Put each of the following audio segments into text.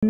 Ya,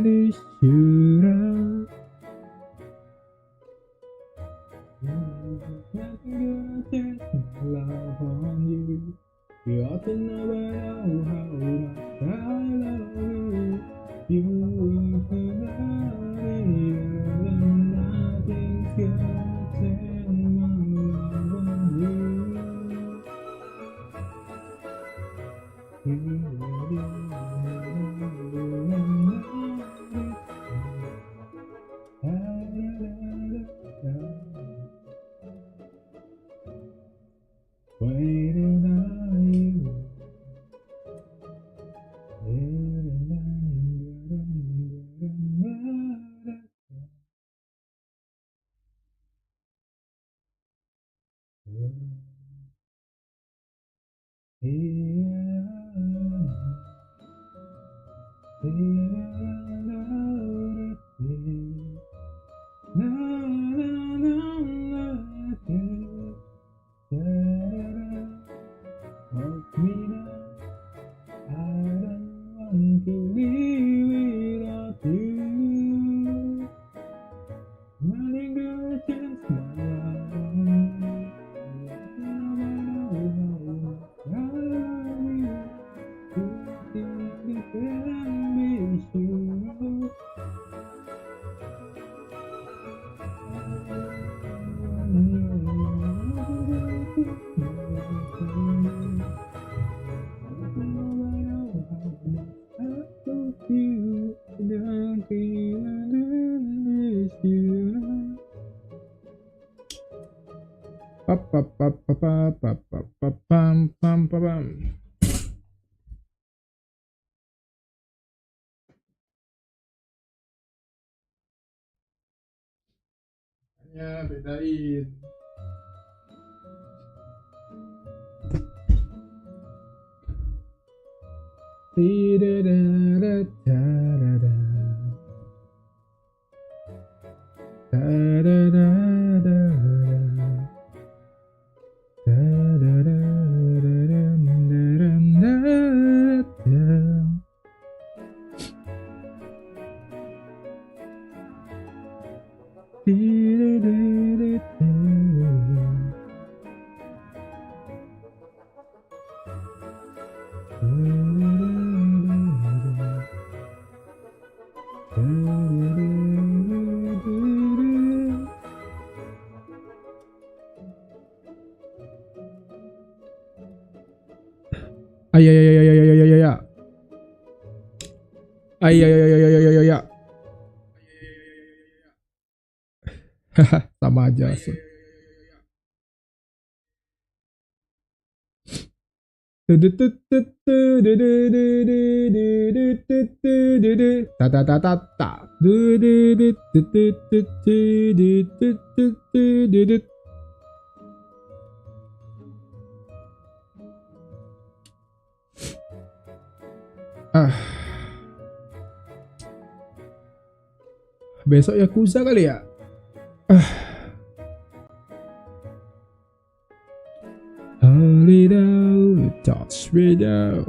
bedain. Sama aja. Besok Yakuza kali ya. Touch me now.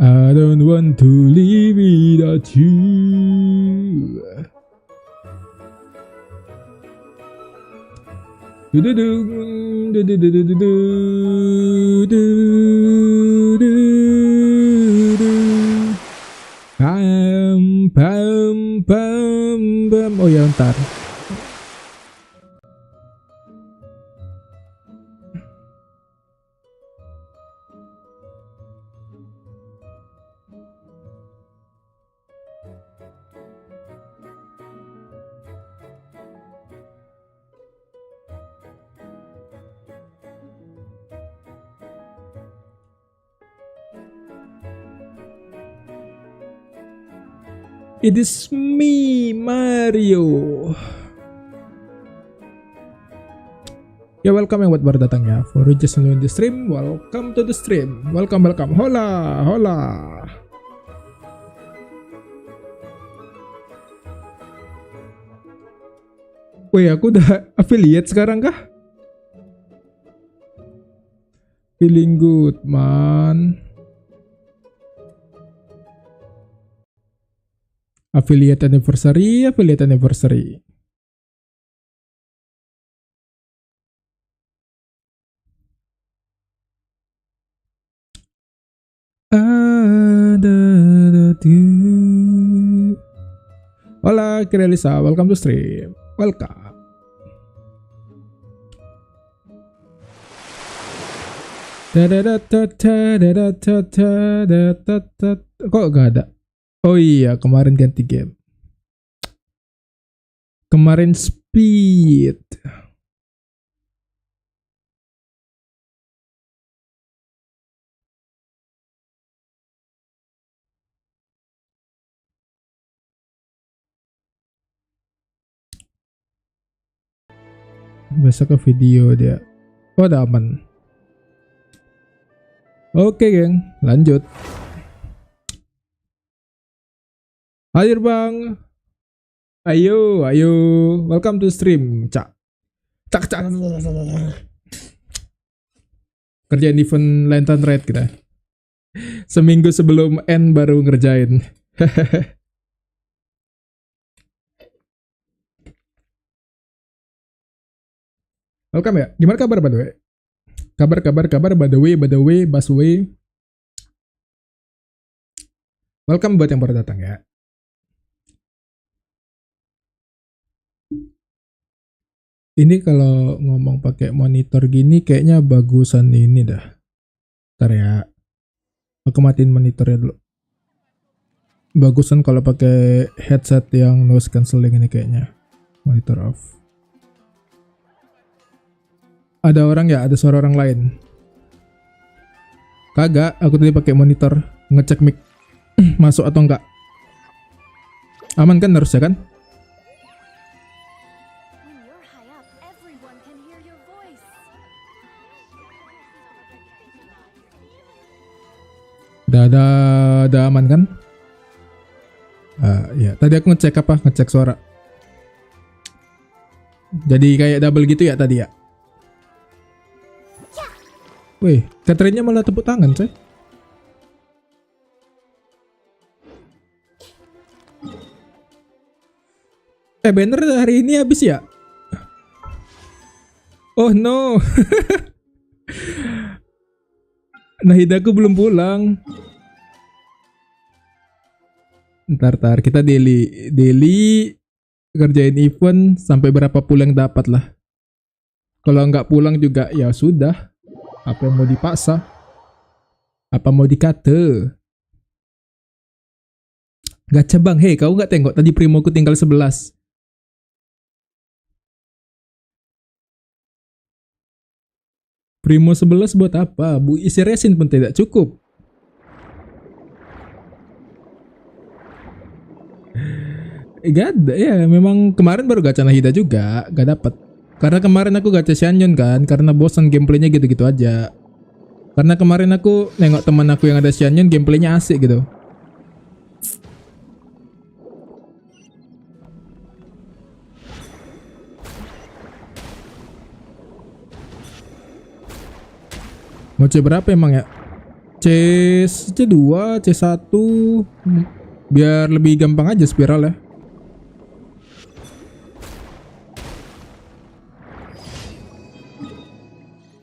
I don't want to live without you. Oh ya, ntar. It is me, Mario. Ya, welcome yang baru datang ya. For just new in the stream, welcome to the stream. Welcome. Hola. Wih, aku udah affiliate sekarang kah? Feeling good, man. Affiliate anniversary, affiliate anniversary. Hola, Kirelisa, welcome to stream. Welcome. Kok gak ada? Oh iya, kemarin ganti game. Kemarin speed. Besok ke video dia. Oh, udah aman. Oke, geng, lanjut. Hadir bang. Ayo, ayo. Welcome to stream, cak. Cak, cak. Kerjain event Lantern Rite kita. Seminggu sebelum end baru ngerjain. Welcome ya. Gimana kabar by the way? Kabar by the way, Baswe. Welcome buat yang baru datang ya. Ini kalau ngomong pakai monitor gini kayaknya bagusan ini dah. Ntar ya. Aku matiin monitornya dulu. Bagusan kalau pakai headset yang noise cancelling ini kayaknya. Monitor off. Ada orang ya, ada suara orang lain. Kagak, aku tadi pakai monitor ngecek mic masuk atau enggak. Aman kan harusnya kan? Udah aman kan? Ya, tadi aku ngecek apa? Ngecek suara. Jadi kayak double gitu ya tadi ya? Wih, Catherine-nya malah tepuk tangan, coy. Banner hari ini habis ya? Oh no. Nahidaku belum pulang. Ntar kita daily kerjain event sampai berapa pulang dapat lah. Kalau nggak pulang juga ya sudah. Apa yang mau dipaksa? Apa mau dikata? Gacha bang, hei kau nggak tengok tadi primoku tinggal 11. Primo 11 buat apa? Bu isi resin pun tidak cukup. Gak ada ya, memang kemarin baru gacha Nahida juga, gak dapet. Karena kemarin aku gacha Shanyon kan, karena bosan gameplaynya gitu-gitu aja. Karena kemarin aku nengok teman aku yang ada Shanyon gameplaynya asik gitu. Mau C berapa emang ya? C2, C1 biar lebih gampang aja spiral ya.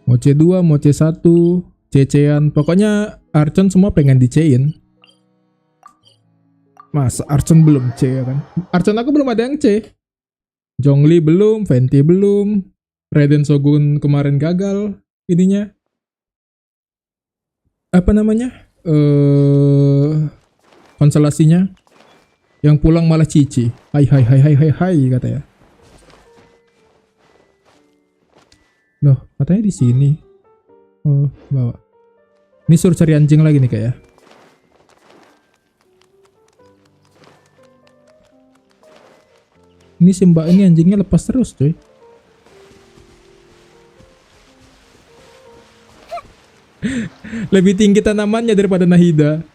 Mau C2, mau C1, C-an. Pokoknya Archon semua pengen di C-in. Masa Archon belum C ya kan? Archon aku belum ada yang C. Zhongli belum, Venti belum. Raiden Shogun kemarin gagal ininya. Apa namanya? Konstelasinya. Yang pulang malah Cici. Hai katanya. Loh, katanya di sini. Oh, bawa. Ini suruh cari anjing lagi nih kayak. Ini si mbak ini anjingnya lepas terus, coy. Lebih tinggi tanamannya daripada Nahida.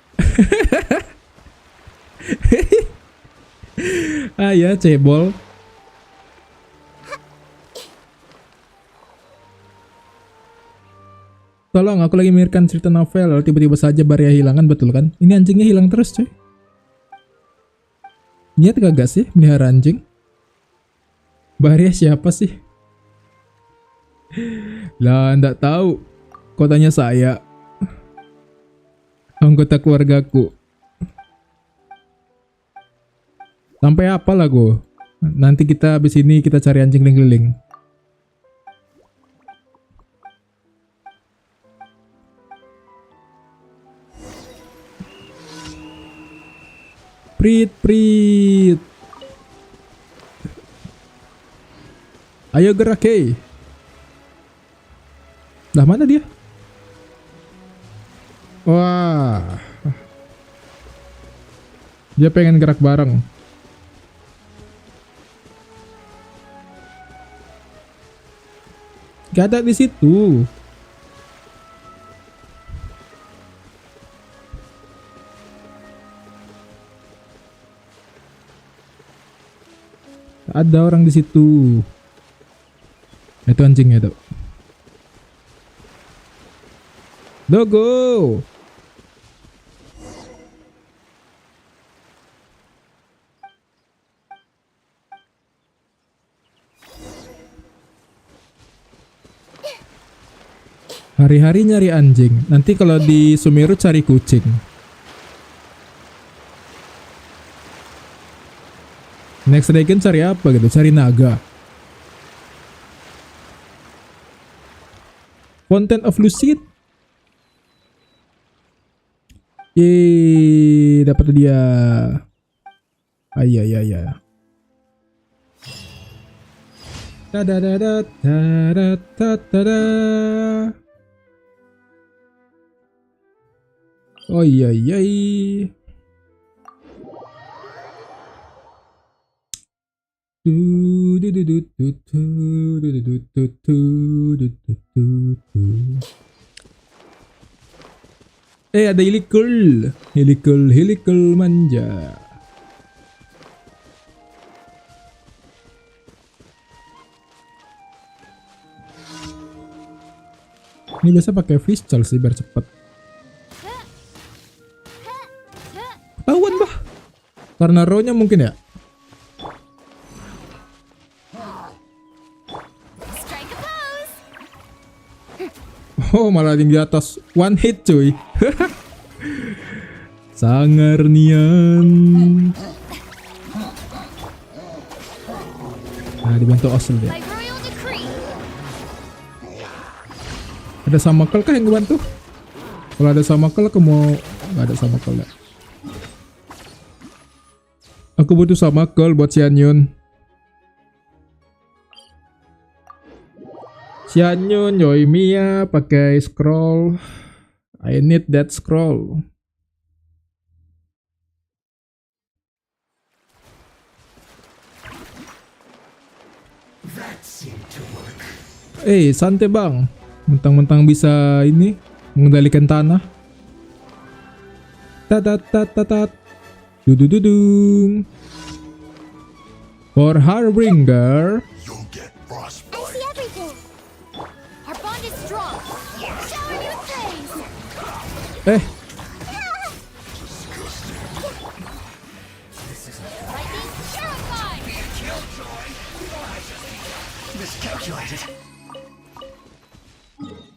Ah ya, cebol. Tolong, aku lagi memikirkan cerita novel, tiba-tiba saja Barya hilangan, betul kan? Ini anjingnya hilang terus, coy. Niat kagak sih melihara anjing? Bahaya siapa sih? Lah, ndak tahu. Kau tanya saya, anggota keluargaku. Sampai apa lah gue? Nanti kita habis ini kita cari anjing keliling. Prit prit. Ayo gerak, hey. Lah mana dia? Wah. Dia pengen gerak bareng. Gak ada di situ. Gak ada orang di situ. Itu anjingnya tuh. Dogo. Hari-hari nyari anjing. Nanti kalau di Sumeru cari kucing. Next Dragon cari apa gitu? Cari naga. Fountain of Lucid. Yeay, dapat dia. Ayah. Oh iya. Ada helikul manja. Ini biasa pakai pistol sih biar cepet. Ketahuan bah. Karena row-nya mungkin ya. Oh, malah yang di atas one hit cuy. Sangar nian. Nah, dibantu Osel dia. Ada Samakel kah yang ngebantu? Kalau ada Samakel aku mau. Gak ada Samakel ya. Aku butuh Samakel buat si Anyun. Si Anyun, Yoimiya pakai scroll. I need that scroll. Santai bang. Mentang-mentang bisa ini mengendalikan tanah. Tat. Dudududung. For Harbinger.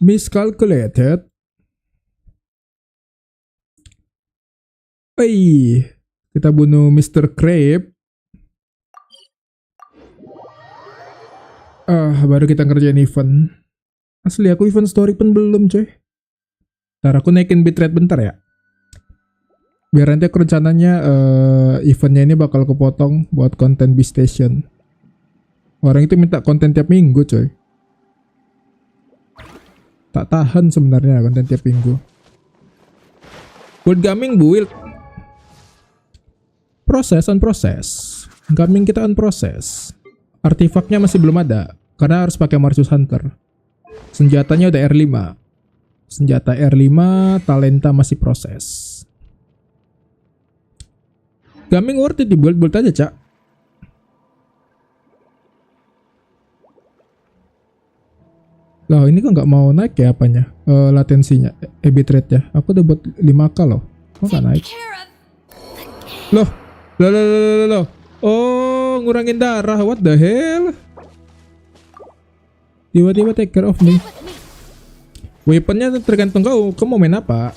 Miscalculated. Kita bunuh Mr. Crab. Baru kita ngerjain event. Asli aku event story pun belum coy. Ntar aku naikin bitrate bentar ya. Biar nanti aku rencananya eventnya ini bakal kepotong buat konten B-Station. Orang itu minta konten tiap minggu coy. Tak tahan sebenarnya konten tiap minggu. Build gaming build. Proses on proses. Gaming kita on proses. Artifaknya masih belum ada. Karena harus pakai Marsus Hunter. Senjatanya udah R5. Senjata R5. Talenta masih proses. Gaming worth it di build aja cak. Loh ini kok nggak mau naik ya apanya? Latensinya, bitrate ya. Aku udah buat 5K loh. Kok nggak naik? Loh, Loh, loh, loh, loh, loh. Oh, ngurangin darah. What the hell? Tiba-tiba take care of me. Weaponnya tergantung kau mau main apa.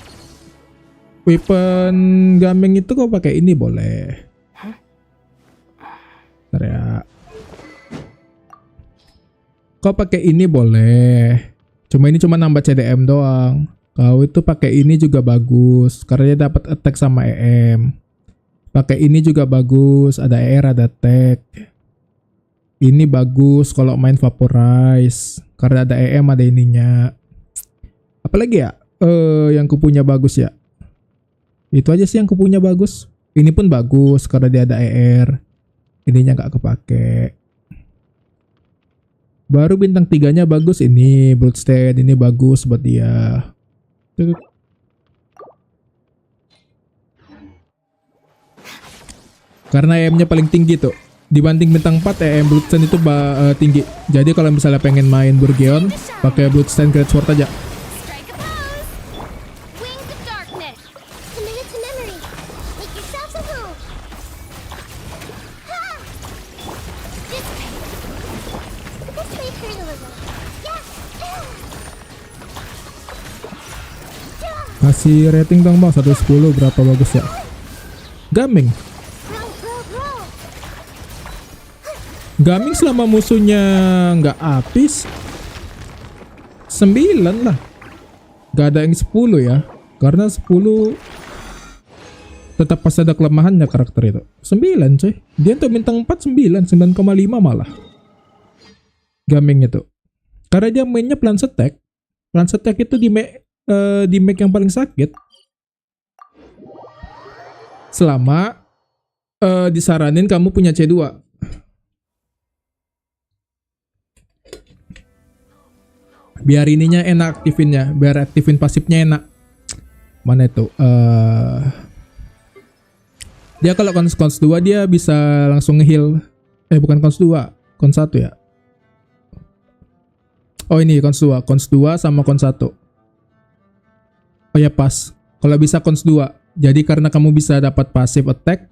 Weapon gaming itu kau pakai ini boleh. Bentar ya. Kau pakai ini boleh. Ini cuma nambah CDM doang. Kau itu pakai ini juga bagus karena dia dapat attack sama EM. Pakai ini juga bagus, ada ER, ada tag. Ini bagus kalau main Vaporize karena ada EM, ada ininya. Apalagi ya? Yang kupunya bagus ya. Itu aja sih yang kupunya bagus. Ini pun bagus karena dia ada ER. Ininya nggak kepake. Baru bintang 3-nya bagus ini, Bloodstead ini bagus buat dia. Karena EM-nya paling tinggi tuh. Dibanding bintang 4 EM Bloodstead itu tinggi. Jadi kalau misalnya pengen main Burgeon, pakai Bloodstead Great Sword aja. Kasih rating dong bang, 1/10 berapa bagus ya? Gaming selama musuhnya nggak habis 9 lah. Gak ada yang 10 ya. Karena 10 tetap pas ada kelemahannya karakter itu. 9 coy. Dia untuk bintang 4 9,5 malah. Gaming itu. Karena dia mainnya plan stack. Plan stack itu di make yang paling sakit. Selama disaranin kamu punya C2. Biar ininya enak aktifinnya, biar aktifin pasifnya enak. Mana itu? Dia kalau cons 2 dia bisa langsung nge-heal. Bukan cons 2, cons 1 ya. Oh ini cons 2 sama cons 1. Oh ya pas. Kalau bisa cons 2. Jadi karena kamu bisa dapat passive attack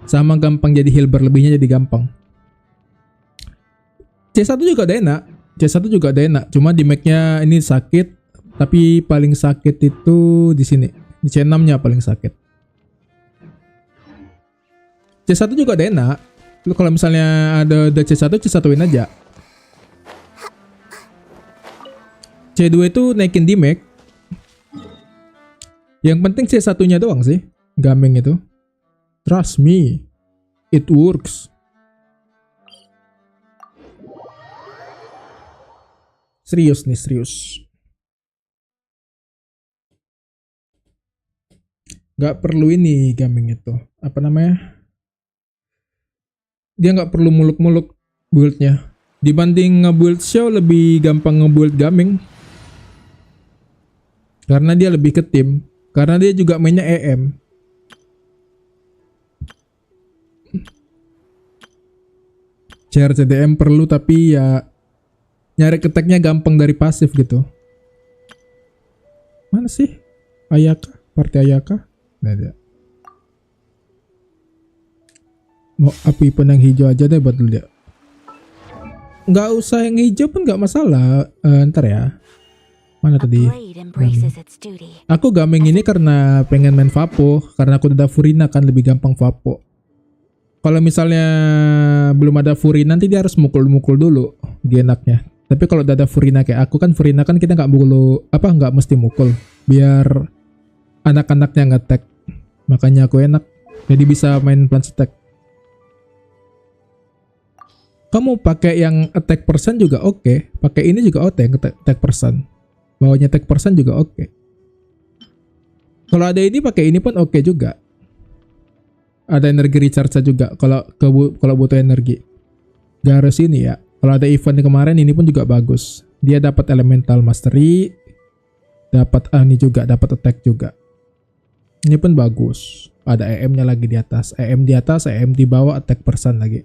sama gampang jadi heal berlebihnya jadi gampang. C1 juga ada enak. Cuma di make-nya ini sakit, tapi paling sakit itu di sini. Di C6-nya paling sakit. C1 juga ada enak. Lu kalau misalnya ada C1, C1-in aja. C2 itu naikin di make. Yang penting C1-nya doang sih, gaming itu. Trust me, it works. Serius nih, serius. Gak perlu ini gaming itu. Apa namanya? Dia gak perlu muluk-muluk build-nya. Dibanding nge-build show, lebih gampang nge-build gaming. Karena dia lebih ke tim. Karena dia juga mainnya EM. CDM perlu tapi ya nyari keteknya gampang dari pasif gitu. Mana sih? Ayaka? Partai Ayaka? Nah ada. Mau api pun yang hijau aja deh buat dulu ya. Nggak usah yang hijau pun nggak masalah. Ntar ya. Mana tadi? Aku gaming ini karena pengen main Vapo. Karena aku udah ada Furina kan lebih gampang Vapo. Kalau misalnya belum ada Furina nanti dia harus mukul-mukul dulu. Genaknya. Tapi kalau udah ada Furina kayak aku kan, Furina kan kita nggak mesti mukul. Biar anak-anaknya nge-tag. Makanya aku enak. Jadi bisa main plan stack. Kamu pakai yang attack percent juga oke. Pakai ini juga oke, attack percent. Bawahnya attack percent juga oke. Kalau ada ini pakai ini pun oke juga. Ada energi recharge juga kalau butuh energi. Gak harus ini ya. Kalau ada event kemarin ini pun juga bagus. Dia dapat elemental mastery, dapat ini juga, dapat attack juga. Ini pun bagus. Ada EM-nya lagi di atas. EM di atas, EM di bawah, attack percent lagi.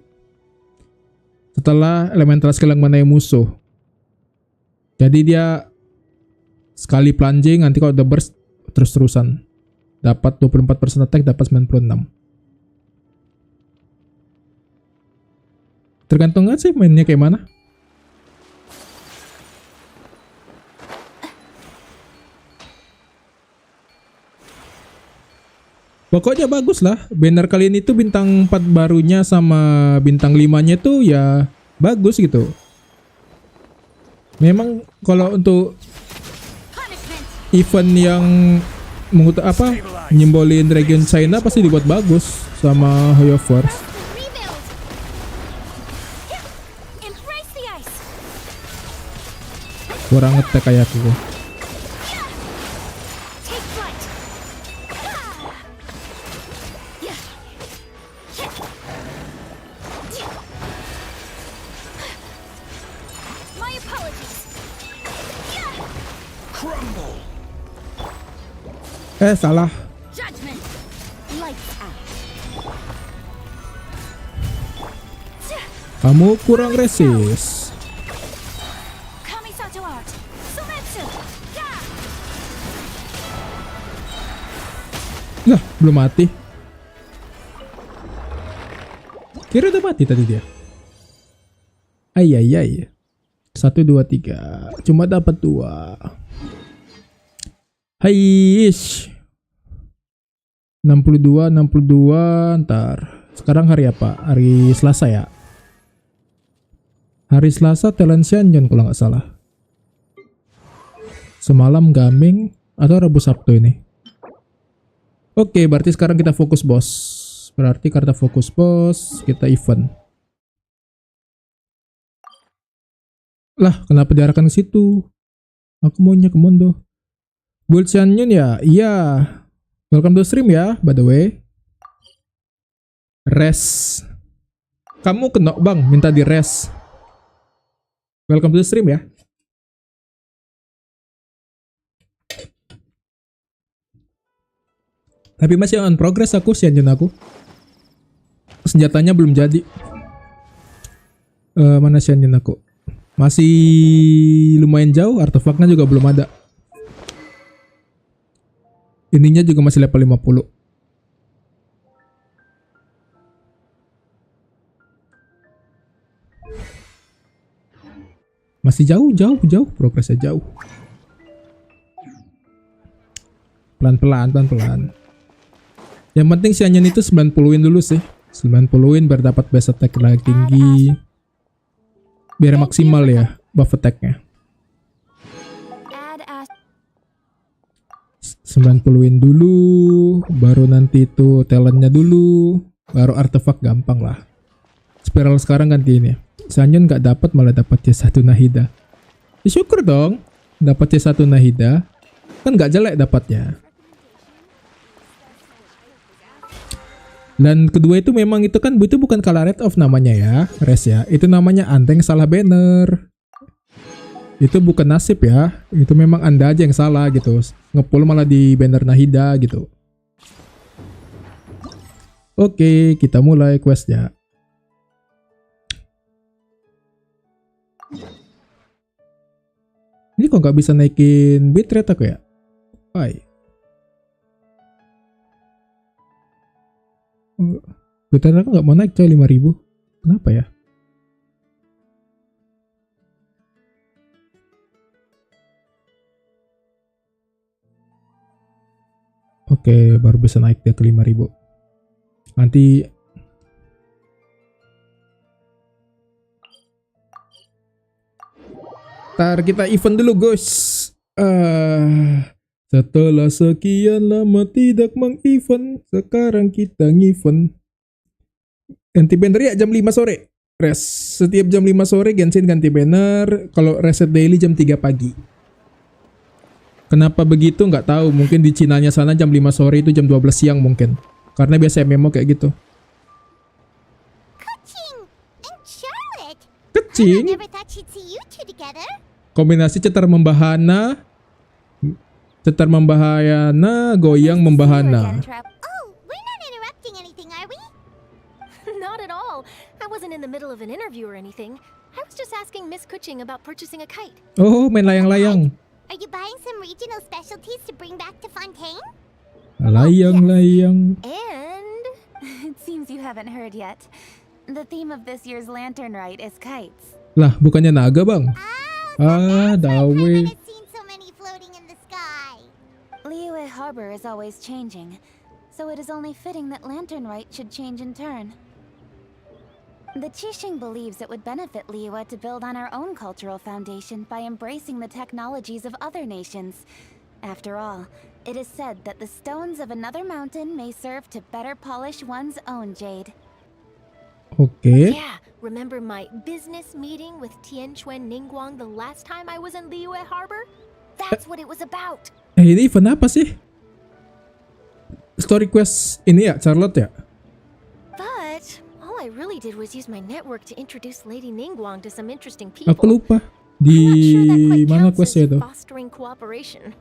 Setelah elemental skill yang mengenai musuh. Jadi dia sekali plunging nanti kalau udah burst terus-terusan. Dapat 24% attack, dapat 96. Tergantung aja sih mainnya kayak mana. Pokoknya bagus lah. Banner kali ini tuh bintang 4 barunya sama bintang 5-nya tuh ya bagus gitu. Memang kalau untuk event yang nyimbolin region China pasti dibuat bagus sama High Force. Kurang ngetek kayak aku. Salah. Kamu kurang resist. Lah, belum mati. Kira udah mati tadi dia. Ayayay. 1, 2, 3. Cuma dapat 2. Haish. 62, 62. Ntar. Sekarang hari apa? Hari Selasa ya? Hari Selasa talent Shanyon kalau nggak salah. Semalam gaming atau Rabu Sabtu ini. Oke, berarti sekarang kita fokus bos. Berarti karena fokus bos, kita event. Lah, kenapa diarahkan ke situ? Aku maunya ke Mondo. Build Shanyon ya? Iya. Welcome to stream ya, by the way. Rest. Kamu kena bang, minta di rest. Welcome to stream ya. Tapi masih on progress aku, Shanyon aku. Senjatanya belum jadi. Mana Shanyon aku? Masih lumayan jauh, artefaknya juga belum ada. Ininya juga masih level 50. Masih jauh progresnya jauh. Pelan-pelan. Yang penting si Anyan itu 90-in dulu sih. 90-in biar dapat base attack lagi tinggi. Biar maksimal ya buff attack-nya. 90-in dulu, baru nanti itu talentnya dulu, baru artefak gampang lah. Spiral sekarang ganti ini. Sanyon nggak dapat malah dapat C1 Nahida. Ya, syukur dong, dapat C1 Nahida, kan nggak jelek dapatnya. Dan kedua itu memang itu kan itu bukan kalah rate of namanya ya, res ya. Itu namanya Anteng salah banner. Itu bukan nasib ya, itu memang Anda aja yang salah gitu. Ngepull malah di banner Nahida gitu. Oke, kita mulai questnya. Ini kok nggak bisa naikin bitrate aku ya? Why? Bitrate aku nggak mau naik coy 5000. Kenapa ya? Oke, baru bisa naik dia ke 5000. Nanti ntar kita event dulu guys. Setelah sekian lama tidak meng-event, sekarang kita nge-event. Ganti banner ya jam 5 sore. Rest. Setiap jam 5 sore Genshin ganti banner. Kalau reset daily jam 3 pagi. Kenapa begitu nggak tahu, mungkin di Cinanya sana jam 5 sore itu jam 12 siang mungkin. Karena biasa MMO kayak gitu. Kecing? Kombinasi cetar membahana, goyang membahana. Not at all. I wasn't in the middle of an interview or anything. I was just asking Miss Kuching about purchasing a kite. Oh, main layang-layang. Are you buying some regional specialties to bring back to Fontaine? Layang-layang. And it seems you haven't heard yet. The theme of this year's Lantern Rite is kites. Lah, bukannya naga, Bang? Ah, dawe. I've seen so many floating in the sky. Liyue Harbor is always changing, so it is only fitting that Lantern Rite should change in turn. The Qixing believes it would benefit Liyue to build on our own cultural foundation by embracing the technologies of other nations. After all, it is said that the stones of another mountain may serve to better polish one's own jade. Oke. Yeah, remember my business meeting with Tianquan Ningguang the last time I was in Liyue Harbor? That's what it was about. Ini event apa sih? Story quest ini ya, Charlotte ya? But all I really did was use my network to introduce Lady Ningguang to some interesting Aku people. lupa. I'm Di not sure that quite mana counts questnya as itu? fostering cooperation.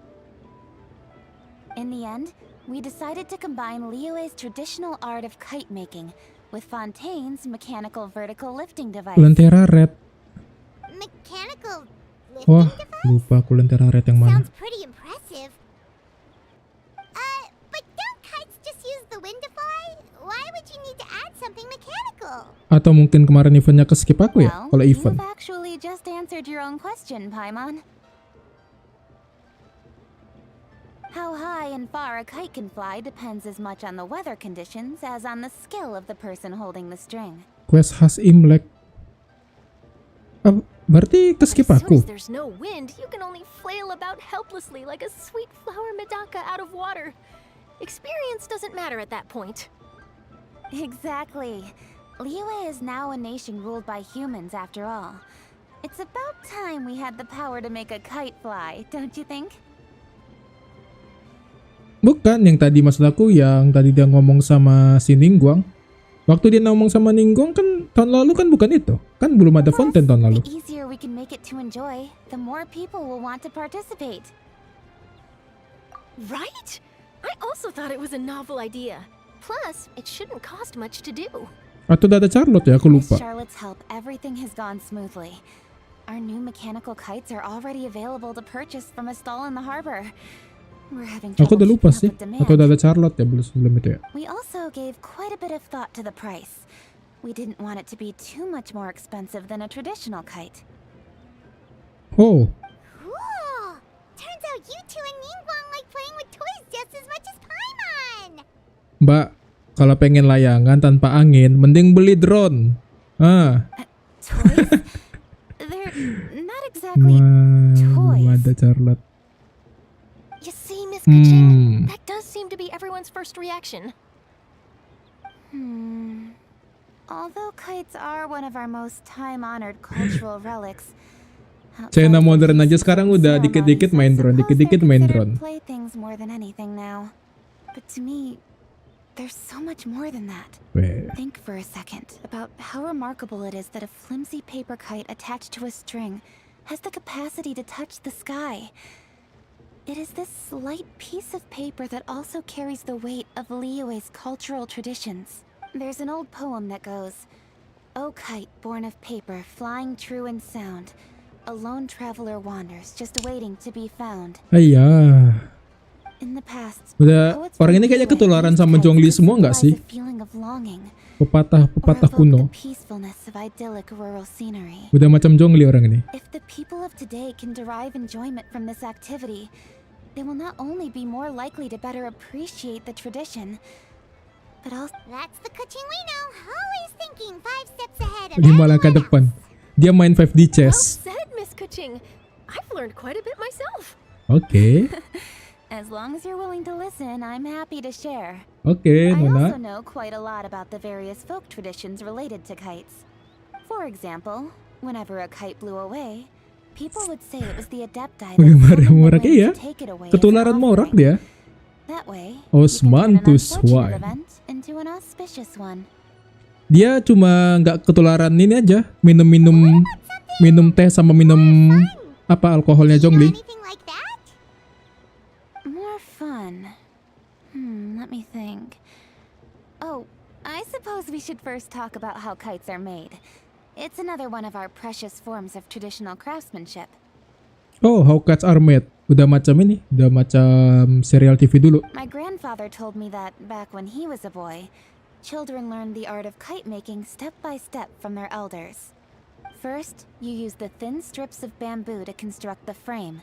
In the end, we decided to combine Liyue's traditional art of kite making with Fontaine's mechanical vertical lifting device. Lentera Red. Mechanical lifting Wah, device? lupa aku Lentera Red yang mana. Sounds pretty impressive. But don't kites just use the wind to fly? Why would you need to add something mechanical? Atau mungkin kemarin eventnya ke skip aku ya? Kalau event. You've actually just answered your own question, Paimon. How high and far a kite can fly depends as much on the weather conditions as on the skill of the person holding the string. Quest khas Imlek. Berarti ke skip As soon aku. as there's no wind, you can only flail about helplessly like a sweet flower medaka out of water. Experience doesn't matter at that point. Exactly. Liyue is now a nation ruled by humans after all. It's about time we had the power to make a kite fly, don't you think? Bukan, yang tadi maksud aku yang tadi dia ngomong sama si Ningguang. Waktu dia ngomong sama Ningguang kan tahun lalu kan bukan itu. Kan belum ada fonten tahun lalu. The easier we can make it to enjoy, the more people will want to participate. Right? I also thought it was a novel idea. Plus, it shouldn't cost much to do. Atau udah ada Charlotte ya, aku With lupa. Charlotte's help, everything has gone smoothly. Our new mechanical kites are already available to purchase from a stall in the harbor. We're having Aku trouble udah lupa keeping sih. up with demand. Atau udah ada Charlotte ya sebelum itu ya. We also gave quite a bit of thought to the price. We didn't want it to be too much more expensive than a traditional kite. Oh, Cool! Turns out you two and Ningguang like playing with toys just as much as Paimon! Mbak, kalau pengen layangan tanpa angin, mending beli drone. Ah, Toys? They're not exactly toys. ada Charlotte. You see, Miss Kuching, Hmm. that does seem to be everyone's first reaction. Although kites are one of our most time-honored cultural relics, China outside of modern aja these sekarang ceremonies, udah dikit-dikit main drone, I suppose dikit-dikit they're main considered drone. playthings more than anything now. But to me, there's so much more than that. Weh. Think for a second about how remarkable it is that a flimsy paper kite attached to a string has the capacity to touch the sky. It is this slight piece of paper that also carries the weight of Liyue's cultural traditions. There's an old poem that goes, "O kite born of paper, flying true in sound, a lone traveler wanders, just waiting to be found." Ayah. In the past, Udah, poets orang from ini kayaknya Liyue ketularan used sama kites Zhongli to semua nggak symbolize sih? a feeling of longing, Pepatah or kuno. evoke the peacefulness of idyllic rural scenery. Udah macam Zhongli orang ini. If the people of today can derive enjoyment from this activity, they will not only be more likely to better appreciate the tradition, but also That's the Kuching we know, always thinking 5 steps ahead of 5 langkah everyone depan. else. Dia main 5D Well chess. said, Miss Kuching. I've learned quite a bit myself. Oke. as long as you're willing to listen, I'm happy to share. Oke, I also Nona. know quite a lot about the various folk traditions related to kites. For example, whenever a kite blew away, people would say it was the adepti that Bagaimana summoned the morak wind iya? to take it away as an Ketularan morak offering. dia. That way, Osman we can turn an to unfortunate swine. event into an auspicious one. Dia cuma nggak ketularan ini aja, minum teh sama minum apa alkoholnya You know Zhongli. anything like that? More fun. Let me think. Oh, I suppose we should first talk about how kites are made. It's another one of our precious forms of traditional craftsmanship. Oh, how cats are made. Udah macam ini, udah macam serial TV dulu. My grandfather told me that back when he was a boy, children learn the art of kite making step by step from their elders. First, you use the thin strips of bamboo to construct the frame.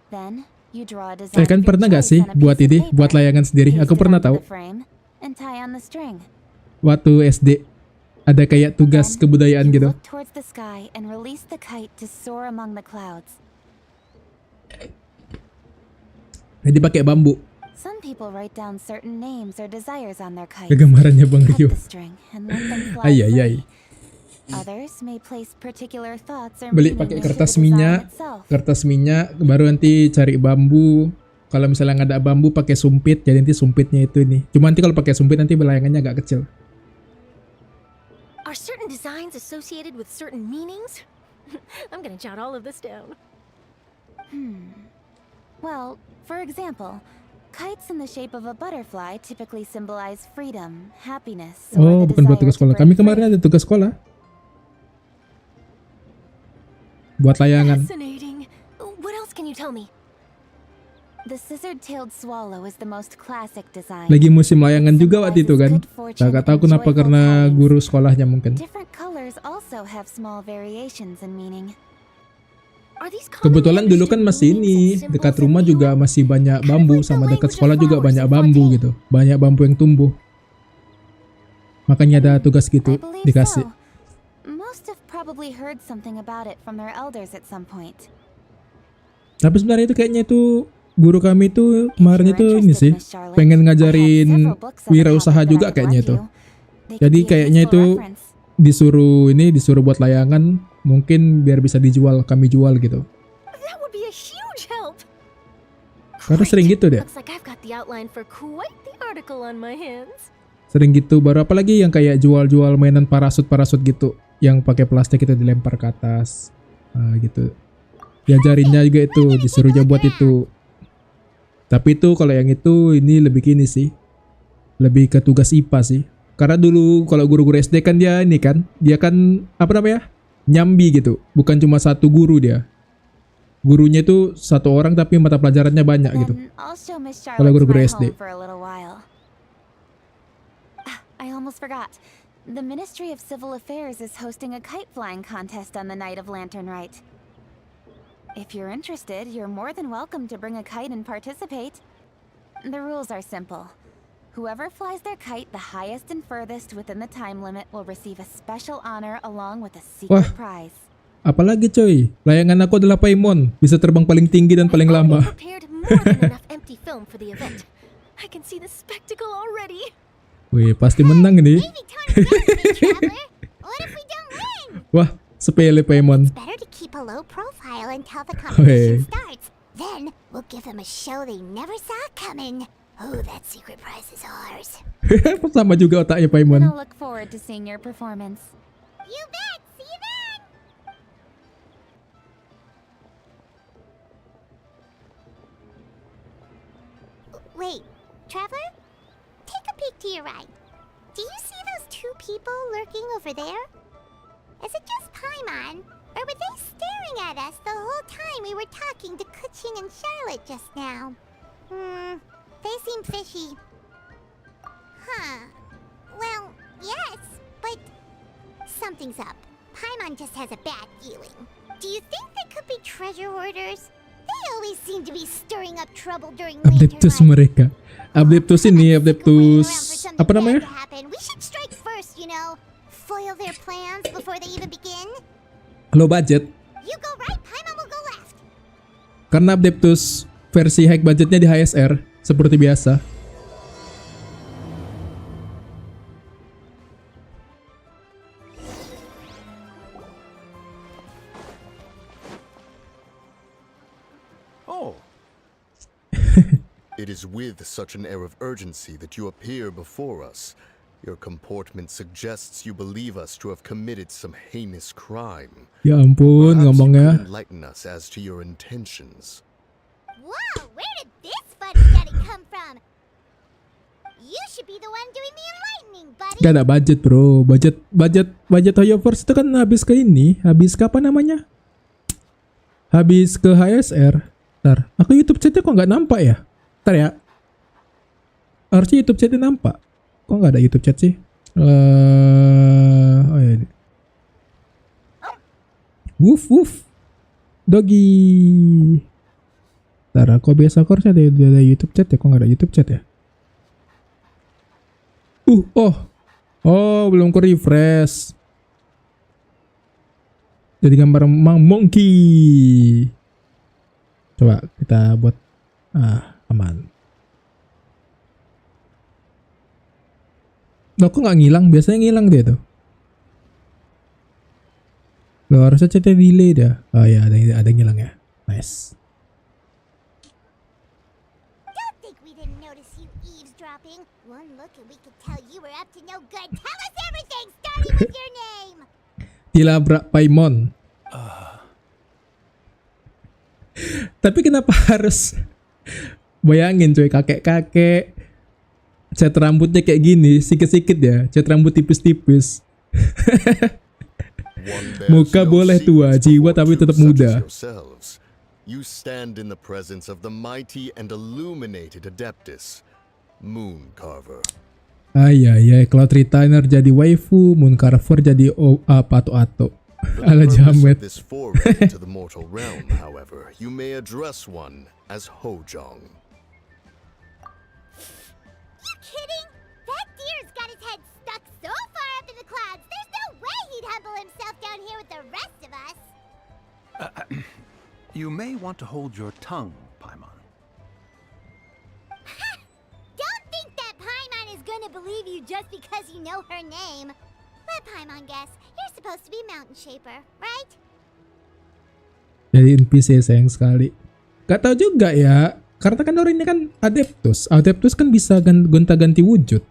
Then, you draw a design Kan of your pernah gak choice sih on a buat piece of ini, paper, buat layangan sendiri? Aku paste it pernah onto tahu. the frame, and tie on the string. Waktu SD ada kayak tugas Then, kebudayaan you gitu. look towards the sky and release the kite to soar among the clouds. Jadi pakai bambu. Some people write down certain names or desires on their kites. Gambarannya Bang Cut Rio. the string and let them fly Ay ay ay. free. Others may place particular thoughts or Beli meaning pakai into kertas the design minyak, itself. kertas minyak, baru nanti cari bambu. Kalau misalnya nggak ada bambu pakai sumpit, jadi nanti sumpitnya itu ini. Cuma nanti kalau pakai sumpit nanti layangannya agak kecil. Are certain designs associated with certain meanings? I'm gonna jot all of this down. Well, for example, kites in the shape of a butterfly typically symbolize freedom, happiness, Oh, or the bukan buat desire tugas to sekolah. break Kami kemarin free. ada tugas sekolah. Buat layangan. Fascinating. What else can you tell me? The scissor-tailed swallow is the most classic design. Lagi musim layangan juga waktu itu kan. Gak tahu kenapa, karena guru sekolahnya mungkin. Different colors also have small variations in meaning. Are these Kebetulan dulu kan masih ini, dekat rumah juga masih banyak bambu, sama dekat sekolah juga banyak bambu gitu. Banyak bambu yang tumbuh. Makanya ada tugas I gitu believe dikasih. so. Most have probably heard something about it from their elders at some point. Tapi sebenarnya itu kayaknya itu guru kami itu kemarin itu ini sih, pengen ngajarin wirausaha juga kayaknya itu. Jadi kayaknya itu disuruh buat layangan, mungkin biar bisa dijual, kami jual gitu. That would be a huge help. Karena sering gitu deh. Looks like I've got the outline for quite the article on my hands. Sering gitu, baru apalagi yang kayak jual-jual mainan parasut gitu, yang pakai plastik itu dilempar ke atas. Nah, gitu. Diajarinnya juga itu, disuruhnya buat itu. Tapi itu kalau yang itu ini lebih gini sih. Lebih ke tugas IPA sih. Karena dulu kalau guru-guru SD kan dia ini kan, dia kan apa namanya? Nyambi gitu. Bukan cuma satu guru dia. Gurunya itu satu orang tapi mata pelajarannya banyak gitu. Then I'll show Miss Kalau Charlotte guru-guru my SD. home for a little while. I almost forgot. The Ministry of Civil Affairs is hosting a kite flying contest on the night of Lantern Rite. If you're interested, you're more than welcome to bring a kite and participate. The rules are simple. Whoever flies their kite the highest and furthest within the time limit will receive a special honor along with a secret Wah. prize. Apalagi coy, layangan aku adalah Paimon. Bisa terbang paling tinggi dan paling I've lama. already prepared more than enough empty film for the event. I can see the spectacle already. Wih, pasti menang ini. Maybe time to me, Traveler. What if we don't win? Wah, sepele Paimon. Better to keep a low profile until the Hey. competition starts. Then we'll give them a show they never saw coming. Oh, that secret prize is ours. Sama juga otaknya And Paimon. I'll look forward to seeing your performance. You bet. See you then. Wait, Traveler? Take a peek to your right. Do you see those two people lurking over there? Is it just Paimon? Or were they staring at us the whole time we were talking to Kuching and Charlotte just now? They seem fishy. Huh. Well, yes, but something's up. Paimon just has a bad feeling. Do you think they could be treasure hoarders? They always seem to be stirring up trouble during Adeptus Lantern Rite. mereka. Adeptus ini, Adeptus apa namanya? We should strike first, you know. Foil their plans before they even begin. Low budget. You go right, Paimon will go left. Karena Adeptus versi high budgetnya di HSR seperti biasa. Oh. It is with such an air of urgency that you appear before us. Your comportment suggests you believe us to have committed some heinous crime. Ya ampun, Perhaps you ngomongnya. could enlighten us as to your intentions. Whoa, where did this fuddy-duddy come from? You should be the one doing the enlightening, buddy. Gak ada budget bro. Budget Hoyoverse itu kan habis ke ini. Habis ke apa namanya? Habis ke HSR. Ntar, aku YouTube chatnya kok gak nampak ya? Ntar ya. Harusnya YouTube chatnya nampak. Kok gak ada YouTube chat sih? Oh ya. Woof woof. Doggy. Ntar, kok biasa kok harusnya ada YouTube chat ya? Kok nggak ada YouTube chat ya? Oh, belum ku refresh. Jadi gambar monkey. Coba kita buat aman. Loh, kok nggak ngilang? Biasanya ngilang dia tuh. Loh, harusnya chatnya delay dia. Oh ya, ada ngilang ya. Nice. Don't think we didn't notice you eavesdropping. One look and we could tell you were up to no good. Tell us everything, starting with your name. Dilabrak Paimon. Tapi kenapa harus bayangin coy, kakek-kakek cat rambutnya kayak gini, sikit-sikit ya, cat rambut tipis-tipis. Muka boleh tua, jiwa tapi tetap muda. You stand in the presence of the mighty and illuminated Adeptus, Moon Carver. Ay, Cloud Retainer jadi waifu, Moon Carver jadi pato-ato. Ala jamet. This foray into the mortal realm, however, you may address one as Hojong. You kidding? That deer's got his head stuck so far up in the clouds. There's no way he'd humble himself down here with the rest of us. You may want to hold your tongue, Paimon. Don't think that Paimon is gonna believe you just because you know her name. Let Paimon guess. You're supposed to be Mountain Shaper, right? Jadi NPC sayang sekali. Gak tahu juga ya, karena kan orang ini kan Adeptus. Adeptus kan bisa gonta-ganti wujud.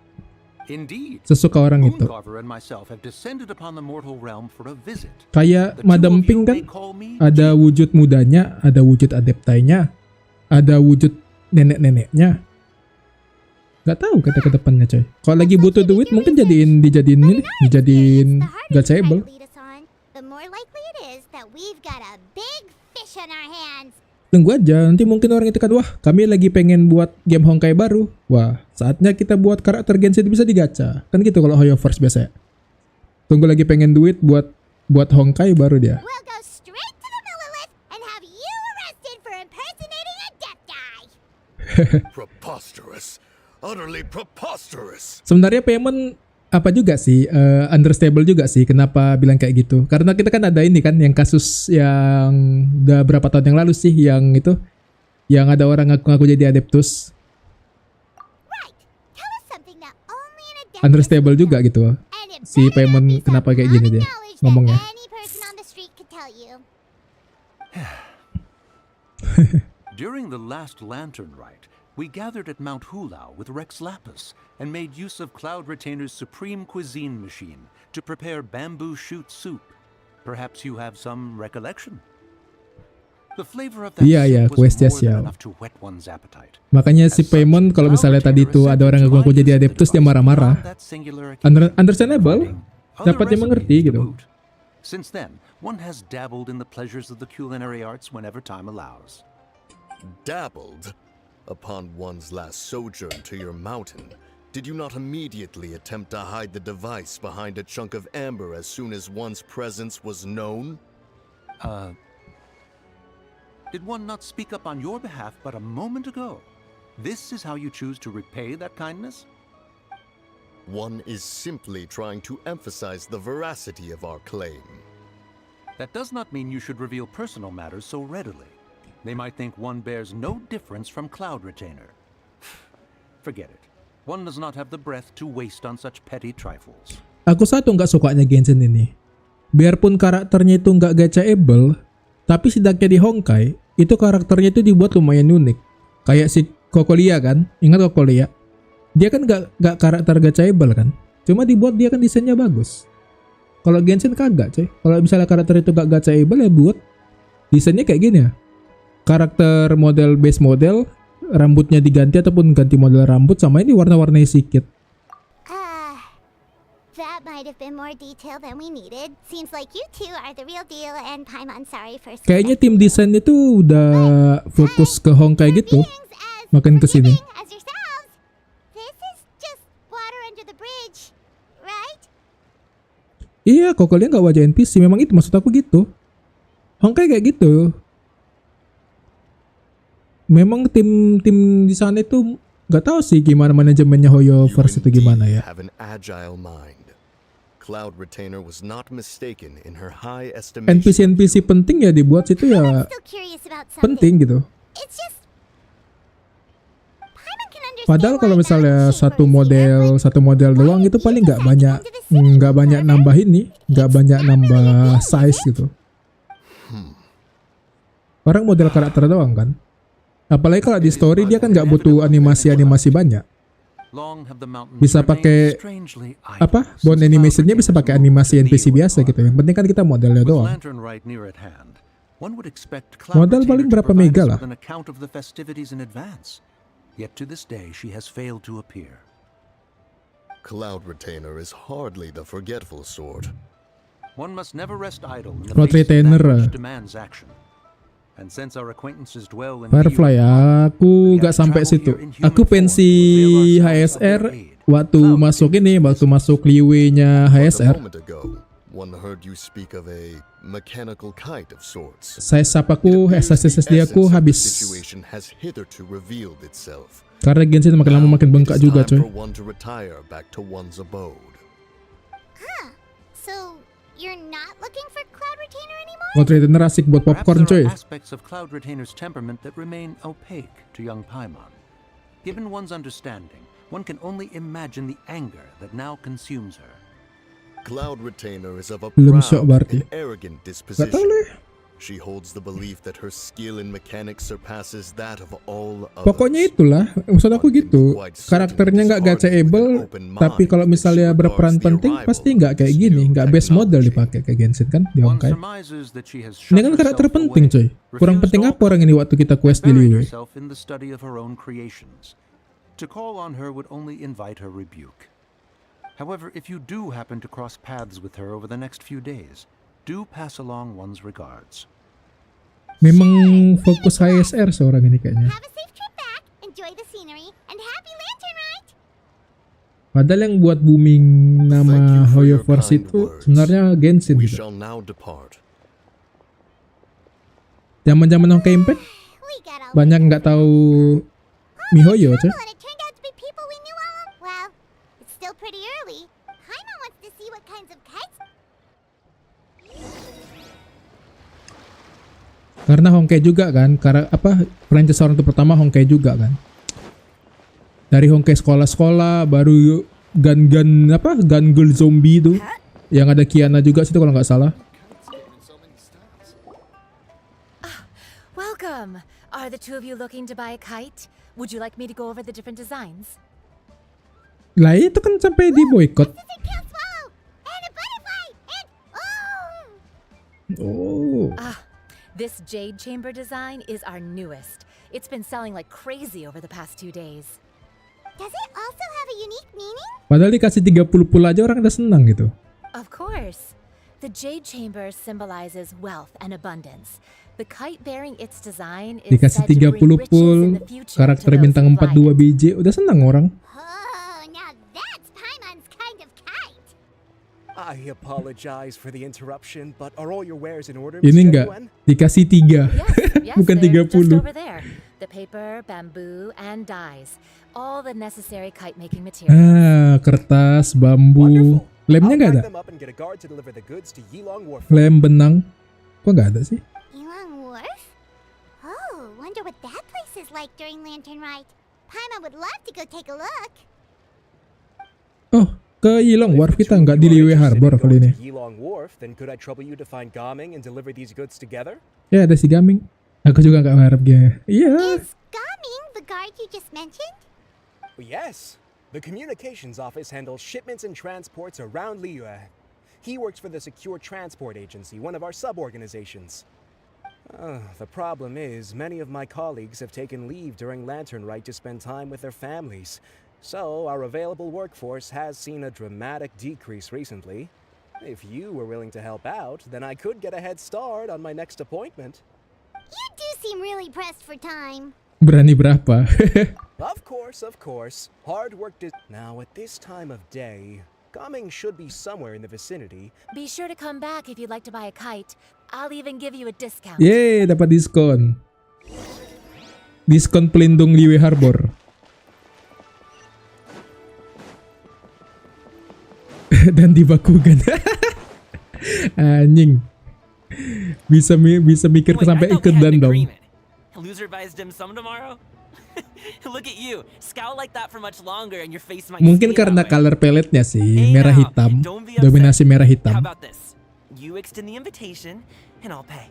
Indeed. Sesuka orang itu. Mooncarver and myself have descended upon the mortal realm for a visit. Kayak The two Madam of you Pink kan may call me ada wujud mudanya, ada wujud adeptainya, ada wujud nenek-neneknya. Gak tahu kata ke depannya coy. Kalau lagi butuh duit mungkin dijadiin gachable. The more likely it is that we've got a big fish on our hands. Tunggu aja, nanti mungkin orang itu kan, wah kami lagi pengen buat game Honkai baru. Wah, saatnya kita buat karakter Genshin bisa digacha. Kan gitu kalau Hoyoverse biasa ya. Tunggu lagi pengen duit buat Honkai baru dia. We'll go straight to the Millilith and have you arrested for impersonating a deaf guy. Preposterous. Utterly preposterous. Sebenarnya Paimon apa juga sih, understandable juga sih kenapa bilang kayak gitu. Karena kita kan ada ini kan yang kasus yang udah berapa tahun yang lalu sih, yang itu yang ada orang ngaku-ngaku jadi Adeptus. Right. Tell us something that only an Adeptus Understandable would juga know. gitu. And it Si better Paimon not be kenapa some kayak gini dia common knowledge that ngomongnya. any person on the street could tell you. During the last Lantern Rite, we gathered at Mount Hulao with Rex Lapis and made use of Cloud Retainer's supreme cuisine machine to prepare bamboo shoot soup. Perhaps you have some recollection? The flavor of that Iya, soup was quest more than ya. enough to whet one's appetite. Makanya si Paimon kalau misalnya tadi itu ada orang ngaku-ngaku jadi Adeptus dia marah-marah. Understandable. Dapat dia mengerti gitu. Since then, one has dabbled in the pleasures of the culinary arts whenever time allows. Dabbled? Upon one's last sojourn to your mountain, did you not immediately attempt to hide the device behind a chunk of amber as soon as one's presence was known? Did one not speak up on your behalf but a moment ago? This is how you choose to repay that kindness? One is simply trying to emphasize the veracity of our claim. That does not mean you should reveal personal matters so readily. They might think one bears no difference from Cloud Retainer. Forget it. One does not have the breath to waste on such petty trifles. Aku satu nggak sukanya Genshin ini. Biarpun karakternya itu nggak gachaable, tapi setidaknya di Honkai, itu karakternya itu dibuat lumayan unik. Kayak si Kokolia kan, ingat Kokolia? Dia kan nggak karakter gachaable kan, cuma dibuat dia kan desainnya bagus. Kalau Genshin kagak coy. Kalau misalnya karakter itu nggak gachaable ya buat desainnya kayak gini ya. Karakter model base model, rambutnya diganti ataupun ganti model rambut, sama ini warna-warnanya sedikit. That might have been more detail than we needed. Seems like you two are the real deal, and Paimon sorry for. Kayaknya tim desain itu udah fokus ke Honkai gitu, makin ke sini. As yourselves. This is just water under the bridge, Iya, kok kalian nggak wajah NPC, memang itu maksud aku gitu. Honkai kayak gitu. Memang tim di sana itu nggak tahu sih gimana manajemennya Hoyoverse itu gimana ya. Have an agile mind. Cloud Retainer was not mistaken in her high estimation. NPC penting ya dibuat situ ya Still curious about something. penting gitu. It's just Paimon can understand Padahal kalau why misalnya Valve satu model doang itu paling nggak banyak nambah ini, nggak banyak nambah size gitu. Orang model karakter doang kan. Apalagi kalau di story dia kan nggak butuh animasi banyak. Bisa pakai bone animationnya bisa pakai animasi NPC biasa gitu. Yang penting kan kita modelnya doang. Modal paling berapa mega lah. Yet to this day she has failed to appear. Cloud Retainer is hardly the forgetful sort. One must never rest idle in the Cloud face of Retainer, that which demands action. And since our acquaintances dwell in Firefly, aku gak sampai situ. Aku pensi HSR waktu masuk liwe-nya A HSR. moment ago, one heard you speak of a mechanical kite of sorts. Saya sapaku, SSD aku Essence of the habis. situation has hitherto revealed itself. Karena Genshin makin lama makin bengkak It is juga time coy. for one to retire back to one's abode. So you're not looking for Cloud Retainer anymore? Cloud Retainer asik buat Perhaps popcorn there coy. are aspects of Cloud Retainer's temperament that remain opaque to young Paimon. Given one's understanding, one can only imagine the anger that now consumes her. Cloud Retainer is of a Belum syok proud berarti. and arrogant Gak tau disposition. lah. She holds the belief that her skill in mechanics surpasses that of all others. Pokoknya itulah, maksud aku gitu. Karakternya nggak gachaable, tapi kalau misalnya berperan penting pasti nggak kayak gini, nggak base model dipakai kayak Genshin kan di One Honkai. surmises that she has Ini shut kan karakter herself penting away, coy. Kurang refused penting all apa orang ini waktu kita quest di buried Liwe? herself in the study of her own creations. To call on her would only invite her rebuke. However, if you do happen to cross paths with her over the next few days, do pass along one's regards. Memang fokus HSR seorang ini kayaknya. Have a safe trip back, enjoy the scenery, and happy lantern ride! Padahal yang buat booming nama Hoyoverse itu sebenarnya Genshin We gitu. shall now depart. Zaman-zaman Honkai Impact We got all banyak nggak tahu Mihoyo coy. and it turned out to be people we knew all. Well, it's still pretty early. Paimon wants to see what kinds of kites. Karena Honkai juga kan, karena franchise orang itu pertama Honkai juga kan. Dari Honkai sekolah-sekolah baru gun-girl zombie itu. Yang ada Kiana juga situ kalau nggak salah. Welcome. Are the two of you looking to buy a kite? Would you like me to go over the different designs? Lah itu kan sampai di boykot. It's a kill swallow and a butterfly and Oh. This jade chamber design is our newest. It's been selling like crazy over the past 2 days. Does it also have a unique meaning? Padahal dikasih 30 pul aja orang udah senang gitu. Of course. The jade chamber symbolizes wealth and abundance. The kite bearing its design is Dikasih said to 30 bring riches pul, in the future karakter to those bintang who 4 fly 2 it. biji, udah senang orang. Oh, now that's Paimon's kind of kite. I apologize for the interruption, but are all your wares in order, Ini Mr. enggak, Gwen? dikasih 3. Yes, Bukan they're just 30. over there. The paper, bamboo, and dyes. All the necessary kite making materials. Kertas, bambu. Wonderful. Lemnya I'll nggak ada? pack them up and get a guard to deliver the goods to Yilong Wharf. Lem, benang. Kok nggak ada sih? Yilong Wharf? Oh, wonder what that place is like during Lantern Rite. Paimon would love to go take a look. Oh, ke Yilong Wharf If the kita two nggak of di you are Liwe interested Harbor in kali going ini. to Yilong Wharf, then could I trouble you to find Gaming and deliver these goods together? Ya ada si Gaming. Aku juga nggak harap dia. Iya. Is Gaming the guard you just mentioned? Yes. The communications office handles shipments and transports around Liyue. He works for the Secure Transport Agency, one of our sub-organizations. The problem is, many of my colleagues have taken leave during Lantern Rite to spend time with their families. So, our available workforce has seen a dramatic decrease recently. If you were willing to help out, then I could get a head start on my next appointment. You do seem really pressed for time. Berani berapa? Of course, of course. Hard work Now, at this time of day, Gaming should be somewhere in the vicinity. Be sure to come back if you'd like to buy a kite. I'll even give you a discount. Yeay, dapat diskon. Diskon pelindung Liyue Harbor. Dan di Bakugan. Anjing. Bisa mikir ke sampai ikut dan dong. Loser buys dim sum tomorrow? Look at you. Scowl like that for much longer and your face might Mungkin stay karena that way. color palette-nya sih Hey merah now, hitam, don't be upset. dominasi merah How hitam. about this? You extend the invitation and I'll pay.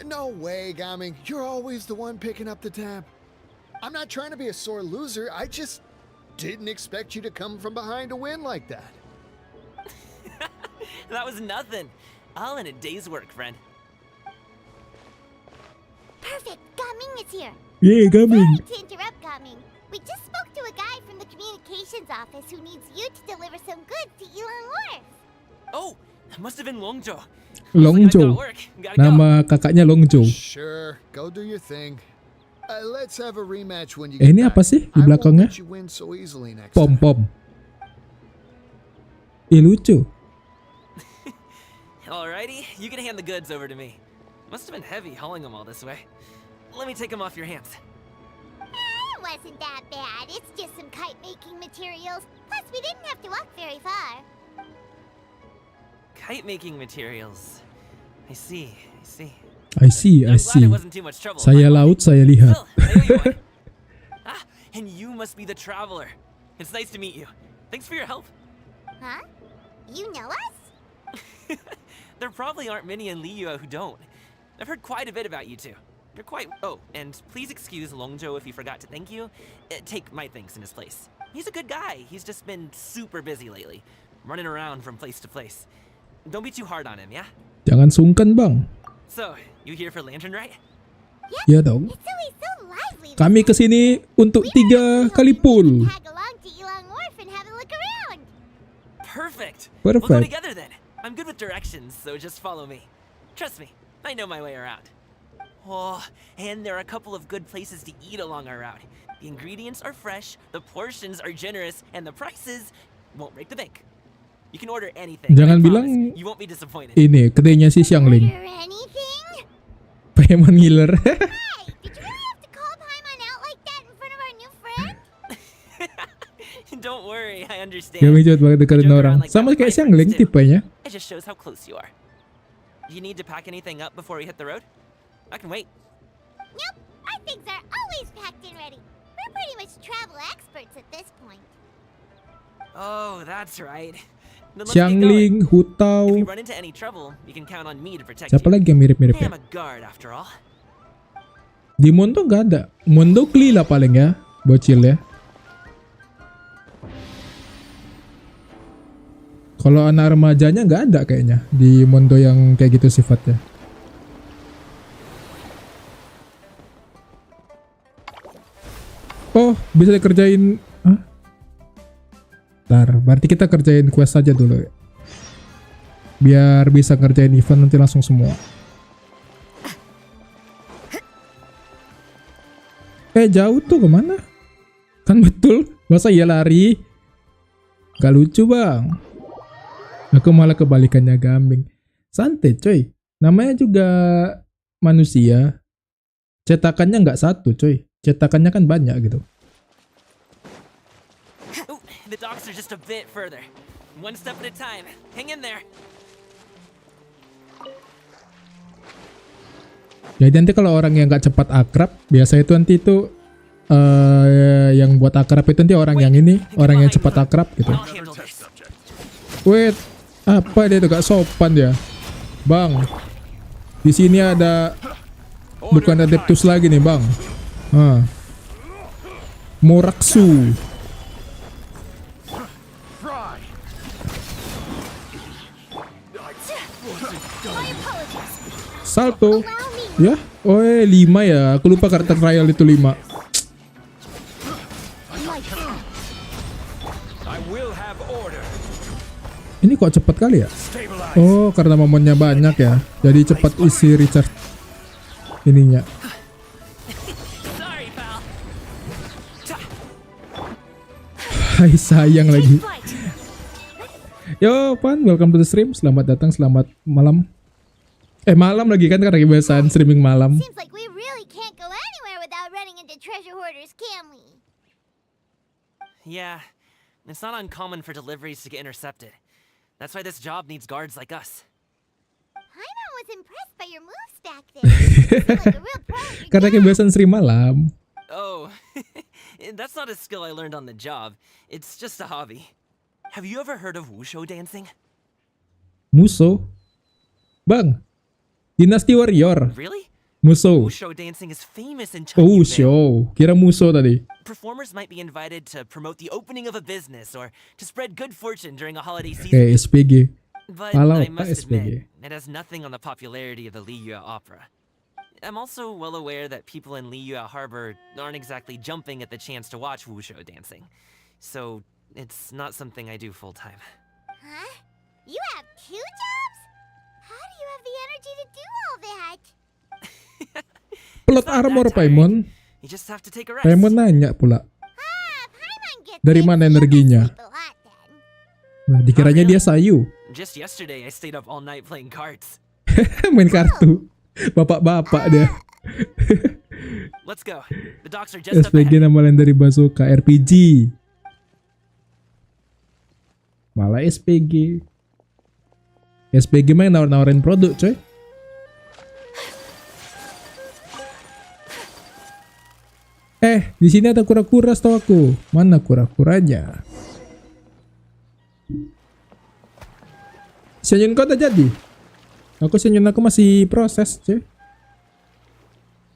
No way, Gaming. You're always the one picking up the tab. I'm not trying to be a sore loser. I just didn't expect you to come from behind to win like that. That was nothing. All in a day's work, friend. Perfect. Gaming is here. Yeay, Gaming. Sorry to interrupt, Gaming. We just spoke to a guy from the communications office who needs you to deliver some goods to Ilang Wharf. Oh, that must have been Longjo. Longjo. Nama kakaknya Longjo. Sure, go do your thing. Let's have a rematch when you Ini get apa back. sih di I won't belakangnya? let you win so easily next Pom time. pom. Ih, lucu. Alrighty, you can hand the goods over to me. Must have been heavy hauling them all this way. Let me take them off your hands. It wasn't that bad. It's just some kite-making materials. Plus, we didn't have to walk very far. Kite making materials. I see. I see. I'm glad it wasn't too much trouble. Saya laut, saya lihat. Still, I owe you one. And you must be the traveler. It's nice to meet you. Thanks for your help. Huh? You know us? There probably aren't many in Liyue who don't. I've heard quite a bit about you two. You're quite... Oh, and please excuse Longjo if he forgot to thank you. Take my thanks in his place. He's a good guy. He's just been super busy lately. Running around from place to place. Don't be too hard on him, yeah? Jangan sungkan, Bang. So, you here for Lantern, right? Ya dong. It's always so lively. Kami kesini untuk 3 kali pool. Tag along to Ilang Wharf and have a look around. Perfect. We'll go Perfect. together then. I'm good with directions, so just follow me. Trust me, I know my way around. Oh, and there are a couple of good places to eat along our route. The ingredients are fresh, the portions are generous, and the prices won't break the bank. You can order anything. Jangan I promise bilang you won't be disappointed. ini kedainya si Xiangling. Order anything? Payment ngiler. Hey, did you really have to call Paimon out like that in front of our new friend? Don't worry, I understand. Gak bijot banget deketin Joke orang. around like that Sama with kayak my friends Xiangling too. tipenya. It just shows how close you are. Do you need to pack anything up before we hit the road? I can wait. Nope, our things are always packed and ready. We're pretty much travel experts at this point. Oh, that's right. Then let's get Xiangling, going. If we Hutao. run into any trouble, you can count on me to protect Siapa you. lagi yang mirip-mirip Hey, ya? I'm a guard after all. Di Mondo nggak ada. Mondo Kli lah paling ya, bocil ya. Kalau anak remajanya nggak ada kayaknya di Mondo yang kayak gitu sifatnya. Oh, bisa dikerjain. Hah? Ntar, berarti kita kerjain quest aja dulu ya. Biar bisa ngerjain event nanti langsung semua. Jauh tuh kemana? Kan betul, masa iya lari? Gak lucu bang. Aku malah kebalikannya Gambing. Santai coy, namanya juga manusia. Cetakannya nggak satu coy, cetakannya kan banyak gitu. Ooh, the docks are just a bit further. One step at a time. Hang in there. Jadi nanti kalau orang yang nggak cepat akrab, biasa itu nanti itu yang buat akrab itu nanti orang yang ini, orang yang cepat akrab gitu. I'll handle this. Wait, apa dia tuh gak sopan dia, bang? Di sini ada bukan adeptus lagi nih bang. Moraksu. Salto. Ya, oh 5 ya. Aku lupa karakter trial itu 5. Ini kok cepet kali ya? Oh, karena momonnya banyak ya. Jadi cepat isi recharge ininya. Sorry, pal. Hai sayang lagi. Yo, Pan, welcome to the stream. Selamat datang, selamat malam. Malam lagi kan karena kebiasaan streaming malam. Seems like we really can't go anywhere without running into treasure hoarders, can we? Yeah, it's not uncommon for deliveries to get intercepted. That's why this job needs guards like us. Paimon was impressed by your moves back there. You seem like a real pro at your Karena job. kebiasaan stream malam. Oh, that's not a skill I learned on the job. It's just a hobby. Have you ever heard of wushu dancing? Muso. Bang. Dynasty Warrior. Really? Muso. Wushu dancing is famous in Oh, Chengdu. show. Kira muso tadi. Performers might be invited to promote the opening of a business or to spread good fortune during a holiday season. Kayak SPG. But Pala I otak must SPG. admit, it has nothing on the popularity of the Liyue opera. I'm also well aware that people in Liyue Harbor aren't exactly jumping at the chance to watch wushu dancing. So, it's not something I do full-time. Huh? You have 2 jobs? How do you have the energy to do all that? Plot It's not armor that tiring. Paimon. You just have to take a rest. Paimon nanya pula. Paimon gets Dari it. mana You must energinya? sleep a lot then. Nah, dikiranya dia sayu. Just yesterday, I stayed up all night playing cards. Main kartu. Bapak-bapak dia. Let's go. The docks are just up SPG ahead. nama lain dari Bazooka RPG. Malah SPG. SPG mah yang nawar-nawarin produk, coy. Di sini ada kura-kura setahu aku. Mana kura-kuranya? Senyum kau udah jadi? Senyum aku masih proses, cuy.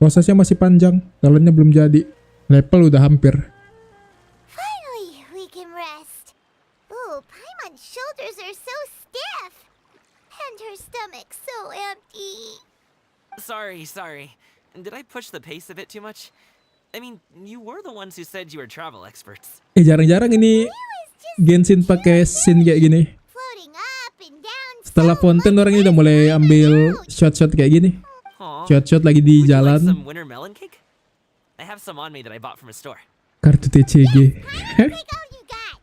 Prosesnya masih panjang. Talentnya belum jadi. Level udah hampir. Finally, we can rest. Ooh, Paimon's shoulders are so stiff. And her stomach so empty. Sorry. Did I push the pace a bit too much? I mean, you were the ones who said you were travel experts. Jarang-jarang ini Genshin pakai scene kayak gini. Floating up and down. Setelah so Fontaine orang ini udah mulai ambil shot-shot kayak gini. Aw. Shot-shot lagi di Would you like jalan. some winter melon cake? I have some on me that I bought from a store. Kartu TCG. Take all you got.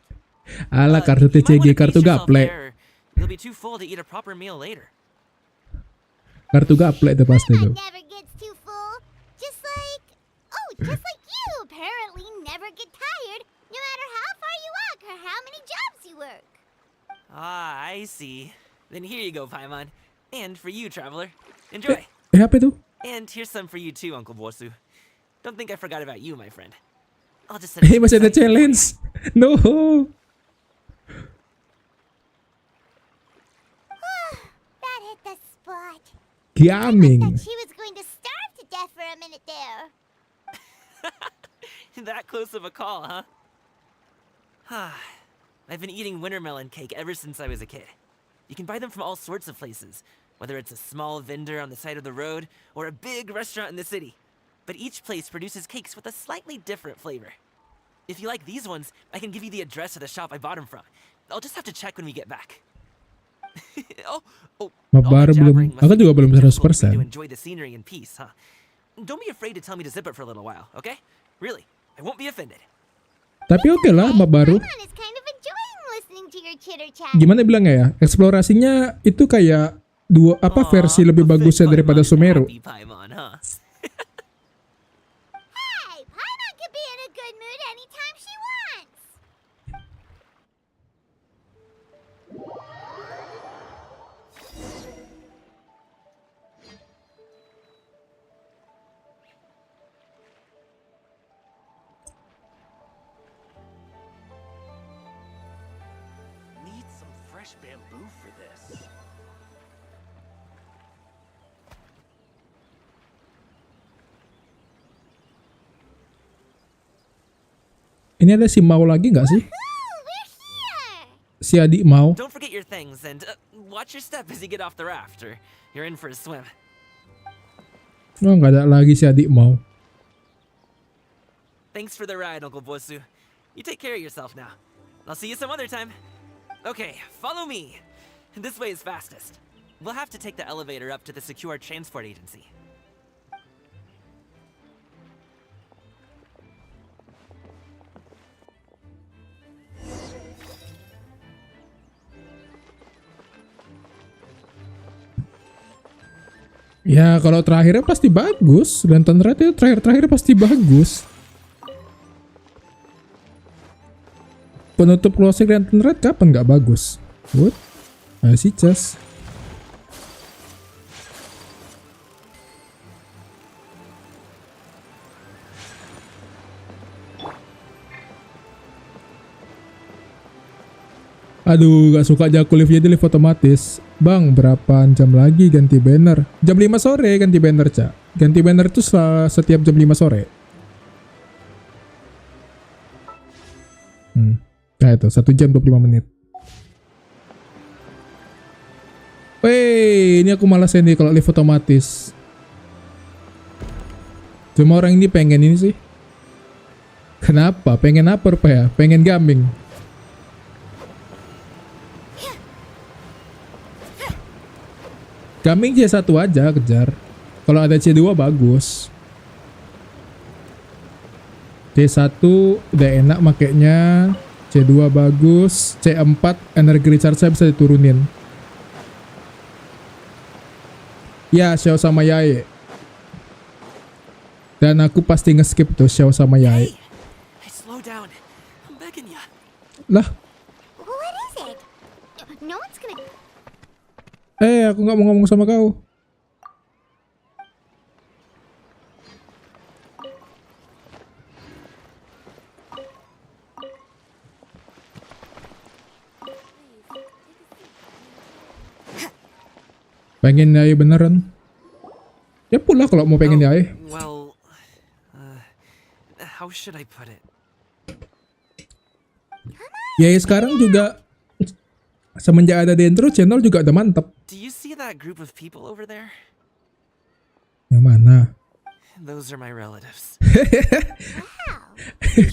Ala kartu You might TCG, wanna kartu pace yourself gaple. there, or You'll be too full to eat a proper meal later. Kartu gaple itu pasti tuh. Paimon never gets too full. Just like you apparently never get tired, no matter how far you walk or how many jobs you work. Ah, I see. Then here you go, Paimon. And for you, traveler. Enjoy. Apa itu? And here's some for you too, Uncle Bosu. Don't think I forgot about you, my friend. I'll just set Masih ada challenge. No. That hit the spot. Gaming. Thought she was going to starve to death for a minute there. That close of a call, huh? I've been eating winter melon cake ever since I was a kid. You can buy them from all sorts of places, whether it's a small vendor on the side of the road or a big restaurant in the city. But each place produces cakes with a slightly different flavor. If you like these ones, I can give you the address of the shop I bought them from. I'll just have to check when we get back. oh, Map all baru that jabbering belum. must Aku be juga belum difficult for you 100%. to enjoy the scenery in peace, huh? Don't be afraid to tell me to zip it for a little while, okay? Really, I won't be offended. Tapi oke lah map baru. Paimon is kind of enjoying listening to your chitter chat. Gimana bilangnya ya? Eksplorasinya itu kayak versi lebih a bagusnya fit daripada Paimon is a Sumeru. happy Paimon, huh? Hey, Paimon can be in a good mood anytime she wants. Need some fresh bamboo for this. Ini ada si Mau lagi nggak sih? Ooh, we're here. Si adik Mau. Don't forget your things and watch your step as you get off the raft, or you're in for a swim. Oh, nggak ada lagi si adik Mau. Thanks for the ride, Uncle Bosu. You take care of yourself now. I'll see you some other time. Okay, follow me. This way is fastest. We'll have to take the elevator up to the secure transport agency. Ya kalau terakhirnya pasti bagus. Lantern Rite itu terakhir pasti bagus. Penutup closing Lantern Rite kapan nggak bagus? What? Ayo sih Cas. Aduh, gak suka jago liftnya di lift otomatis. Bang, berapa jam lagi ganti banner? Jam 5 sore ganti banner, Cak. Ganti banner itu setiap jam 5 sore. Nah itu, 1 jam 25 menit. Wey, ini aku malas nih kalau lift otomatis. Cuma orang ini pengen ini sih. Kenapa? Pengen apa ya? Pengen gaming. Gaming C1 aja kejar. Kalau ada C2 bagus. C1 udah enak makainya. C2 bagus. C4 energi recharge saya bisa diturunin. Ya, Xiao sama Yae. Dan aku pasti nge-skip tuh Xiao sama Yae. Hey, slow down. I'm begging ya. Lah, What is it? No one's gonna. aku nggak mau ngomong sama kau. Pengen Yae beneran. Ya pula kalau mau pengen Yae. Well, how should I put it? Yae sekarang juga semenjak ada Dendro channel juga udah mantep. Do you see that group of people over there? Yang mana? Those are my relatives.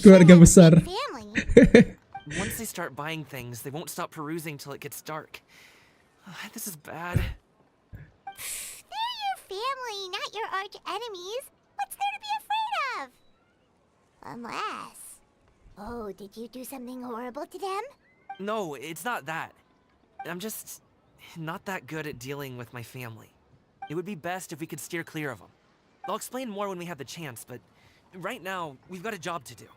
Keluarga besar. Family. Once they start buying things, they won't stop perusing till it gets dark. This is bad. They're your family, not your arch enemies. What's there to be afraid of? Unless. Oh, did you do something horrible to them? No, it's not that. I'm just not that good at dealing with my family. It would be best if we could steer clear of them. I'll explain more when we have the chance, but right now, we've got a job to do.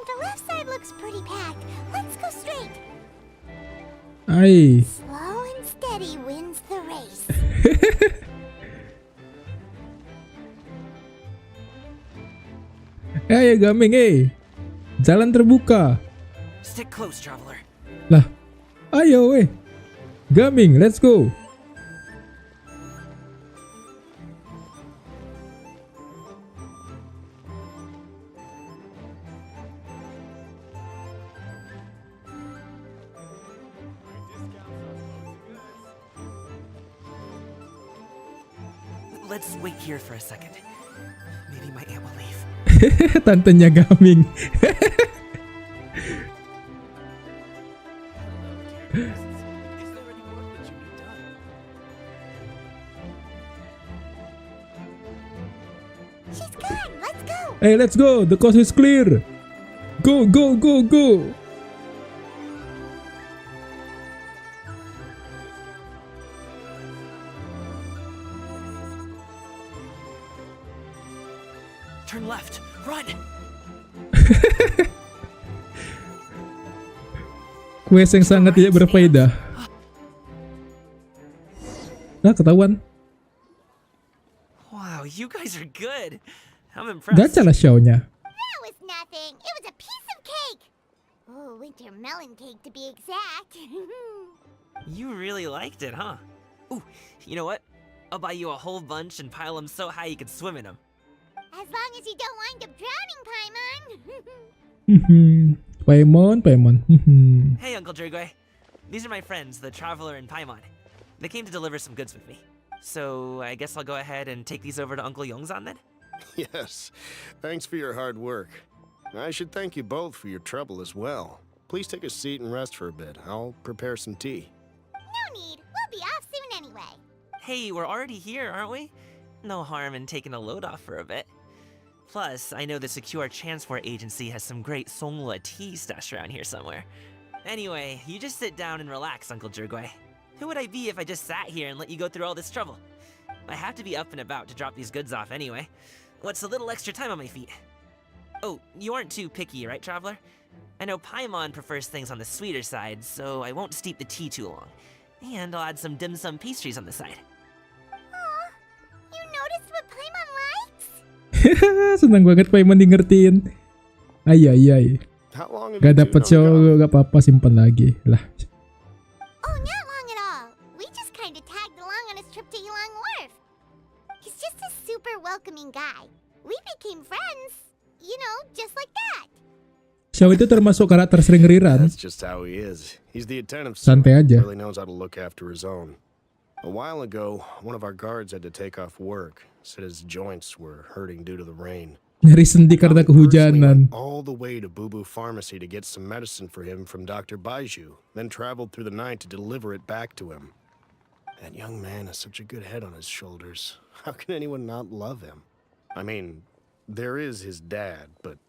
The left side looks pretty packed. Let's go straight. Ay. Slow and steady wins the race. Ya gaming Jalan terbuka. Stick close, traveler. Lah. Ayo Gaming, let's go. Let's wait here for a second. Maybe my aunt will leave. Tantenya gaming. Is there any work that you need done? She's gone. Let's go. Hey, let's go. The coast is clear. Go, go, go, go. Turn left. Run. Quest yang sangat tidak berfaedah. Nah, ketahuan. Wow, you guys are good. I'm impressed. Gacha lah show-nya. That was nothing. It was a piece of cake. Oh, winter melon cake to be exact. You really liked it, huh? Ooh, you know what? I'll buy you a whole bunch and pile them so high you could swim in them. As long as you don't wind up drowning, Paimon. Paimon. Hey, Uncle Drigway. These are my friends, the Traveler and Paimon. They came to deliver some goods with me. So I guess I'll go ahead and take these over to Uncle Yongzan then? Yes, thanks for your hard work. I should thank you both for your trouble as well. Please take a seat and rest for a bit. I'll prepare some tea. No need. We'll be off soon anyway. Hey, we're already here, aren't we? No harm in taking a load off for a bit. Plus, I know the Secure Transport Agency has some great Songhua tea stashed around here somewhere. Anyway, you just sit down and relax, Uncle Jergway. Who would I be if I just sat here and let you go through all this trouble? I have to be up and about to drop these goods off anyway. What's a little extra time on my feet? Oh, you aren't too picky, right, Traveler? I know Paimon prefers things on the sweeter side, so I won't steep the tea too long. And I'll add some dim sum pastries on the side. Aw, you noticed what Paimon likes? Senang banget Paimon di ngertiin. Ay. How long have Gak you dapet two show, known Gami? gak apa-apa, simpan lagi. Lah. Oh, not long at all. We just kind of tagged along on his trip to Elang Wharf. He's just a super welcoming guy. We became friends, you know, just like that. Xiao itu termasuk karakter sering riran. That's just how he is. He's the attentive Santai sort. aja. Really knows how to look after his own. A while ago, one of our guards had to take off work. Said his joints were hurting due to the rain. Nyari sendi karena Personally kehujanan. went all the way to Boo Boo Pharmacy to get some medicine for him from Dr. Baiju, then traveled through the night to deliver it back to him. That young man has such a good head on his shoulders. How can anyone not love him? I mean, there is his dad, but,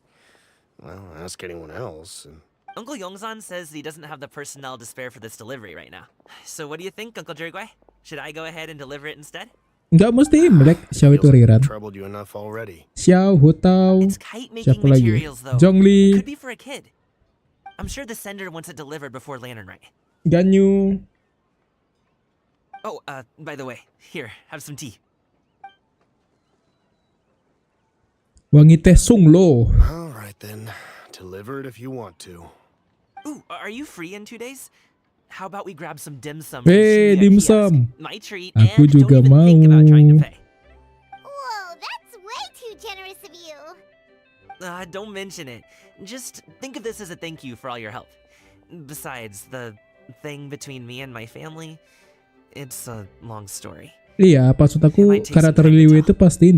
well, ask anyone else. And Uncle Yongzan says he doesn't have the personnel to spare for this delivery right now. So what do you think, Uncle Jergway? Should I go ahead and deliver it instead? Nggak mesti Imlek. Xiao itu feels like riran. I've troubled you enough already. Xiao, Hutao. It's kite making Siapa lagi? materials though. Zhongli. Could be for a kid. I'm sure the sender wants it delivered before Lantern Rite. Ganyu. Oh, by the way, here, have some tea. Wangi teh Sung Lo. All right then, deliver it if you want to. Ooh, are you free in 2 days? How about we grab some dim sum? Hey, dim sum. My treat, Aku and juga don't even think about trying to mau. pay. Whoa, that's way too generous of you. Don't mention it. Just think of this as a thank you for all your help. Besides, the thing between me and my family, it's a long story. Iya, maksud aku karakter Liu itu pasti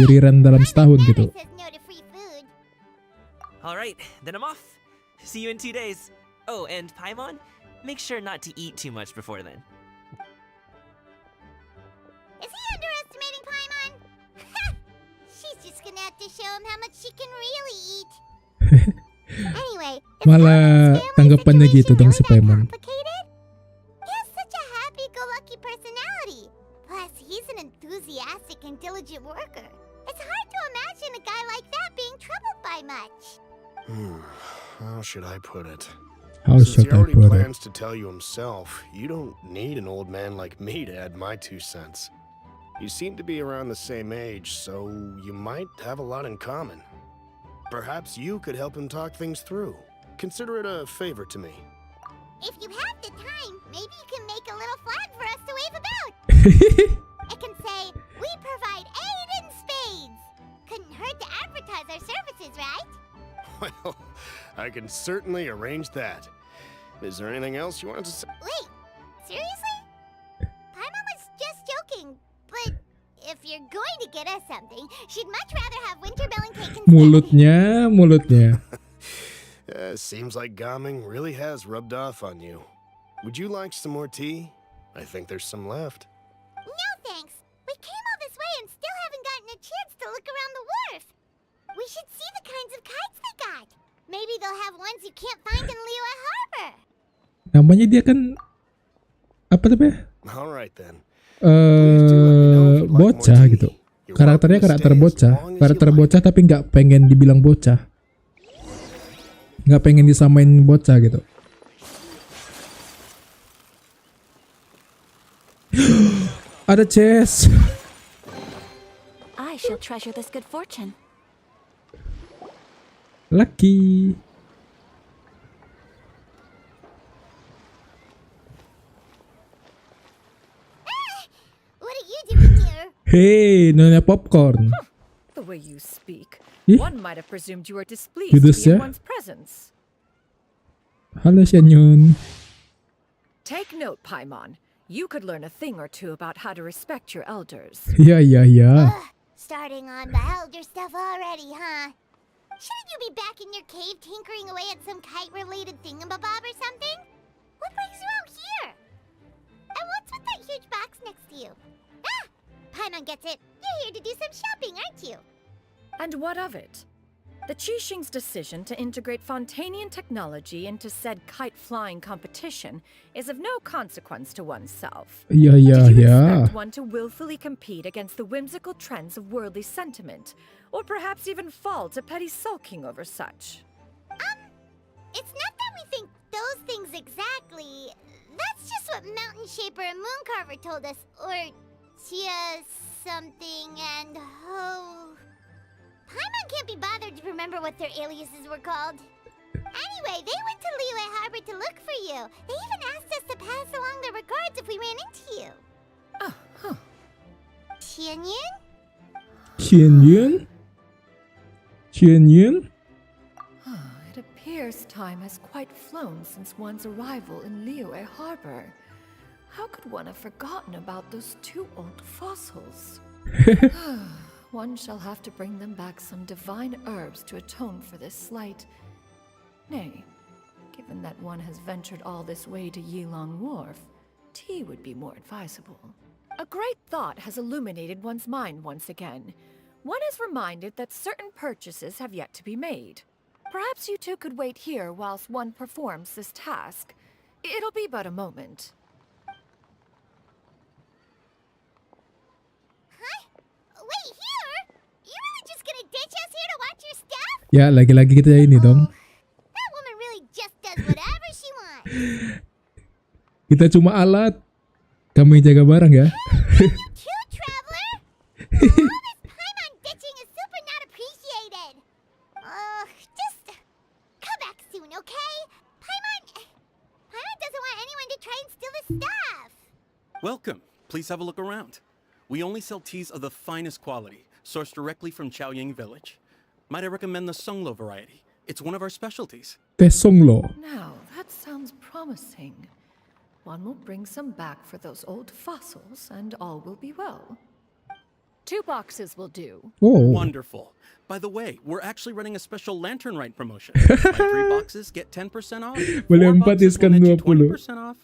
riran dalam setahun gitu. Says no to free food. Alright, then I'm off. See you in 2 days. Oh, and Paimon, make sure not to eat too much before then. Is he underestimating Paimon? She's just gonna have to show him how much she can really eat. Anyway, is Malah Paimon's family tanggapannya situation gitu dong si really that Paimon. complicated? He has such a happy-go-lucky personality. Plus, he's an enthusiastic and diligent worker. It's hard to imagine a guy like that being troubled by much. How should I put it? How Since should he I already put it? plans to tell you himself, you don't need an old man like me to add my 2 cents. You seem to be around the same age, so you might have a lot in common. Perhaps you could help him talk things through. Consider it a favor to me. If you have the time, maybe you can make a little flag for us to wave about. It can say, "We provide aid in spades." Couldn't hurt to advertise our services, right? Well, I can certainly arrange that. Is there anything else you wanted to say? Wait, seriously? Paimon was just joking, but if you're going to get us something, she'd much rather have winterbelling cake instead. Mulutnya. Seems like Gaming really has rubbed off on you. Would you like some more tea? I think there's some left. No thanks. We came all this way and still haven't gotten a chance to look around the wharf. We should see the kinds of kites they got. Maybe they'll have ones you can't find in Liyue Harbor. Namanya dia kan apa namanya? All right then. Bocah gitu. Karakternya karakter bocah. Karakter bocah tapi nggak pengen dibilang bocah. Nggak pengen disamain bocah gitu. Ada chest. I shall treasure this good fortune. Lucky. What are you doing here? Hey, Nyonya Popcorn. The way you speak, Ih, one might have presumed you were displeased Judas to be in ya? one's presence. Halo Shanyun. Take note, Paimon. You could learn a thing or two about how to respect your elders. Iya. Ugh, starting on the elder stuff already, huh? Shouldn't you be back in your cave tinkering away at some kite-related thingamabob or something? What brings you out here? And what's with that huge box next to you? Paimon gets it. You're here to do some shopping, aren't you? And what of it? The Qixing's decision to integrate Fontanian technology into said kite-flying competition is of no consequence to oneself. Iya. Did you expect one to willfully compete against the whimsical trends of worldly sentiment, or perhaps even fall to petty sulking over such? It's not that we think those things exactly. That's just what Mountain Shaper and Mooncarver told us. Or Tia something and Ho. Paimon can't be bothered to remember what their aliases were called. Anyway, they went to Liyue Harbor to look for you. They even asked us to pass along their regards if we ran into you. Oh, huh. Tianyun? Tianyun? It appears time has quite flown since one's arrival in Liyue Harbor. How could one have forgotten about those two old fossils? One shall have to bring them back some divine herbs to atone for this slight. Nay, given that one has ventured all this way to Yilong Wharf, tea would be more advisable. A great thought has illuminated one's mind once again. One is reminded that certain purchases have yet to be made. Perhaps you two could wait here whilst one performs this task. It'll be but a moment. Wait, here? You really just gonna ditch us here to watch your stuff? Ya, lagi-lagi kita ini dong. That woman really just does whatever she wants. Kita cuma alat. Kami jaga barang ya. Cute traveler? All this Paimon ditching is super not appreciated. Just come back soon, okay? Paimon doesn't want anyone to try and steal his stuff. Welcome. Please have a look around. We only sell teas of the finest quality, sourced directly from Chaoying Village. Might I recommend the Songlo variety? It's one of our specialties. Teh Songlo. Now, that sounds promising. One will bring some back for those old fossils, and all will be well. 2 boxes will do. Oh. Wonderful. By the way, we're actually running a special Lantern Rite promotion. Buy 3 boxes, get 10% off. Boleh 4 4 boxes will diskon net you 20. 20% off.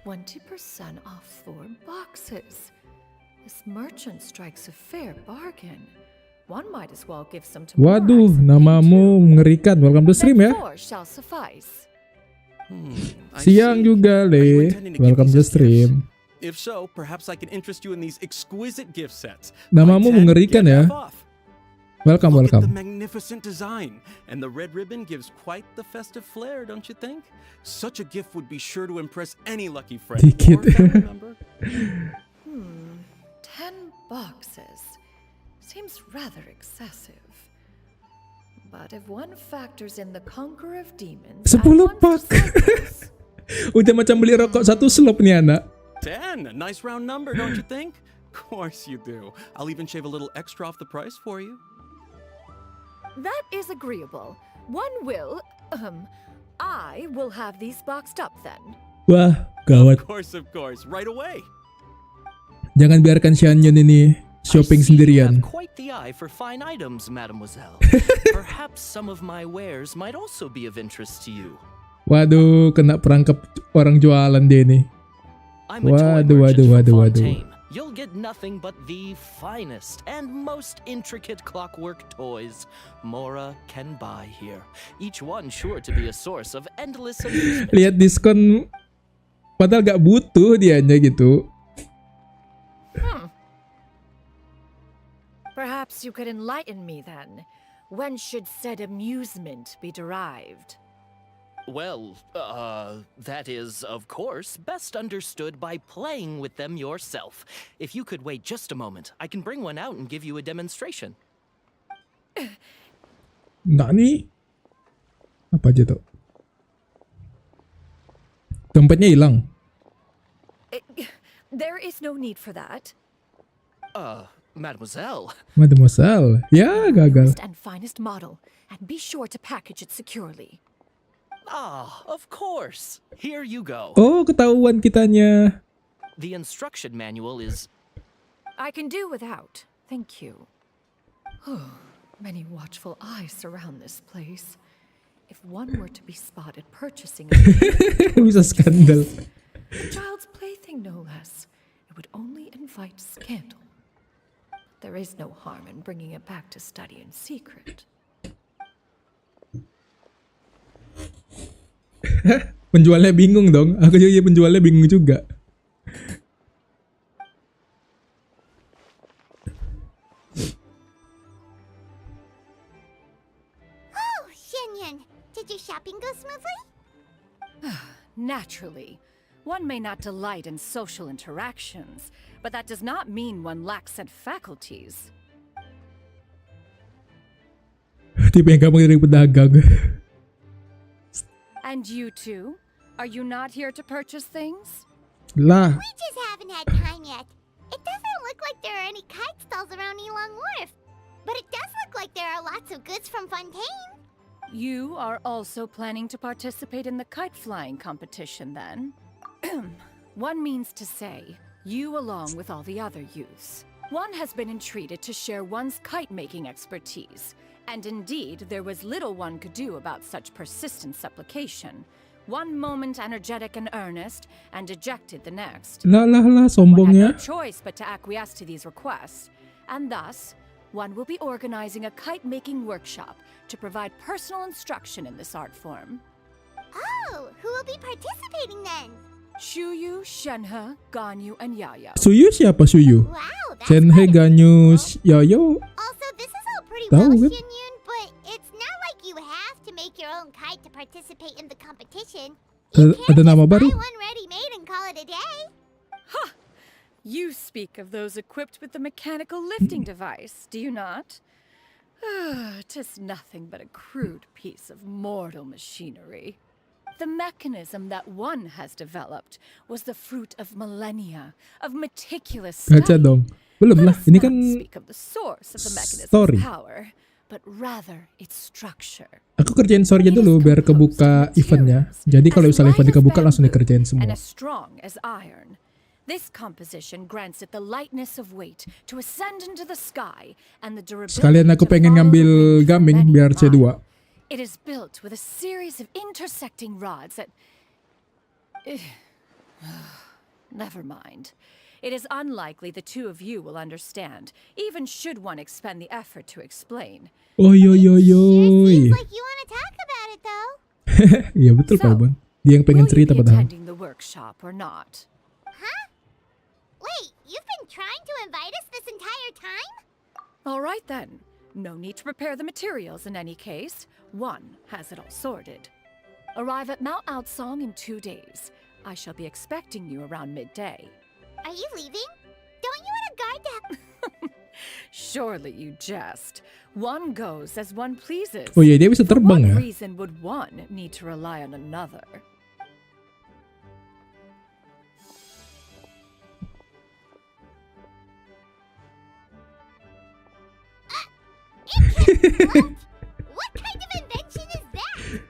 20% off 4 boxes. This merchant strikes a fair bargain. One might as well give some to Waduh, Morax and namamu Pichu. mengerikan. Welcome to stream Then ya. 4 shall suffice. I Siang see. juga, Are you Le. intending to give Welcome these to as gifts? stream. If so, perhaps I can interest you in these exquisite gift sets. Namamu Buy 10, mengerikan get ya. half off. Welcome, Look at the welcome. magnificent design. And the red ribbon gives quite the festive flair, don't you think? Such a gift would be sure to impress any lucky friend Dikit. or family member. 10 boxes. Seems rather excessive. But if one factors in the Conqueror of Demons... 10 pak. Udah macam beli rokok 1 slop nih anak. 10, a nice round number, don't you think? Of course you do. I'll even shave a little extra off the price for you. That is agreeable. One will... I will have these boxed up then. Wah, gawat. Of course, right away. Jangan biarkan Xianyun ini shopping I see you sendirian. have quite the eye for fine items, mademoiselle. Perhaps some of my wares might also be of interest to you. Waduh, kena perangkap orang jualan dia nih. I'm a toy merchant from Fontaine. You'll get nothing but the finest and most intricate clockwork toys Mora can buy here. Each one sure to be a source of endless amusement. Lihat diskon, padahal gak butuh dianya gitu. Perhaps you could enlighten me then. When should said amusement be derived? Well, that is, of course, best understood by playing with them yourself. If you could wait just a moment, I can bring one out and give you a demonstration. Nani? Apa aja tuh? Dompetnya hilang. There is no need for that. Mademoiselle. Mademoiselle. Ya, gagal. Newest and finest model, and be sure to package it securely. Ah, of course. Here you go. Oh, ketahuan kitanya. The instruction manual is... I can do without. Thank you. Many watchful eyes surround this place. If one were to be spotted purchasing Bisa skandal. a child's plaything no less, it would only invite scandal. There is no harm in bringing it back to study in secret. Penjualnya bingung dong. Aku juga penjualnya bingung juga. Oh, Xianyun, did your shopping go smoothly? Naturally. One may not delight in social interactions, but that does not mean one lacks said faculties. Tipe yang gampang dari pedagang. And you two? Are you not here to purchase things? Lah. We just haven't had time yet. It doesn't look like there are any kite stalls around Elong Wharf, but it does look like there are lots of goods from Fontaine. You are also planning to participate in the kite flying competition then? One means to say, you along with all the other youths. One has been entreated to share one's kite-making expertise, and indeed there was little one could do about such persistent supplication. One moment energetic and earnest, and dejected the next. Lah, One sombongnya. had no choice but to acquiesce to these requests, and thus, one will be organizing a kite-making workshop to provide personal instruction in this art form. Oh, who will be participating then? Shuyu, Shenhe, Ganyu, and Yayo. Suyu siapa Suyu? Wow, that's Shenhe, quite a Ganyu, few. Yoyo. Also, this is all pretty Tahu well, kan? Xianyun, but it's not like you have to make your own kite to participate in the competition. You Ada can nama just baru? buy one ready-made and call it a day. You speak of those equipped with the mechanical lifting device, do you not? 'Tis nothing but a crude piece of mortal machinery. The mechanism that one has developed was the fruit of millennia of meticulous Gacha study. dong. Belum lah. Let us Ini not kan speak of the source of the mechanism's story. power, but rather its structure. Aku kerjain story-nya dulu biar kebuka eventnya. Jadi kalau misalnya event kebuka langsung dikerjain And semua. as strong as iron. This composition grants it the lightness of weight to ascend into the sky and the durability Sekalian aku to pengen follow ngambil the wind for gaming many biar C2. miles. It is built with a series of intersecting rods that... Never mind. It is unlikely the two of you will understand, even should one expend the effort to explain. Oi. Seems like you want to talk about it, though. Iya betul Pak Bon. Dia yang pengen Will you cerita be padahal. attending the workshop or not? Huh? Wait, you've been trying to invite us this entire time? All right then. No need to prepare the materials in any case. One has it all sorted. Arrive at Mount Outsong in 2 days. I shall be expecting you around midday. Are you leaving? Don't you want to guard the... Surely you jest. One goes as one pleases. Oh iya dia bisa For terbang ya. what reason would one need to rely on another? What kind of invention is that?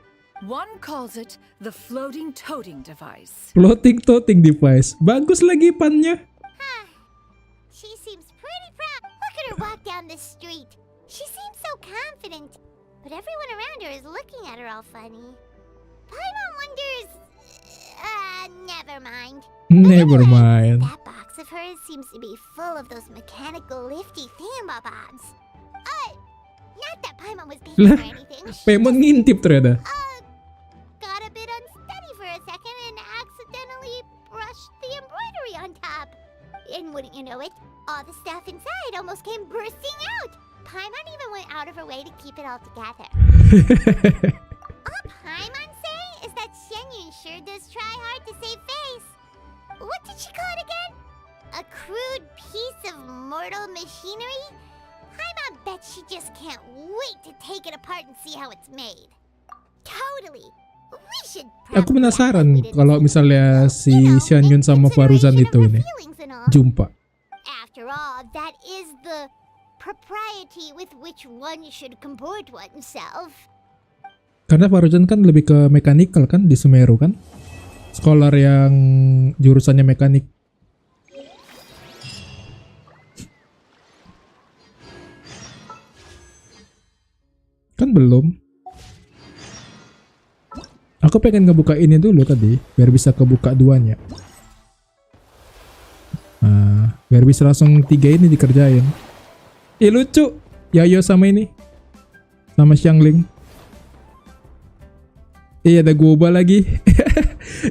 One calls it the floating toting device. Floating toting device. Bagus lagi pannya. She seems pretty proud. Look at her walk down the street. She seems so confident. But everyone around her is looking at her all funny. Paimon wonders... never mind. Never mind. That box of hers seems to be full of those mechanical lifty thingamabobs. Not that Paimon was being Lah, or anything. Paimon ngintip ternyata. Got a bit unsteady for a second and accidentally brushed the embroidery on top. And wouldn't you know it, all the stuff inside almost came bursting out. Paimon even went out of her way to keep it all together. All Paimon say is that Xianyun sure does try hard to save face. What did she call it again? A crude piece of mortal machinery? Paimon bets she just can't wait to take it apart and see how it's made. Totally. We should Aku penasaran kalau misalnya si Xianyun sama Faruzan itu ini jumpa. After all, that is the propriety with which one should comport oneself. Karena Faruzan kan lebih ke mechanical kan di Semeru kan. Scholar yang jurusannya mekanik. Kan belum. Aku pengen ngebuka ini dulu tadi biar bisa kebuka duanya. Nah, biar bisa langsung 3 ini dikerjain. Ih lucu. Yayo sama ini. Sama Xiangling. Iya ada Goba lagi.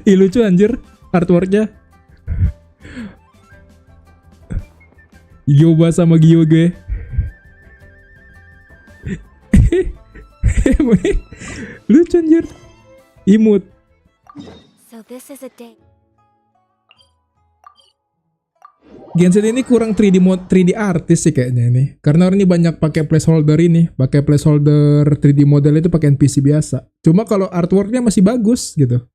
Ih lucu anjir artworknya. Goba sama Gyoge. Lucu anjir. Imut. So this is a day. Genshin ini kurang 3D artis sih kayaknya ini. Karena orang ini banyak pakai placeholder ini, pakai placeholder 3D model itu pakai NPC biasa. Cuma kalau artworknya masih bagus gitu.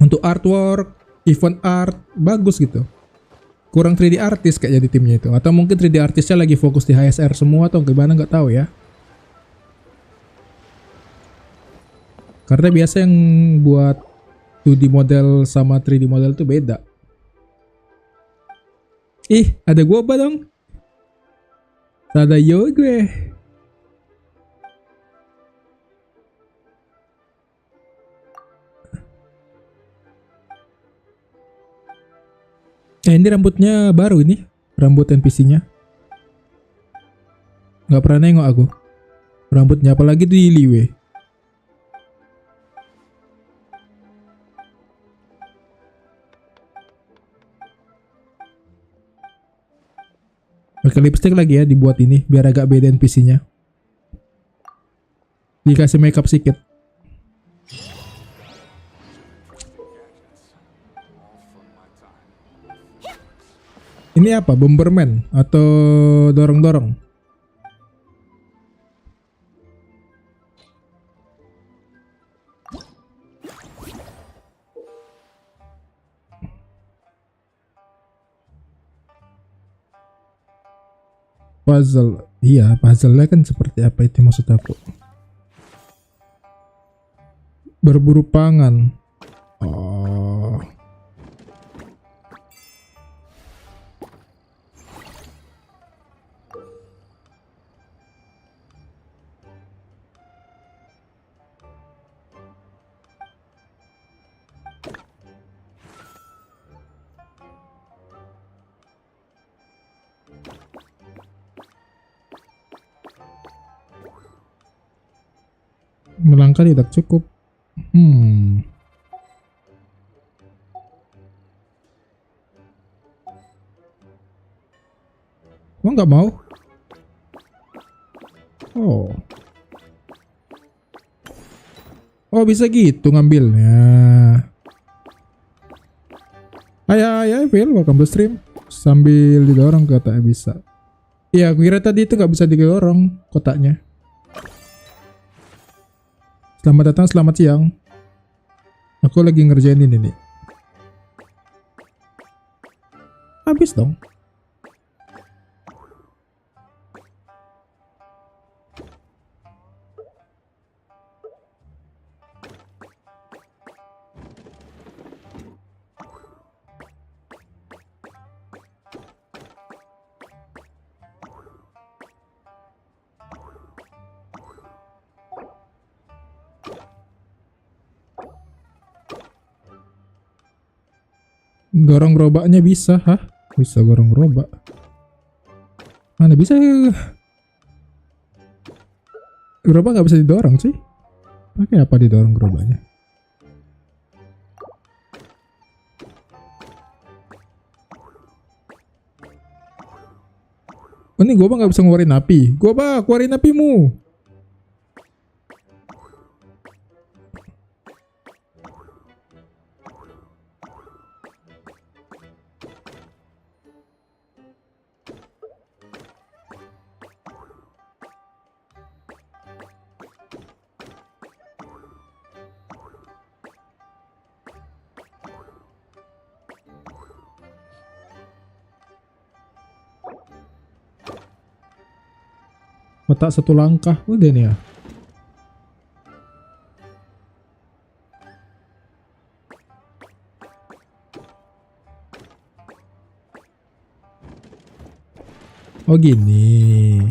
Untuk artwork, event art bagus gitu. Kurang 3D artis kayaknya di timnya itu. Atau mungkin 3D artisnya lagi fokus di HSR semua atau gimana nggak tahu ya. Karena biasa yang buat 2D model sama 3D model itu beda. Ih, ada Goba dong. Ada gue. Ini rambutnya baru ini. Rambut NPC-nya. Nggak pernah nengok aku. Rambutnya apalagi di Liwe. Pakai lipstick lagi ya dibuat ini biar agak beda NPC-nya. Dikasih makeup sedikit. Ini apa? Bomberman atau dorong-dorong? Puzzle. Iya, puzzle-nya kan seperti apa itu maksud aku. Berburu pangan. Oh. Melangkah tidak cukup. Gua nggak mau. Oh. Oh bisa gitu ngambilnya. Ayo, Phil, welcome to stream. Sambil didorong katanya bisa. Iya, aku kira tadi itu nggak bisa didorong kotaknya. Selamat datang, selamat siang. Aku lagi ngerjain ini nih. Habis dong. Dorong gerobaknya bisa, hah? Bisa dorong gerobak. Mana bisa? Gerobak nggak bisa didorong sih. Pakai apa didorong gerobaknya? Oh, ini gua nggak bisa ngeluarin api. Gua keluarin apimu. Kotak satu langkah udah nih ya. Oh gini.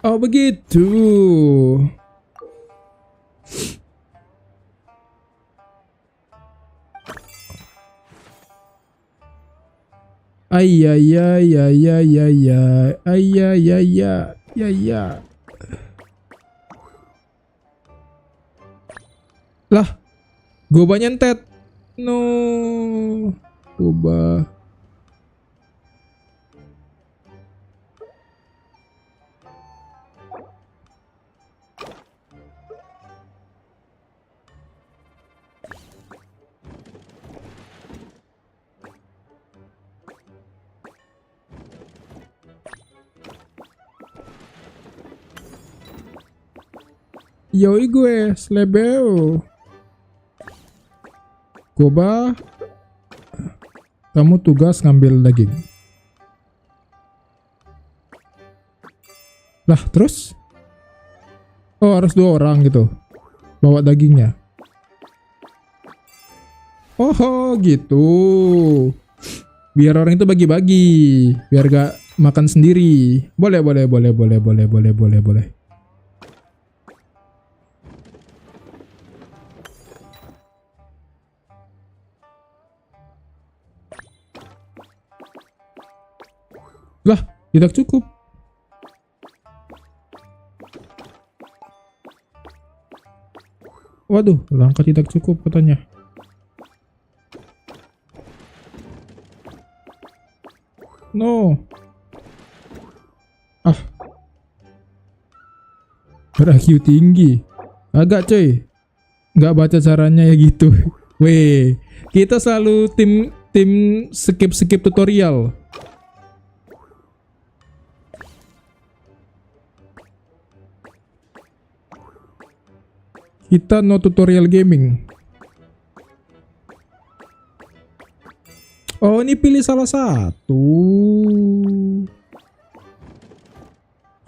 Oh begitu. Ayayayayayayayayayayaya. Lah, Goba nyentet. No. Goba. Yoi gue, slebeo. Goba, kamu tugas ngambil daging. Lah, terus? Oh, harus 2 orang gitu. Bawa dagingnya. Oh, gitu. Biar orang itu bagi-bagi. Biar gak makan sendiri. Boleh. Lah, tidak cukup. Waduh, langkah tidak cukup katanya. No. Ah. Ber-IQ tinggi. Agak coy. Nggak baca caranya ya gitu. Weh, kita selalu tim skip tutorial. Kita no tutorial gaming. Oh, ini pilih salah satu.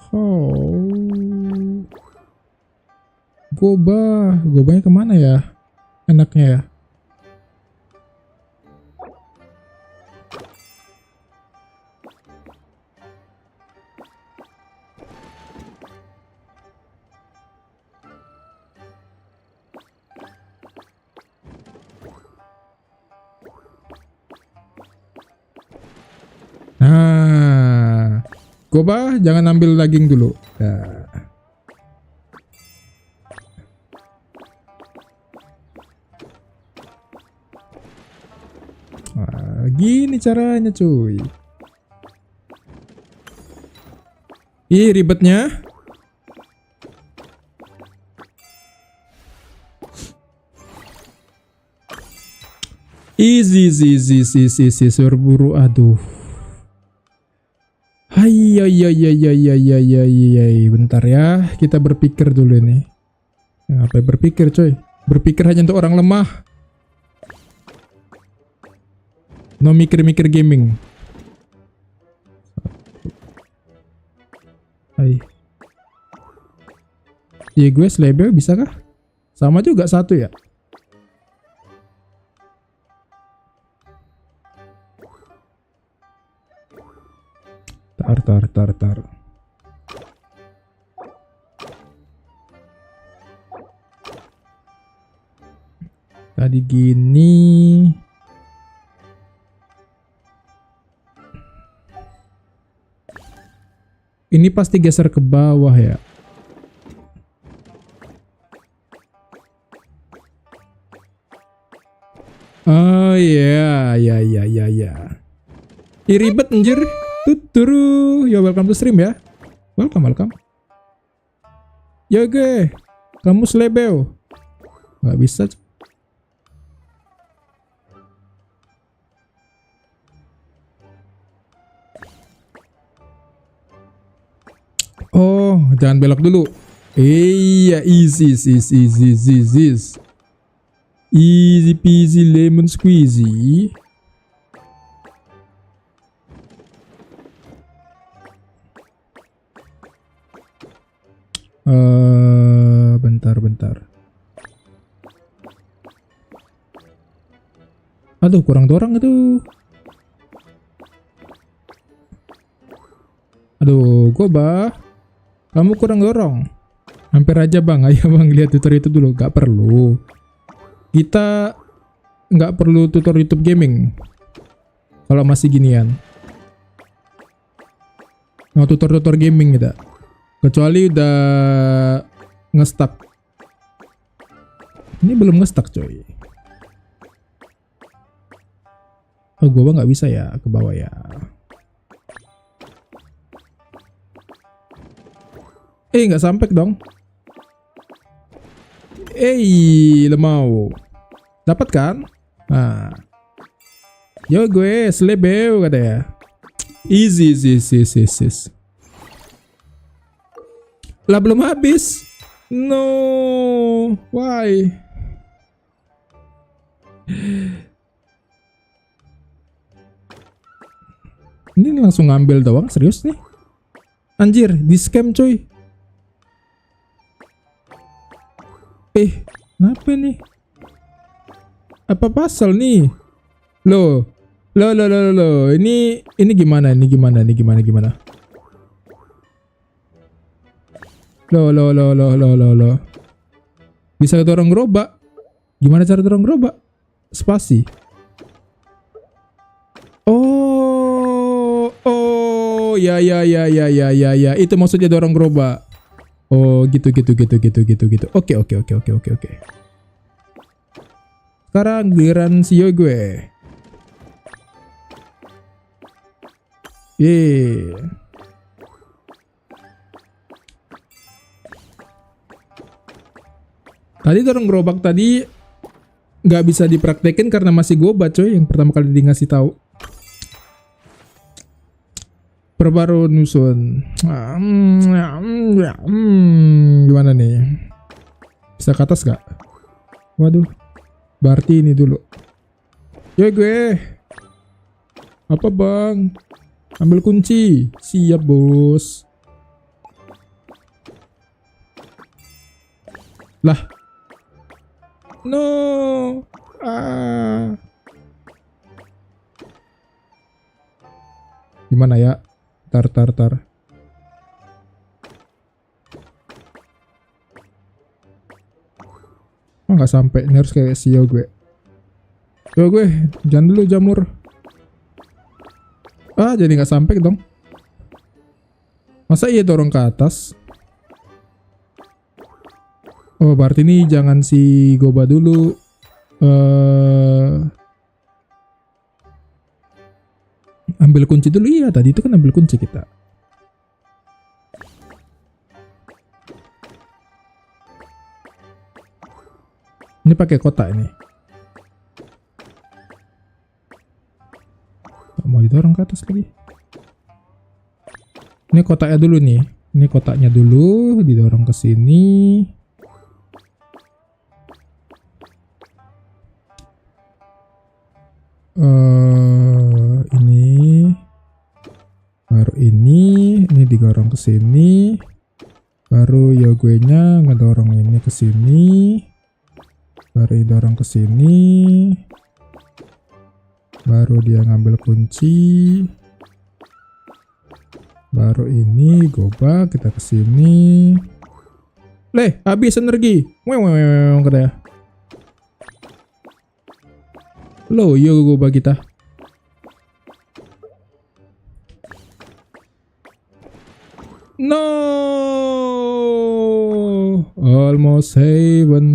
Oh. Gobanya kemana ya? Enaknya ya. Nah, Goba jangan ambil daging dulu. Nah. Nah, gini caranya cuy. Ih, ribetnya. Easy, berburu. Aduh. Hai, bentar ya, kita berpikir dulu ini. Ngapain berpikir coy? Berpikir hanya untuk orang lemah. No mikir-mikir gaming. Hai. Ya gue selebe bisa kah? Sama juga 1 ya? Tar. Tadi gini. Ini pasti geser ke bawah ya. Oh iya, ya. Ih, ribet anjir. Tuturu, yo welcome to stream ya. Welcome. Yo gue, kamu selebeo. Nggak bisa. Oh, jangan belok dulu. Iya, easy. Easy peasy lemon squeezy. Bentar. Aduh, kurang dorong itu. Aduh, Goba, kamu kurang dorong. Hampir aja bang, ayo bang lihat tutorial itu dulu. Gak perlu. Kita nggak perlu tutorial YouTube gaming. Kalau masih ginian. Mau tutor-tutor gaming kita. Kecuali udah nge-stuck. Ini belum nge-stuck coy. Oh gua nggak bisa ya ke bawah ya. Nggak sampai dong. Lemau. Dapat kan? Nah. Yo gue selebeu kata ya. Easy. Lah belum habis. No. Why? Ini langsung ngambil doang, serius nih? Anjir, di scam coy. Kenapa nih? Apa pasal nih? Loh. Ini gimana? Loh. Bisa dorong gerobak. Gimana cara dorong gerobak? Spasi. Oh, ya. Itu maksudnya dorong gerobak. Oh, gitu. Oke. Sekarang giliran Sio gue. Tadi dorong gerobak tadi nggak bisa dipraktekin karena masih goba coy yang pertama kali di ngasih tahu. Perbaru nusun. Gimana nih? Bisa ke atas gak? Waduh. Berarti ini dulu. Yo gue. Apa bang? Ambil kunci. Siap bos. Lah. No. Gimana ya? Tar. Oh nggak sampai. Ini harus kayak Sio gue. Yo gue, jangan dulu jamur. Jadi nggak sampai dong. Masa iya dorong ke atas? Oh berarti ini jangan si goba dulu. Ambil kunci dulu. Iya tadi itu kan ambil kunci kita. Ini pakai kotak ini. Mau didorong ke atas lagi. Ini kotaknya dulu nih. Ini kotaknya dulu didorong ke sini. Ini baru ini digorong ke sini. Baru ya gue nya ngedorong ini ke sini. Baru didorong ke sini. Baru dia ngambil kunci. Baru ini goba kita ke sini. Habis energi. Katanya. Loh, yuk goba kita. No. Almost heaven.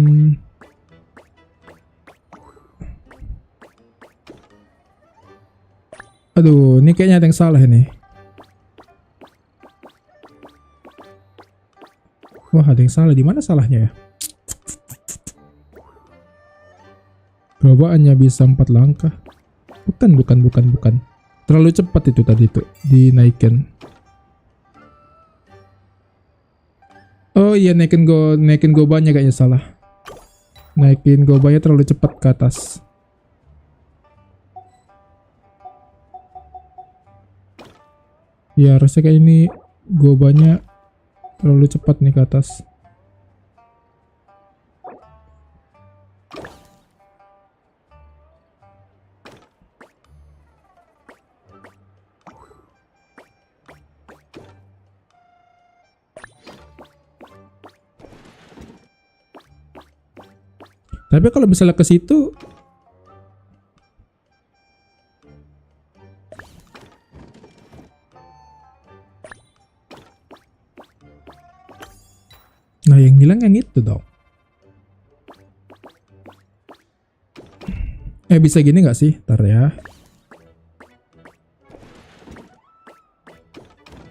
Aduh, ini kayaknya ada yang salah ini. Wah, ada yang salah. Di mana salahnya ya? Gerobakannya bisa 4 langkah. Bukan. Terlalu cepat itu tadi tuh dinaikin. Oh iya, naikin gobanya kayaknya salah. Naikin gobanya terlalu cepat ke atas. Ya harusnya kayak ini gobanya terlalu cepat nih ke atas. Tapi kalau misalnya ke situ Nah, yang hilang yang itu dong. Bisa gini nggak sih? Ntar ya.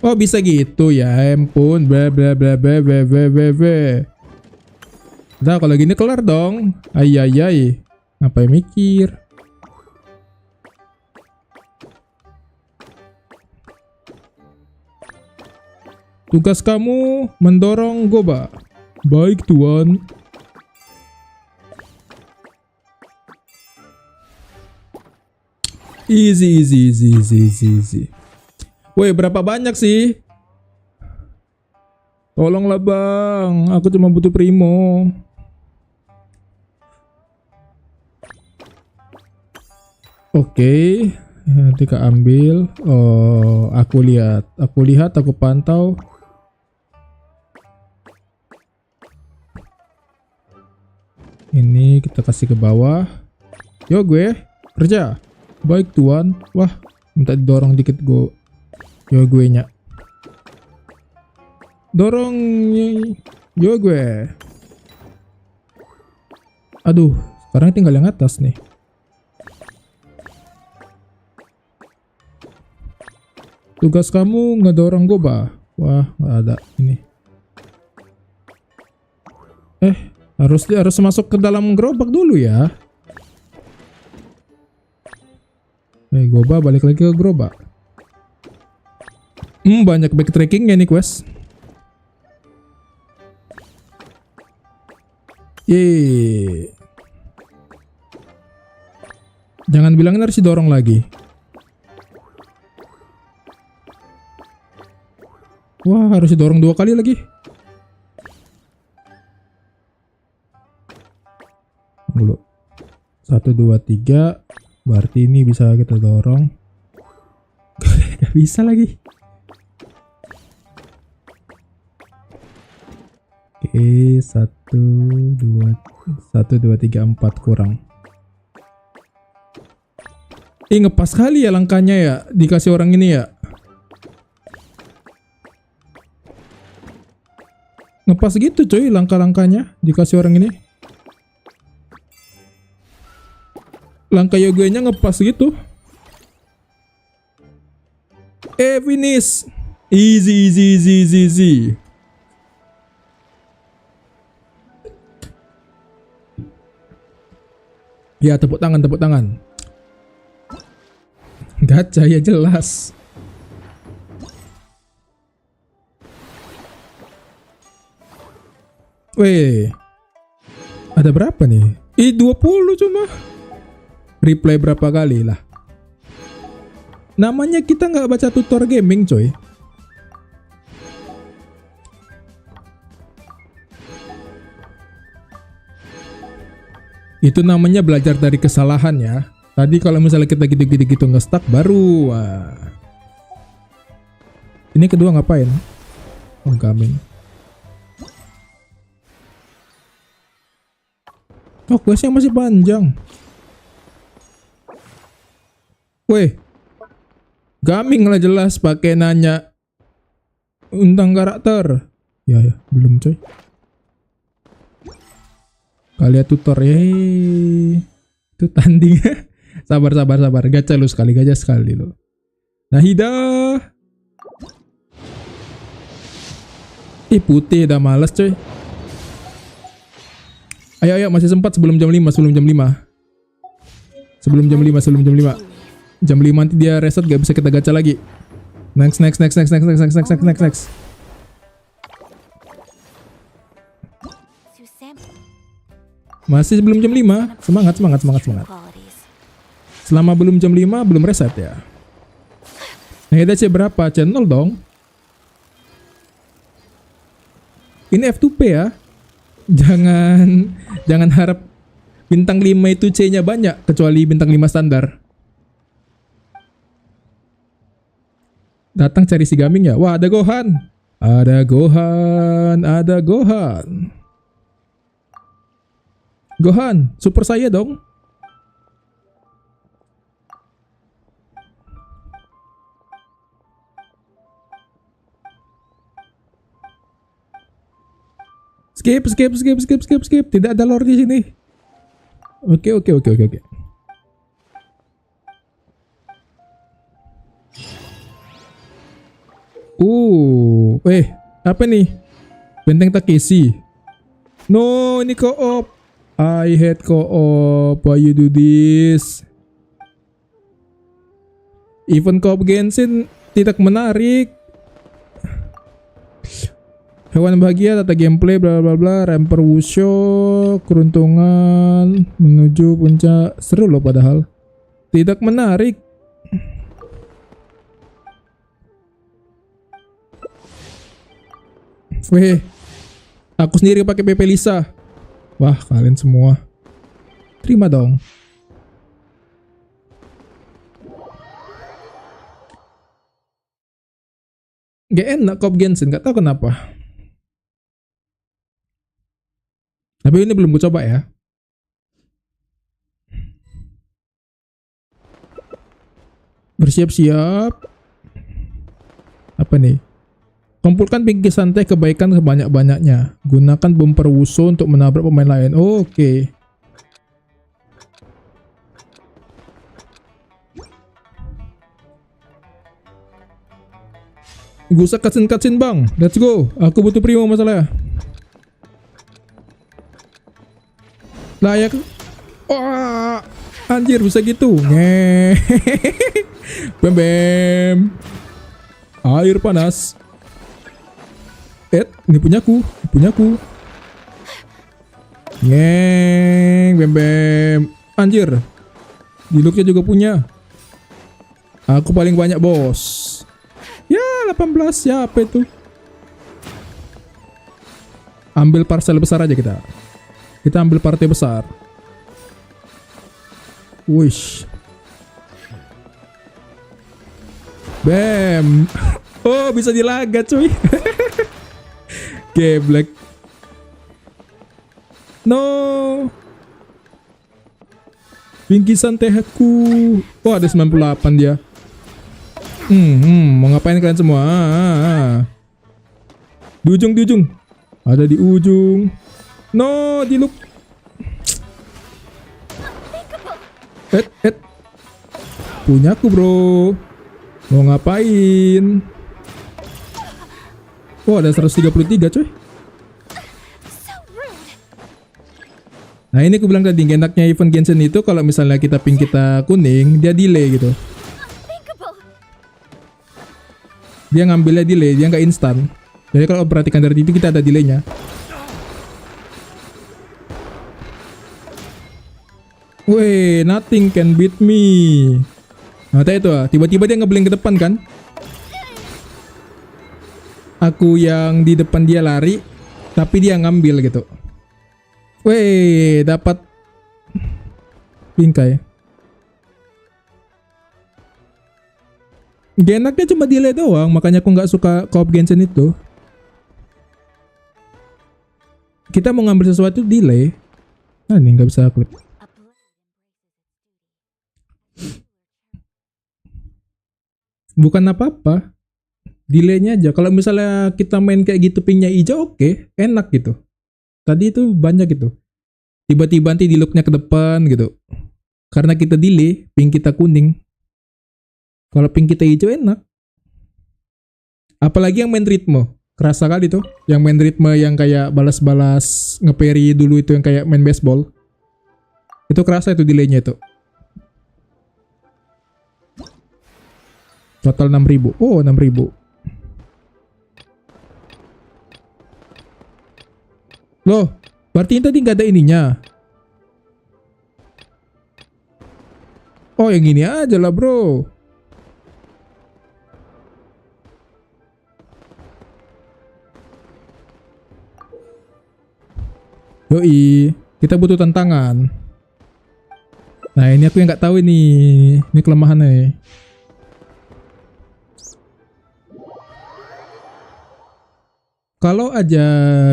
Oh, bisa gitu ya, ampun. Bla bla bla bla bla bla bla bla. Nah, kalau gini kelar dong. Ay ay ay. Ngapain mikir? Tugas kamu mendorong Goba. Baik, Tuan. Easy, easy, easy, easy, easy, easy. Woi, berapa banyak sih? Tolonglah bang, aku cuma butuh primo. Oke, nanti Kak ambil. Oh, aku lihat, aku pantau. Ini kita kasih ke bawah. Yo gue, kerja. Baik Tuan. Wah, minta didorong dikit gue. Yo gue nya. Dorong. Yo gue. Aduh, sekarang tinggal yang atas nih. Tugas kamu ngedorong Goba. Wah, nggak ada ini. Harus masuk ke dalam gerobak dulu ya. Goba balik lagi ke gerobak. Banyak backtrackingnya nih quest. Yeay. Jangan bilang harus didorong lagi. Wah, harus didorong 2 kali lagi. Dulu. 1, 2, 3. Berarti ini bisa kita dorong. Gak bisa lagi. Oke, 1, 2, 3, 4 kurang. Ngepas kali ya langkahnya ya. Dikasih orang ini ya. Ngepas gitu coy langkah-langkahnya. Dikasih orang ini. Langkah yoga-nya ngepas gitu. Finish. Easy, easy, easy, easy, easy. Ya, tepuk tangan, tepuk tangan. Gacha ya jelas. Weh. Ada berapa nih? 20 cuma. Replay berapa kali lah. Namanya kita nggak baca tutor gaming coy. Itu namanya belajar dari kesalahan ya. Tadi kalau misalnya kita gitu-gitu nge-stuck baru. Wah. Ini kedua ngapain? Oh, gaming. Oh, questnya masih panjang. Weh, gaming lah jelas pakai nanya tentang karakter. Ya, belum coy. Kalian tutor ya. Itu tanding. sabar. Gacha lu sekali, gacha sekali lu. Nahida. Putih udah males coy. Ayo masih sempat sebelum jam 5. Sebelum jam 5. Jam 5 nanti dia reset gak bisa kita gacha lagi. Next. Masih sebelum jam 5. Semangat. Selama belum jam 5 belum reset ya. Nah, EDC berapa? Channel dong. Ini F2P ya. Jangan harap bintang 5 itu C-nya banyak kecuali bintang 5 standar. Datang cari si gaming ya. Wah, ada Gohan. Gohan, super saya dong. Skip. Tidak ada lore di sini. Oke. Apa nih? Benteng Takeshi. No, ini co-op. I hate co-op. Why you do this? Event co-op Genshin tidak menarik. Hewan bahagia, tata gameplay, bla bla bla, ramper wushu, keruntungan, menuju puncak. Seru loh padahal. Tidak menarik. Weh, aku sendiri pakai PP Lisa. Wah, kalian semua. Terima dong. Gak enak kop Genshin, gak tahu kenapa. Tapi ini belum gue coba ya. Bersiap-siap. Apa nih? Kumpulkan bingkisan teh kebaikan sebanyak-banyaknya. Gunakan bumper wushu untuk menabrak pemain lain. Oke. Gak usah cutscene bang. Let's go. Aku butuh primo masalah. Layak. Wah, anjir bisa gitu. Bem. Air panas. Ini punyaku. Bem. Anjir. Diluknya juga punya. Aku paling banyak, bos. Ya, 18. Siapa itu? Ambil parcel besar aja kita. Kita ambil partai besar. Wish. Bam. Oh, bisa dilagat cuy. Geblek. No. Bingkisan tehku. Oh, ada 98 dia. Mau ngapain kalian semua? Di ujung. Ada di ujung. No, di look. Punyaku bro. Mau ngapain? Oh, ada 133 coy. Nah, ini aku bilang tadi enaknya event Genshin itu kalau misalnya kita ping kita kuning, dia delay gitu. Dia ngambilnya delay, dia nggak instan. Jadi kalau perhatikan dari itu kita ada delaynya. Weh, nothing can beat me. Nah, itu tiba-tiba dia ngeblank ke depan kan? Aku yang di depan dia lari, tapi dia ngambil gitu. Weh, dapat bingkai. Genaknya cuma delay doang, makanya aku nggak suka co-op Genshin itu. Kita mau ngambil sesuatu delay. Nah, ini nggak bisa klik. Bukan apa-apa, delaynya aja. Kalau misalnya kita main kayak gitu pingnya hijau, oke, enak gitu. Tadi itu banyak gitu. Tiba-tiba nanti di looknya ke depan gitu. Karena kita delay, ping kita kuning. Kalau ping kita hijau enak. Apalagi yang main ritme, kerasa kali tuh. Yang main ritme yang kayak balas-balas ngeperi dulu itu yang kayak main baseball. Itu kerasa itu delaynya itu. Total 6.000. Oh, 6.000. Loh, berarti tadi nggak ada ininya. Oh, yang ini aja lah, bro. Yoi, kita butuh tantangan. Nah, ini aku yang nggak tahu ini. Ini kelemahannya. Kalau aja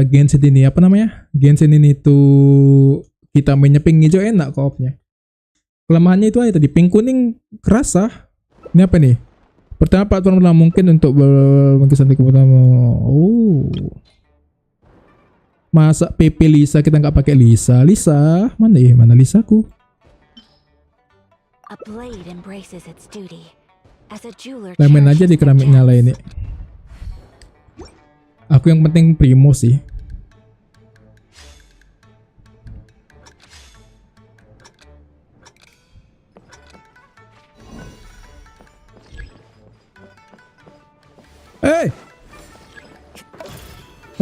Genshin ini apa namanya? Genshin ini tuh kita mainnya ping hijau enak koopnya. Kelemahannya itu aja tadi, ping kuning kerasa. Ini apa nih? Pertama platform mungkin untuk bangkisan tiga pertama. Oh. Masa PP Lisa kita nggak pakai Lisa? Lisa, mana ya? Mana Lisaku? A blade embraces its duty. As a jeweler Lemen aja di cherishes their keramik nyala ini. Aku yang penting primo sih.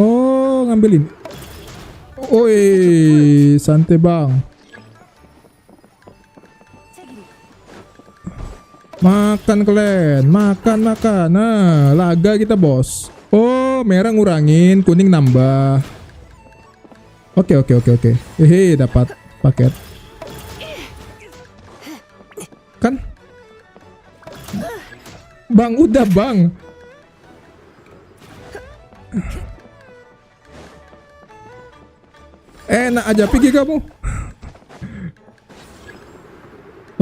Oh, ngambilin. Oi, santai bang. Makan kalian, makan. Nah, laga kita bos. Oh, merah ngurangin, kuning nambah. Oke. Hehe, dapat paket. Kan? Bang, udah bang. Enak aja pergi kamu.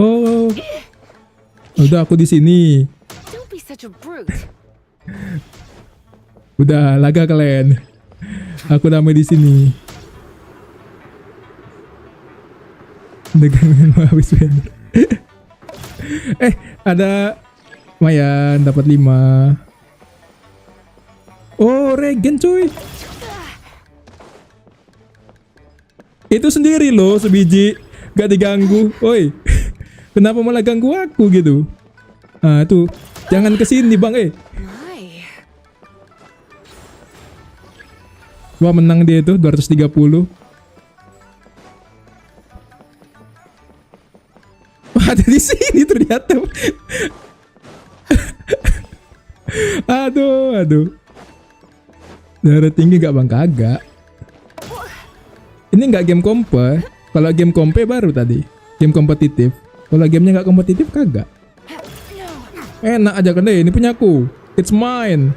Oh. Udah aku di sini. Don't be such a brute. Udah laga kalian. Aku damai di sini. Dengan habis vendor. Ada lumayan dapat 5. Oh, regen cuy. Itu sendiri loh sebiji, gak diganggu. Oi, kenapa malah ganggu aku gitu? Ah tuh, jangan kesini bang. Wah menang dia tuh 230. Wah ada di sini ternyata. aduh. Darah tinggi gak bang? Kagak. Ini nggak game kompe. Kalau game kompe baru tadi. Game kompetitif. Kalau gamenya nggak kompetitif kagak. Enak aja kan deh. Ini punyaku. It's mine.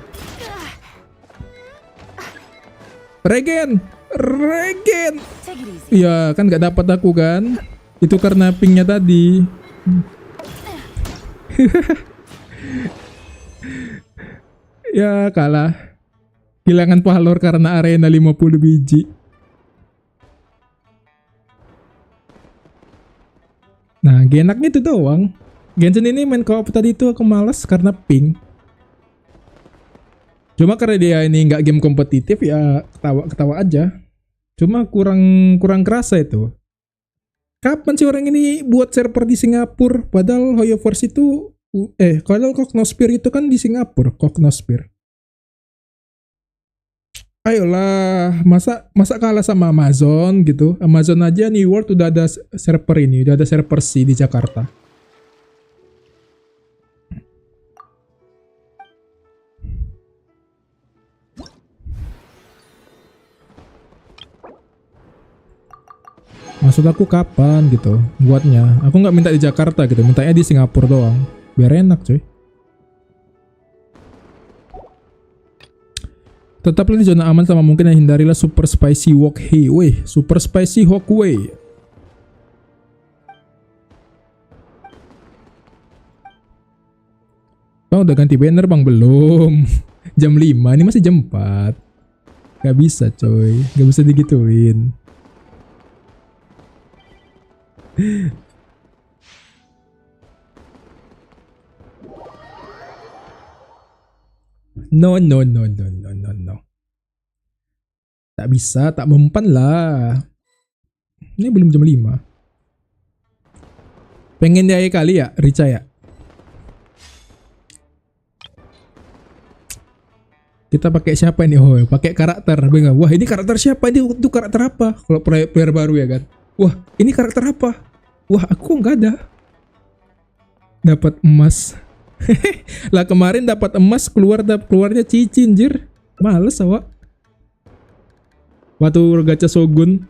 Regen. Iya kan nggak dapat aku kan. Itu karena pingnya tadi. Ya kalah. Kehilangan valor karena arena 50 biji. Nah, enaknya itu doang. Genshin ini main co-op tadi itu aku males karena ping. Cuma karena dia ini nggak game kompetitif ya ketawa aja. Cuma kurang kerasa itu. Kapan sih orang ini buat server di Singapura? Padahal Hoyoverse itu kalau Cognosphere itu kan di Singapura, Cognosphere. Ayolah, masa kalah sama Amazon gitu. Amazon aja New World udah ada server ini, udah ada server C di Jakarta. Maksud aku kapan gitu buatnya? Aku nggak minta di Jakarta gitu, mintanya di Singapura doang. Biar enak cuy. Tetaplah di zona aman sama mungkin dan hindarilah super spicy walkway. Super spicy walkway. Bang udah ganti banner bang? Belum. Jam 5, ini masih jam 4. Gak bisa coy, gak bisa digituin. No. Tak bisa, tak mempan lah. Ini belum jam 5. Pengen dia kali ya, Rica ya. Kita pakai siapa ini? Oh, pakai karakter. Wah, ini karakter siapa? Ini untuk karakter apa? Kalau player baru ya kan. Wah, ini karakter apa? Wah, aku nggak ada. Dapat emas. Lah kemarin dapat emas keluarnya cincin jir. Males awak. Waktu gacha Shogun.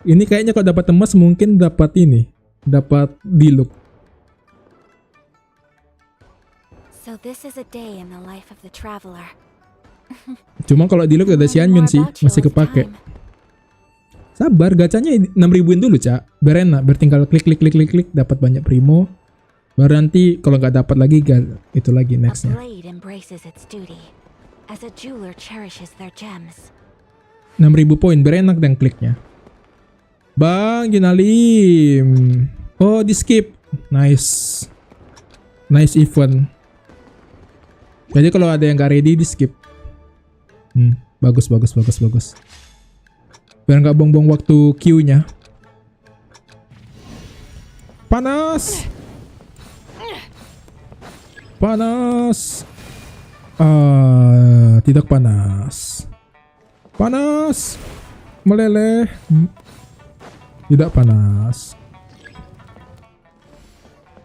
Ini kayaknya kalau dapat emas mungkin dapat ini. Dapat diluk. So this is a day in the life of the traveler. Cuma kalau diluk ada Xianyun sih, masih kepake. Sabar, gacanya 6.000-in dulu, Cak. Biar enak, biar tinggal klik dapat banyak primo. Baru nanti kalau nggak dapat lagi itu lagi nextnya. A blade embraces its duty, as a jeweler cherishes their gems. 6.000 poin, biar enak dan kliknya. Bang Junalim. Oh, di skip. Nice. Nice event. Jadi kalau ada yang gak ready di skip. Bagus. Biar gak buang-buang waktu queue-nya. Panas. Tidak panas. Panas. Meleleh. Tidak panas.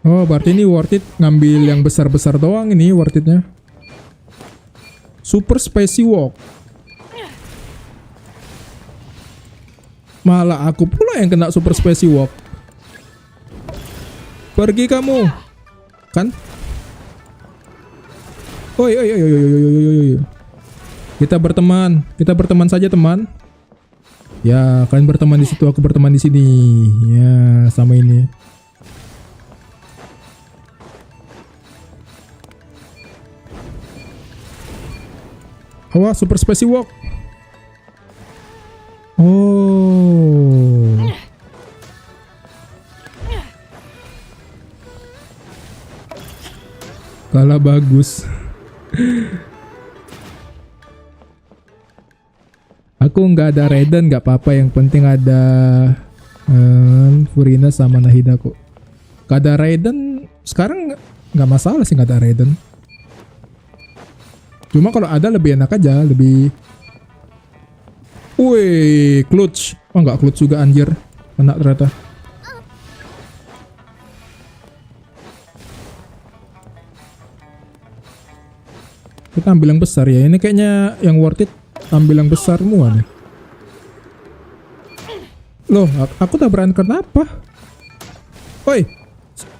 Oh, berarti ini worth it ngambil yang besar-besar doang ini worth itnya. Super Spicy Walk. Malah aku pula yang kena Super Spicy Walk. Pergi kamu. Kan? Oi. Kita berteman saja, teman. Ya, kalian berteman di situ, aku berteman di sini. Ya, sama ini. Awas, Super Spicy Walk. Oh. Kalah bagus. Aku nggak ada Raiden, nggak apa-apa. Yang penting ada Furina sama Nahida kok. Gak ada Raiden sekarang nggak masalah sih, nggak ada Raiden. Cuma kalau ada lebih enak aja, lebih. Wih, clutch. Oh nggak clutch juga anjir, kena ternyata. Kita ambil yang besar ya. Ini kayaknya yang worth it. Ambil yang besar semua nih. Loh, aku tabrakan kenapa? Oi,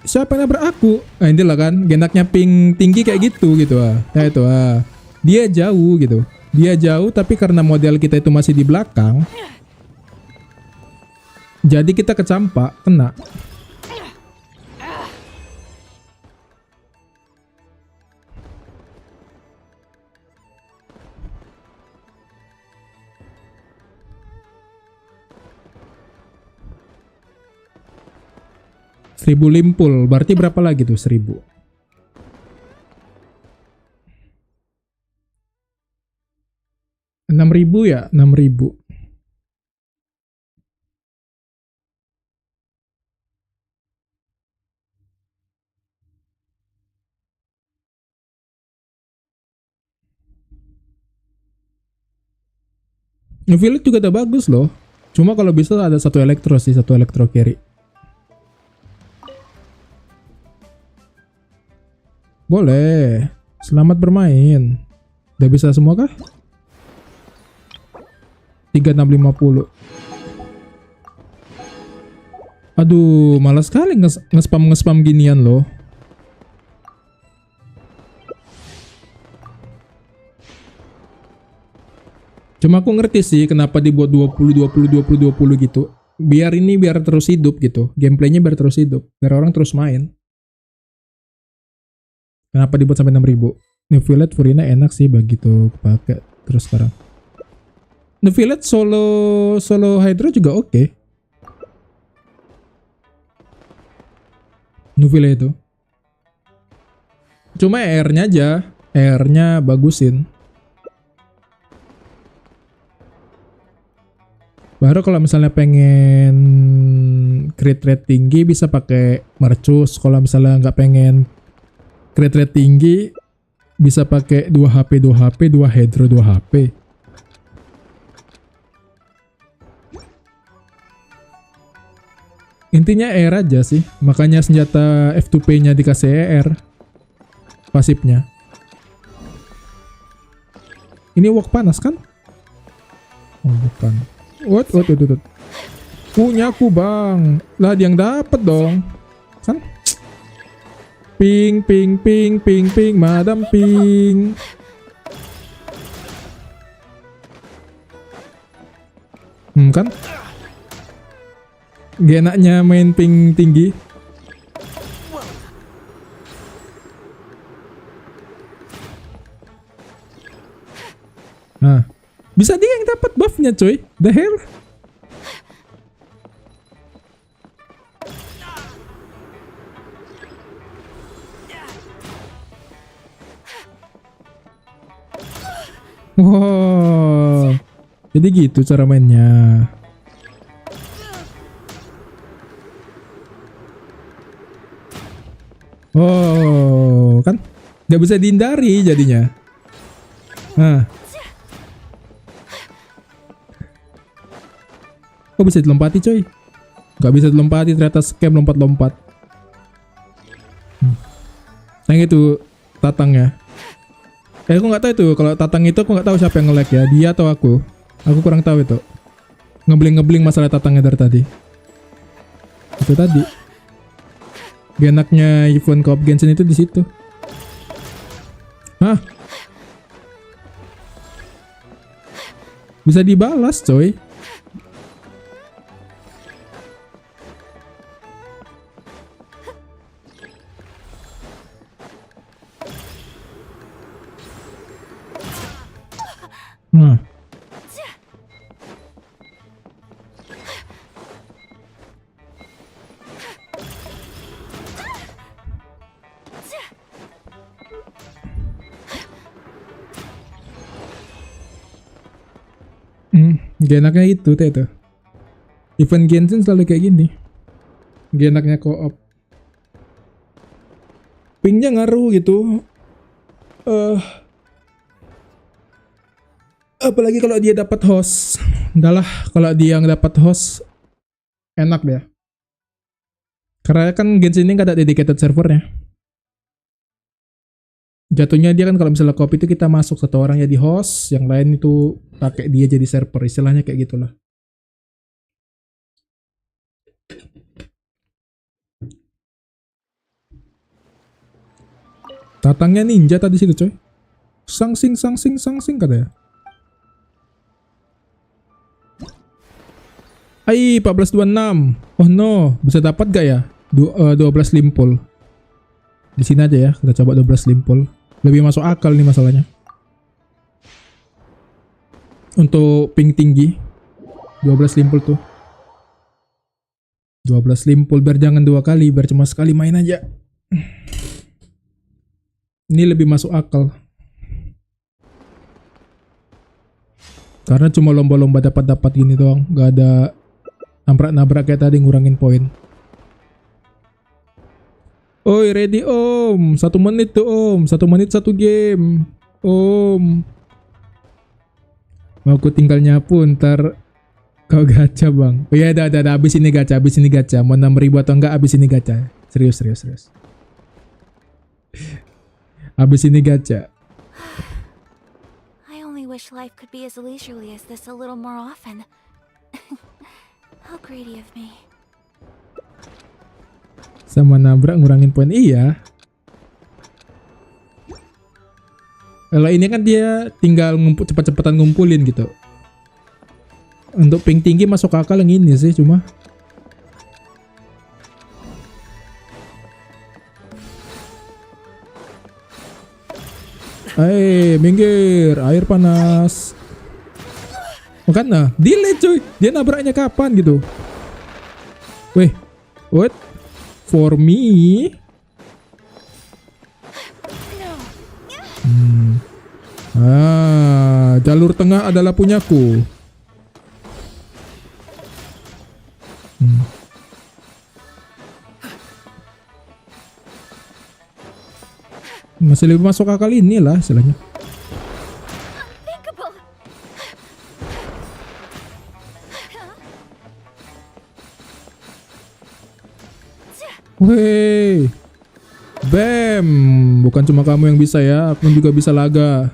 siapa yang nabrak aku? Nah ini lah kan, genaknya ping tinggi kayak gitu ah. Ya itu ah. Dia jauh gitu. Dia jauh tapi karena model kita itu masih di belakang. Jadi kita kecampak, kena. Seribu limpul, berarti berapa lagi tuh 1000? 6.000 ya, 6.000. Village juga udah bagus loh. Cuma kalau bisa ada satu elektro sih, satu elektro carry. Boleh. Selamat bermain. Udah bisa semua kah? 3650. Aduh, malas sekali nge-spam ginian loh. Cuma aku ngerti sih kenapa dibuat 20 gitu. Biar terus hidup gitu. Gameplaynya biar terus hidup. Biar orang terus main. Kenapa dibuat sampai 6.000? New Village Furina enak sih begitu kepake terus sekarang. New Village solo Hydro juga oke. New Village itu. Cuma R-nya aja, R-nya bagusin. Baru kalau misalnya pengen crit rate tinggi bisa pakai mercus. Kalau misalnya nggak pengen crit rate tinggi bisa pakai 2 HP 2 Hydro 2 HP. Intinya R aja sih. Makanya senjata F2P-nya dikasih ER. Pasifnya. Ini walk panas kan? Oh bukan. What? Punya aku bang. Lah dia yang dapat dong. Kan? Ping, madam ping. Kan? Gak enaknya main ping tinggi. Nah, Bisa dia yang dapat buffnya coy. The hell? Wow. Jadi gitu cara mainnya. Oh, kan nggak bisa dihindari jadinya. Nah. Kok bisa dilompati coy? Nggak bisa dilompati, ternyata scam lompat-lompat. Yang itu tatangnya. Aku nggak tahu itu, kalau tatang itu aku nggak tahu siapa yang nge-lag ya, dia atau aku. Aku kurang tahu itu. Ngebling-ngebling masalah tatangnya dari tadi. Itu tadi. Enaknya event co-op Genshin itu di situ. Hah? Bisa dibalas, coy. Nah. Gak enaknya itu tuh. Event Genshin selalu kayak gini. Gak enaknya co-op. Pingnya ngaruh gitu. Apalagi kalau dia dapat host. Udahlah, kalau dia yang dapat host enak deh. Karena kan Genshin ini gak ada dedicated servernya. Jatuhnya dia kan kalau misalnya copy itu kita masuk satu orang jadi host, yang lain itu pakai dia jadi server, istilahnya kayak gitulah. Tatangnya ninja tadi situ coy. Sangsing katanya. Ai 1426. Oh no, bisa dapat gak ya? 12 limpul. Di sini aja ya, kita coba 12 limpul. Lebih masuk akal nih masalahnya. Untuk ping tinggi 12 limpul tuh. 12 limpul biar jangan 2 kali, biar cuma sekali main aja. Ini lebih masuk akal. Karena cuma lomba-lomba dapat gini doang, gak ada nabrak-nabrak kayak tadi ngurangin poin. Oi ready om, 1 menit tuh om, 1 menit 1 game om. Mau aku tinggal nyapu ntar kau gacha bang. Oh ya ada habis ini gacha, mau 6.000 atau enggak habis ini gacha. Serius. Habis ini gacha. I only wish life could be as leisurely as this a little more often. How greedy of me. Sama nabrak ngurangin poin, iya. Kalau ini kan dia tinggal cepet-cepetan ngumpulin gitu. Untuk ping tinggi masuk akal yang ini sih cuma. Minggir, air panas. Makanya delay cuy, dia nabraknya kapan gitu. Weh, what? For me? Jalur tengah adalah punyaku. Masih lebih masuk akal inilah istilahnya. Weh, bam, bukan cuma kamu yang bisa ya, aku juga bisa laga.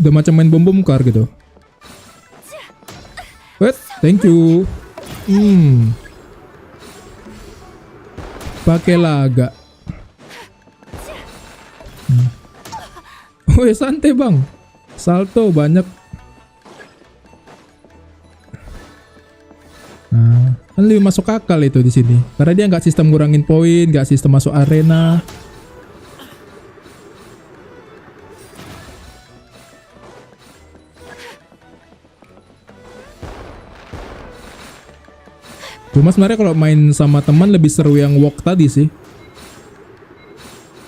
Udah macam main bom kar gitu. Wait, thank you. Pakai laga. Weh, santai bang, salto banyak. Nah, kan lebih masuk akal itu di sini. Karena dia nggak sistem ngurangin poin, nggak sistem masuk arena. Cuma sebenarnya kalau main sama teman lebih seru yang walk tadi sih.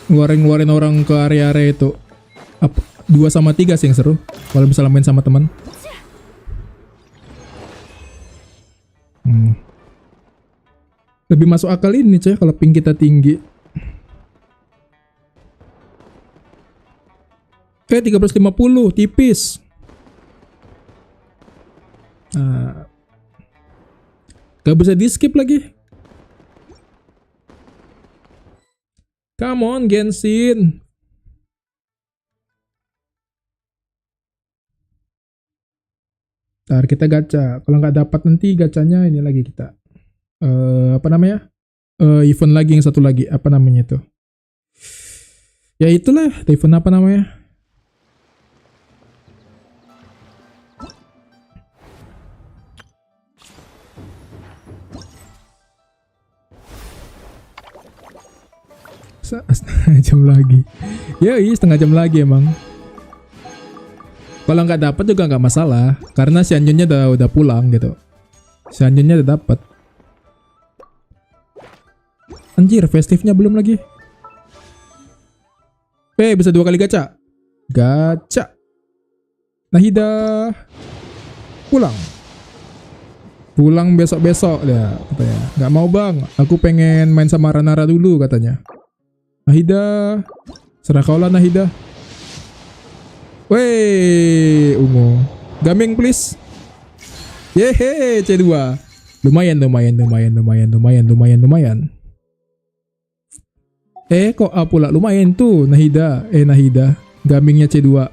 Ngeluarin orang ke area-area itu. 2 sama 3 sih yang seru kalau misalnya main sama teman. Lebih masuk akal ini coy kalau ping kita tinggi. 350 tipis. Gak bisa di skip lagi. Come on Genshin. Ntar kita gacha. Kalau nggak dapat nanti gacanya ini lagi kita. Apa namanya? Event lagi yang satu lagi. Apa namanya itu? Ya itulah. Event apa namanya? Setengah jam lagi. Ya iya setengah jam lagi emang. Kalau nggak dapat juga nggak masalah, karena si Anjunnya udah pulang gitu. Si Anjunnya udah dapat. Anjir, festifnya belum lagi. Bisa 2 kali gacha. Gacha. Nahida pulang. Pulang besok-besok dia katanya. Nggak mau bang, aku pengen main sama Ranara dulu katanya. Nahida, serah kaulah Nahida. Wey, ungu. Gaming please. Yehe, C2. Lumayan. Kok A pula lumayan tuh Nahida. Nahida. Gamingnya C2.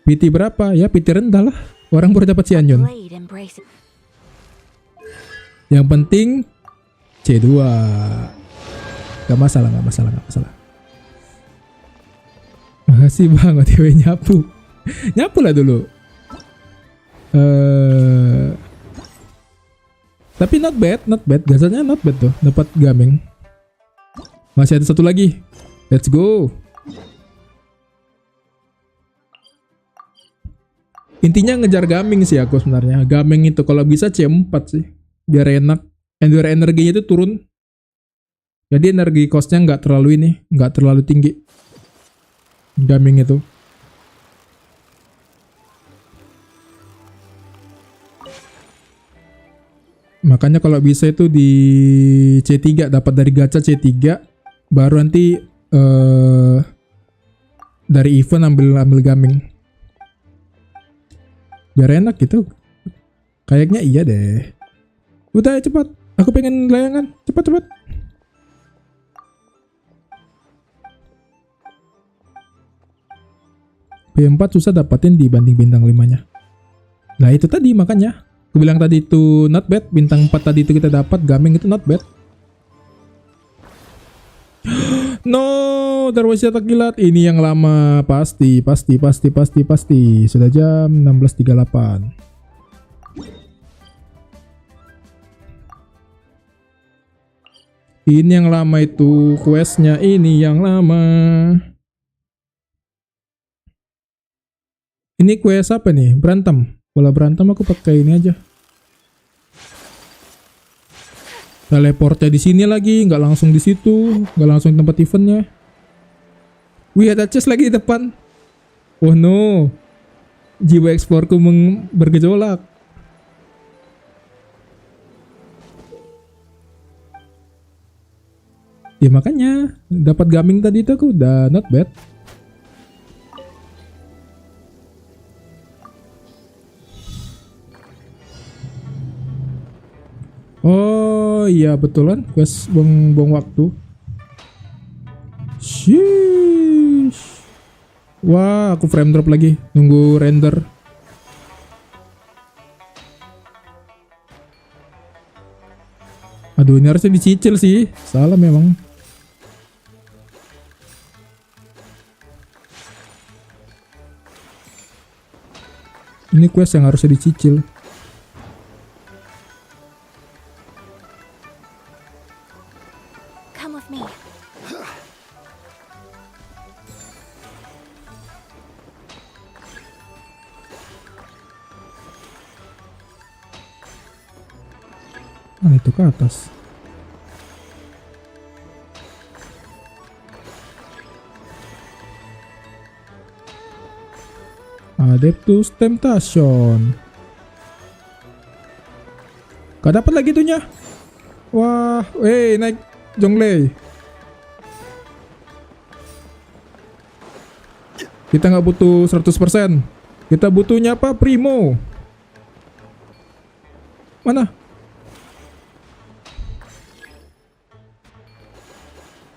PT berapa? Ya PT rendah lah. Orang baru dapat si Anyon. Yang penting C2. Gak masalah. Makasih bang, OTW nyapu. Nyapu lah dulu. Tapi not bad. Gasanya not bad tuh. Dapat gaming. Masih ada satu lagi. Let's go. Intinya ngejar gaming sih aku sebenarnya. Gaming itu kalau bisa C4 sih. Biar enak. Endure energinya itu turun. Jadi energi costnya nggak terlalu tinggi. Gaming itu. Makanya kalau bisa itu di C3 dapat dari gacha C3 baru nanti dari event ambil gaming. Biar enak gitu. Kayaknya iya deh. Udah cepat. Aku pengen layangan. Cepat. B4 susah dapatin dibanding bintang 5-nya. Nah itu tadi makanya. Aku bilang tadi itu not bad. Bintang 4 tadi itu kita dapat. Gaming itu not bad. No, darwasya takilat. Ini yang lama. Pasti. Sudah jam 16.38. Ini yang lama itu. Questnya ini yang lama. Ini quest apa nih? Berantem. Bola berantem aku pakai ini aja. Teleportnya di sini lagi, nggak langsung di situ, nggak langsung di tempat eventnya. Wih ada chest lagi di depan. Oh no, jiwa eksplorku bergejolak. Ya makanya dapat gaming tadi itu aku udah not bad. Oh iya betulan quest buang waktu. Sheesh. Wah aku frame drop lagi. Nunggu render. Aduh ini harusnya dicicil sih. Salah memang. Ini quest yang harusnya dicicil. Nah, itu ke atas. Adeptus Temptation. Gak dapat lagi itunya. Wah, naik Jonglei. Kita nggak butuh 100%. Kita butuhnya apa? Primo. Mana?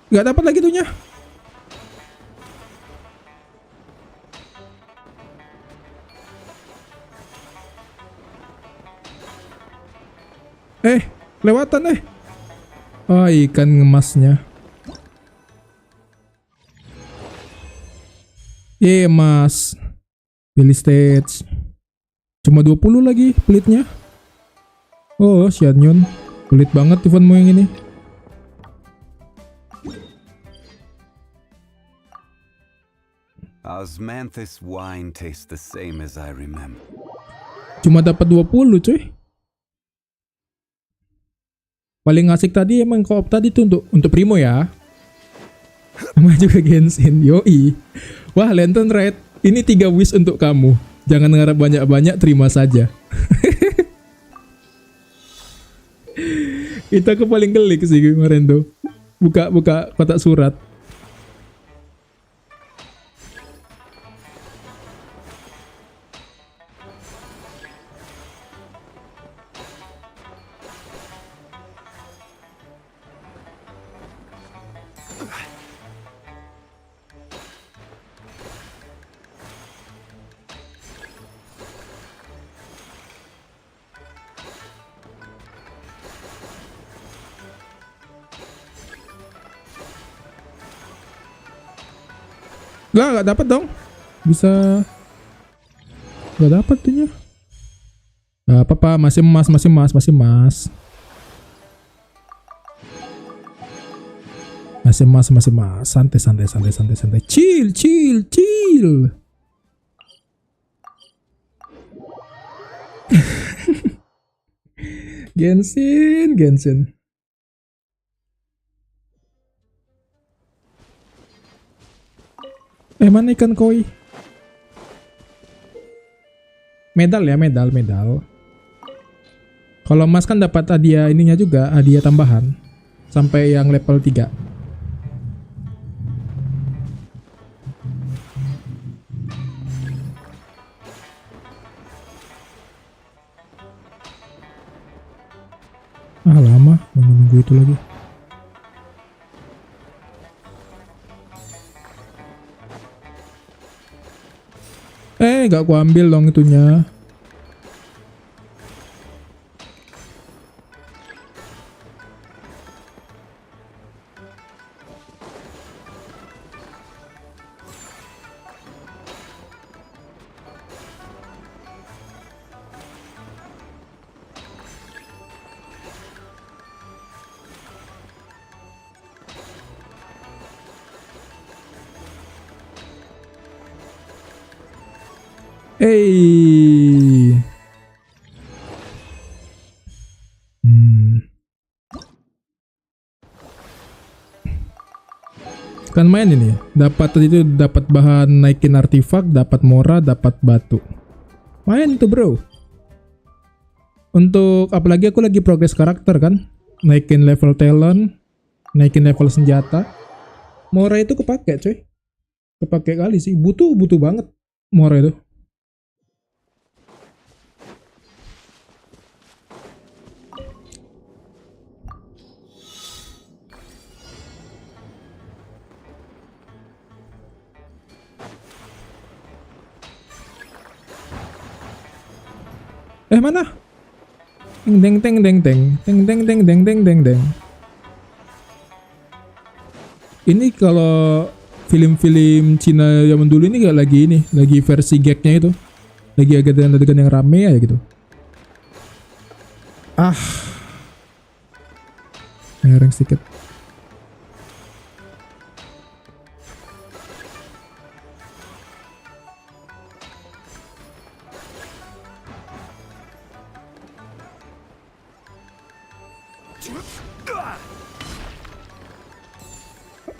Nggak dapat lagi itunya. Lewatan Oh, ikan emasnya. Emas. Pilih stage. Cuma 20 lagi pelitnya. Oh, Xianyun. Pelit banget eventmu yang ini. Osmanthus wine tastes the same as I remember. Cuma dapat 20, cuy. Paling asik tadi emang co-op tadi tuh untuk Primo ya. Sama juga Genshin. Yoi. Wah, Lantern Rite. Ini 3 wish untuk kamu. Jangan ngarep banyak-banyak, terima saja. Itu aku paling gelik sih kemarin tuh. Buka kotak surat. Lah, gak dapat dong. Bisa gak dapat tuhnya. Gak apa-apa, masih emas. Masih emas. Santai. Chill. Genshin. Mana ikan koi? Medal. Kalau emas kan dapat hadiah ininya juga, hadiah tambahan sampai yang level 3. Lama nunggu itu lagi. Gak ku ambil dong itunya. Kan main ini, dapat bahan naikin artifak, dapat mora, dapat batu. Main itu bro. Untuk apalagi aku lagi progres karakter kan, naikin level talent, naikin level senjata. Mora itu kepake coy, kepake kali sih. Butuh banget mora itu. Mana? Deng. Ini kalau film-film Cina zaman dulu ini gak lagi versi gagnya itu. Lagi adegan yang rame aja gitu. Ngereng sedikit.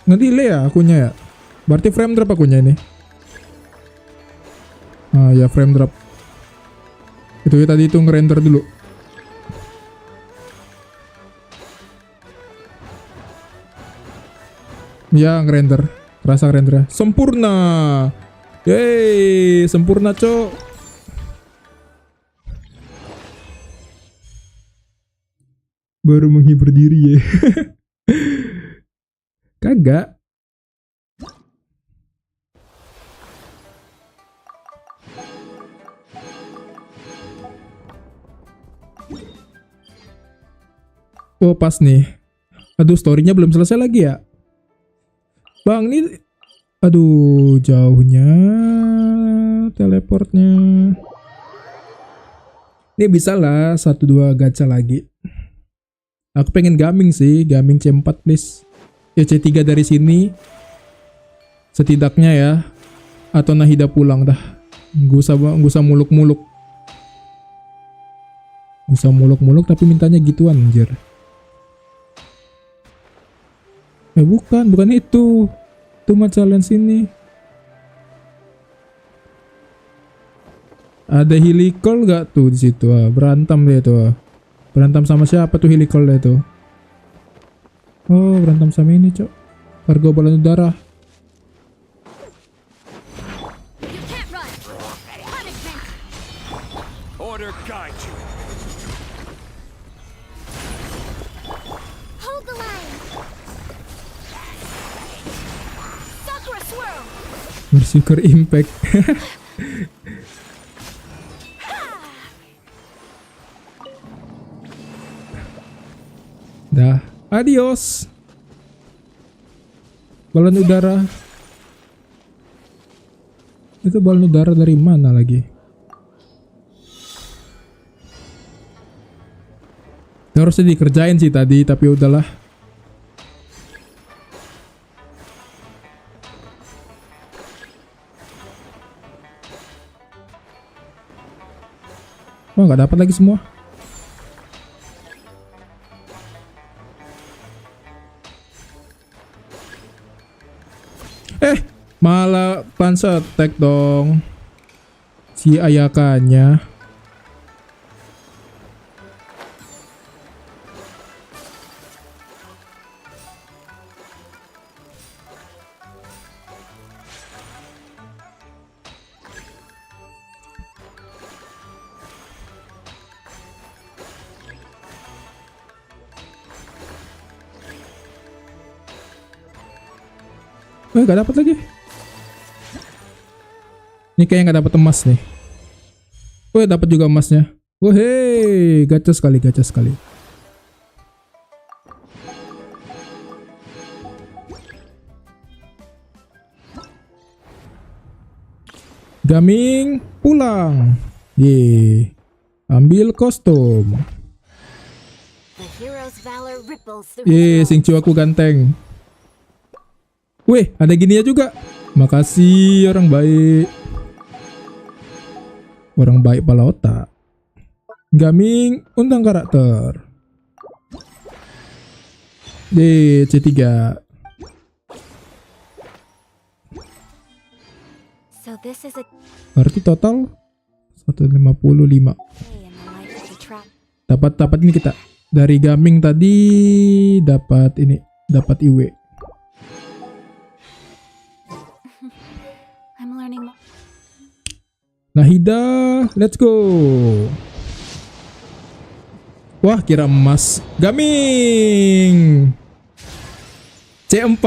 Nge-delay ya akunya ya. Berarti frame drop akunya ini. Ah ya, frame drop. Itu ya, tadi itu ngerender dulu. Ya ngerender. Kerasa ngerender. Sempurna. Yeay, sempurna cok. Baru menghibur diri ya. Kagak. Oh pas nih. Aduh, storynya belum selesai lagi ya. Bang nih. Aduh, jauhnya teleportnya. Ini bisa lah 1-2 gacha lagi. Aku pengen gaming sih, gaming C4 please. Ya C3 dari sini. Setidaknya ya. Atau Nahida pulang dah. Gak usah muluk-muluk. Gak usah muluk-muluk tapi mintanya gituan anjir. Bukan itu. Itu mah challenge ini. Ada helikol gak tuh di situ? Berantem dia tuh. Berantem sama siapa tuh helikol dia tuh? Oh, berantem sama ini, cok. Kargo balon udara. Order guide you. Hold the line. Sakura swirl. Bersyukur impact. Dah, adios. Balon udara. Itu balon udara dari mana lagi? Harusnya dikerjain sih tadi, tapi udahlah. Oh, nggak dapat lagi semua. Malah panser attack dong. Si ayakannya. Gak dapat lagi. Ini kayaknya gak dapat emas nih. Dapat juga emasnya. Hei, gacha sekali, gacha sekali. Gaming pulang. Ye. Ambil kostum. Sing aku ganteng. Wih, ada gininya juga. Makasih orang baik. Orang baik pala otak. Gaming undang karakter. C3. Berarti total 155. Dapat ini kita. Dari gaming tadi dapat ini, dapat IW. Nahida, let's go. Wah, kira emas. Gaming C4.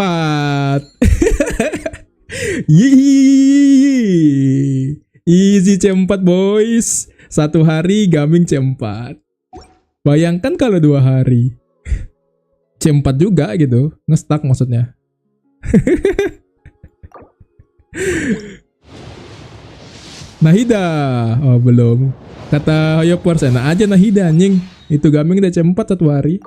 Easy C4 boys. 1 hari gaming C4. Bayangkan kalau 2 hari C4 juga gitu. Ngestak maksudnya. Nahida. Oh belum. Kata Hoyopers enak aja Nahida anjing. Itu gaming udah C4 1 hari.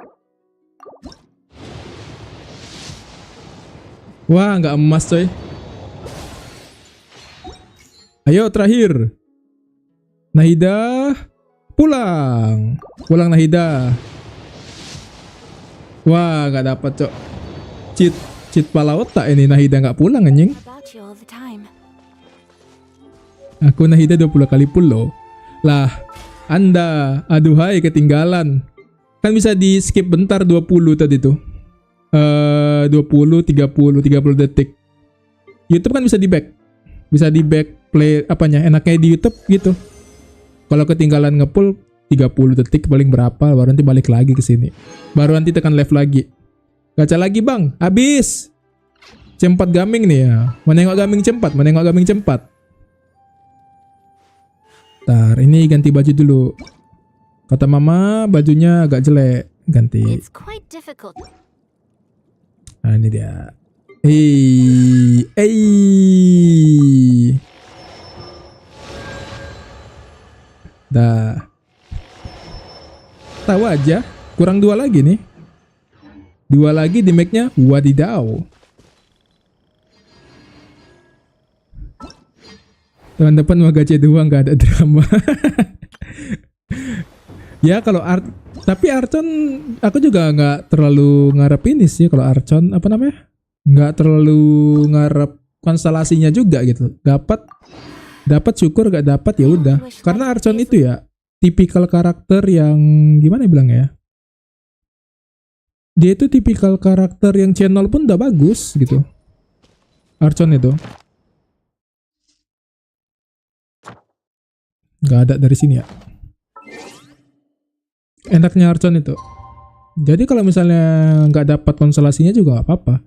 Wah nggak emas coy. Ayo terakhir. Nahida. Pulang. Pulang Nahida. Wah nggak dapat cok. cheat pala otak ini. Nahida nggak pulang anjing. About you all the time. Aku Nahida 20 kali pull loh. Lah, Anda, aduhai ketinggalan. Kan bisa di skip bentar 20 tadi tuh. 20, 30 detik. YouTube kan bisa di back. Bisa di back play apanya, enaknya di YouTube gitu. Kalau ketinggalan ngepull 30 detik paling berapa, baru nanti balik lagi ke sini. Baru nanti tekan live lagi. Gacha lagi, Bang. Habis. C4 gaming nih ya. Menengok gaming C4. Ntar, ini ganti baju dulu. Kata mama, bajunya agak jelek. Ganti. It's quite difficult. Nah, ini dia. Dah. Tahu aja. Kurang 2 lagi nih. 2 lagi di make-nya. Wadidaw. Tahun depan mau gacha 2 nggak ada drama. Ya kalau tapi Archon aku juga nggak terlalu ngarep ini sih. Kalau Archon apa namanya, nggak terlalu ngarep konstelasinya juga gitu. Dapat syukur, gak dapat ya udah. Karena Archon itu ya tipikal karakter yang gimana bilang ya, dia itu tipikal karakter yang channel pun udah bagus gitu. Archon itu nggak ada dari sini ya. Enaknya Archon itu. Jadi kalau misalnya nggak dapat konstelasinya juga gak apa-apa.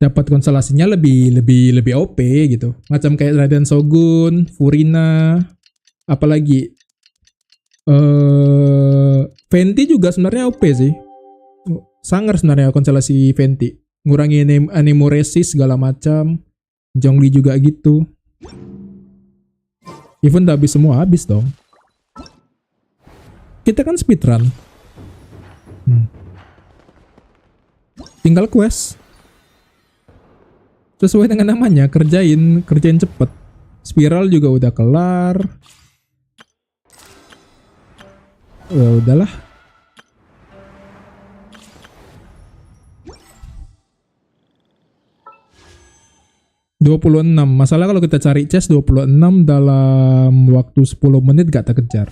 Dapat konstelasinya lebih OP gitu. Macam kayak Raden Shogun, Furina, apalagi Venti juga sebenarnya OP sih. Sangar sebenarnya konstelasi Venti. Ngurangi animo resist segala macam. Zhongli juga gitu. Even udah habis semua, habis dong. Kita kan speedrun. Tinggal quest. Sesuai dengan namanya, kerjain cepet. Spiral juga udah kelar. Ya udahlah. ...26. Masalah kalau kita cari chest 26 dalam waktu 10 menit gak terkejar.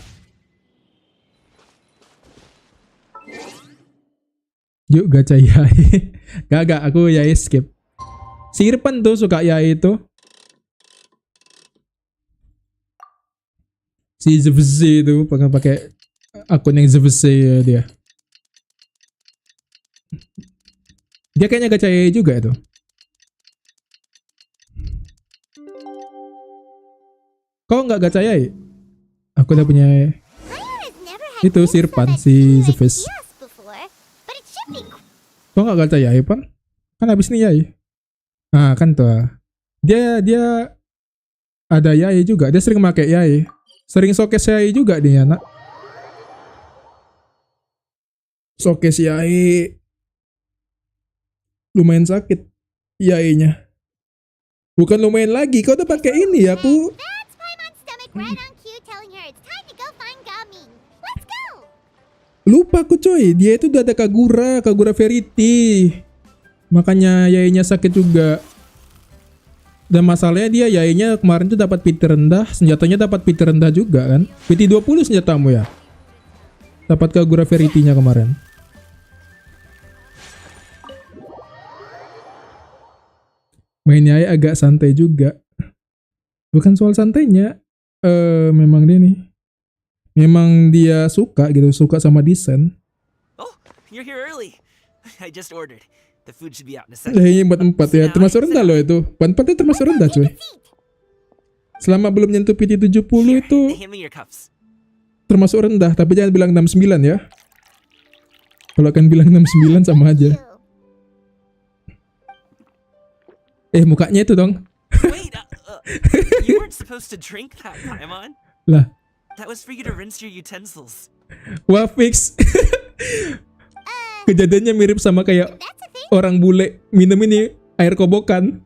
Yuk gacha Yai. Gak, aku Yai skip. Si Irfan tuh suka Yai itu. Si ZVC itu pakai akun yang ZVC ya dia. Dia kayaknya gacha Yai juga itu. Kau nggak gacha Yai? Aku udah punya itu si Irfan, si ZVC. Kau nggak gacha Yai, Pan? Kan habis nih Yai. Nah kan tuh. Dia ada Yai juga. Dia sering pakai Yai. Sering showcase Yai juga dia, nak. Showcase Yai. Lumayan sakit Yai-nya. Bukan lumayan lagi, kau udah pakai ini ya, aku. Lupa aku coy, dia itu udah ada Kagura Verity. Makanya Yainya sakit juga. Dan masalahnya dia Yainya kemarin tuh dapat PT rendah, senjatanya dapat PT rendah juga kan. PT 20 senjatamu ya. Dapat Kagura Verity-nya kemarin. Main Yai agak santai juga. Bukan soal santainya, memang dia nih. Memang dia suka gitu, suka sama desain. Oh, you're here early. I just ordered. The food should be out in a second. Ini buat 4 ya, termasuk rendah loh itu. Ban 4 itu termasuk rendah cuy. Selama belum nyentuh PT 70 itu termasuk rendah, tapi jangan bilang 69 ya. Kalau kan bilang 69 sama aja. Mukanya itu dong. Wait, you weren't supposed to drink that, Paimon. Lah. That was for you to rinse your utensils. Wah, fix. Kejadiannya mirip sama kayak orang bule minum ini air kobokan.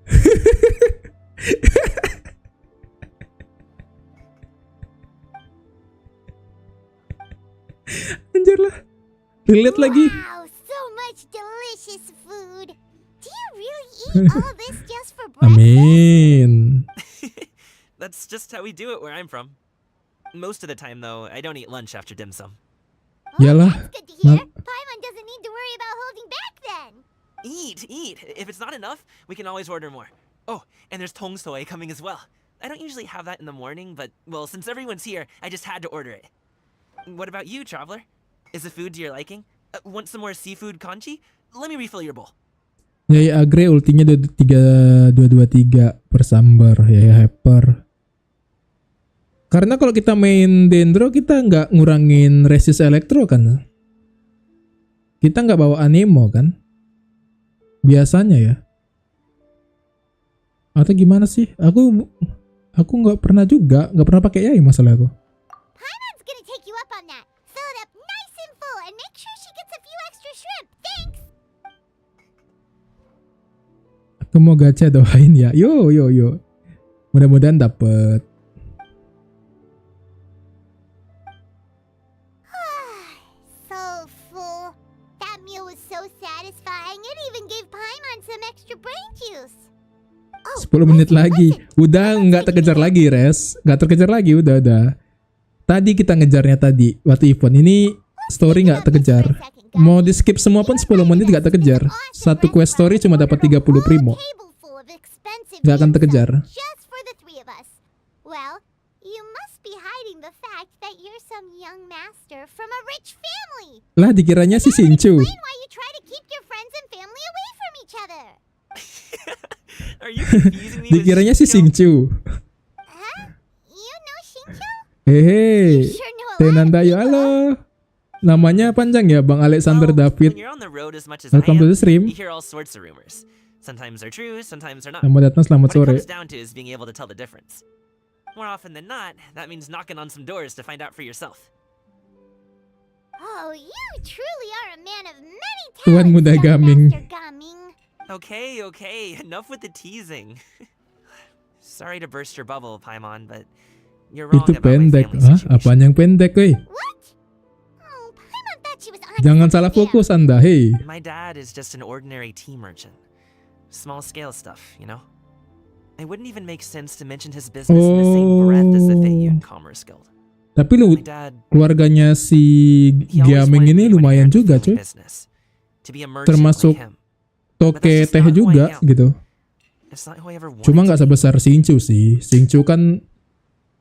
Anjir lah. Relate lagi. Wow, so much delicious food. Do you really eat all this just for breakfast? Amin. That's just how we do it where I'm from. Most of the time, though, I don't eat lunch after dim sum. Yalah. Good to hear. Paimon doesn't need to worry about holding back then. Eat. If it's not enough, we can always order more. Oh, and there's tong soy coming as well. I don't usually have that in the morning, but, well, since everyone's here, I just had to order it. What about you, traveler? Is the food to your liking? Want some more seafood kanji? Let me refill your bowl. Yai Agre ultinya 223 per sambar. Yai Hyper. Karena kalau kita main Dendro, kita nggak ngurangin resist elektro kan? Kita nggak bawa anemo kan? Biasanya ya. Atau gimana sih? Aku nggak pernah juga, nggak pernah pakai Yai masalah aku. Paimon's gonna take you up on that. Fill it up nice and full and make sure she gets a few extra shrimp. Thanks. Aku mau gacha, doain ya. Yo. Mudah-mudahan dapet. So full. That meal was so satisfying. It even gave Paimon some extra brain juice. 10 menit lagi. Udah nggak terkejar lagi, Res. Nggak terkejar lagi, udah. Tadi kita ngejarnya tadi. Waktu event ini story nggak terkejar. Mau di skip semua pun 10 menit nggak terkejar. Satu quest story cuma dapat 30 primo. Nggak akan terkejar. Just for the three of us. Well, you must be hiding the fact that you're some young master from a rich family. Lah dikiranya si Sinchu. Explain why you try to keep your friends and family away from each other. Are you confusing me with Dikiranya si Shincho? Sinchu. Huh? You know Shincho? Hehe. Tenandayo, halo. Namanya panjang ya, Bang Alexander David. When you're on the road as much as Welcome I to am, the stream. you hear all sorts of rumors. Sometimes they're true, sometimes they're not. Selamat datang, selamat What sore. it comes down to is being able to tell the difference. More often than not, that means knocking on some doors to find out for yourself. Oh, you truly are a man of many Tuan talents, Muda young Gaming. Master Gaming. Okay, enough with the teasing. Sorry to burst your bubble, Paimon, but you're wrong Itu about my pendek. family Hah? situation. Apaan yang pendek, weh? Oh, Paimon thought she was honest. Jangan salah fokus Anda, hei. My dad is just an ordinary tea merchant. Small scale stuff, you know? It wouldn't even make sense to mention his business in the same breath as the Feiyun Commerce Guild. Tapi lu, My dad, keluarganya si he always Gaming wanted ini me to lumayan inherit the juga, family cuy. business, to be a merchant Termasuk like him. toke teh juga gitu. It's not who I ever wanted Cuma to nggak be. sebesar Sinchu sih. Sinchu kan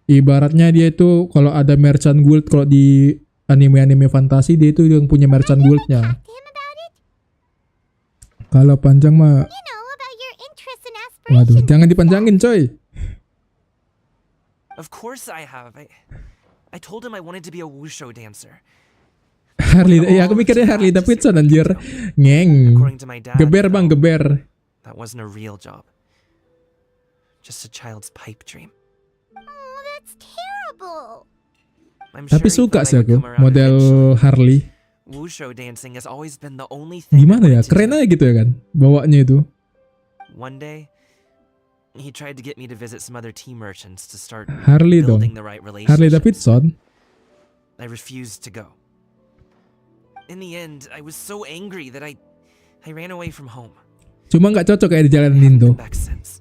ibaratnya dia itu kalau ada merchant guild, kalau di anime-anime fantasi dia itu yang punya merchant guildnya. Kalau panjang mah, You know about your interests and waduh, aspirations. jangan dipanjangin coy. Of course I have. I told him I wanted to be a wushu dancer. Harley, ya aku mikirnya Harley Davidson anjir. Ngeng. According to my dad, Geber bang, geber. that wasn't a real job. Just a child's pipe dream. Oh, that's terrible. I'm Tapi sure he suka thought I sih would aku come around model eventually. Harley. Wushu dancing has always been the only thing I Gimana ya? wanted to Keren do. aja gitu ya kan bawanya itu. One day, he tried to get me to visit some other tea merchants to start Harley dong. building the right Harley relationships. Davidson. I refused to go. In the end, I was so angry that I ran away from home. Cuma nggak cocok kayak di jalan Indo. Back since.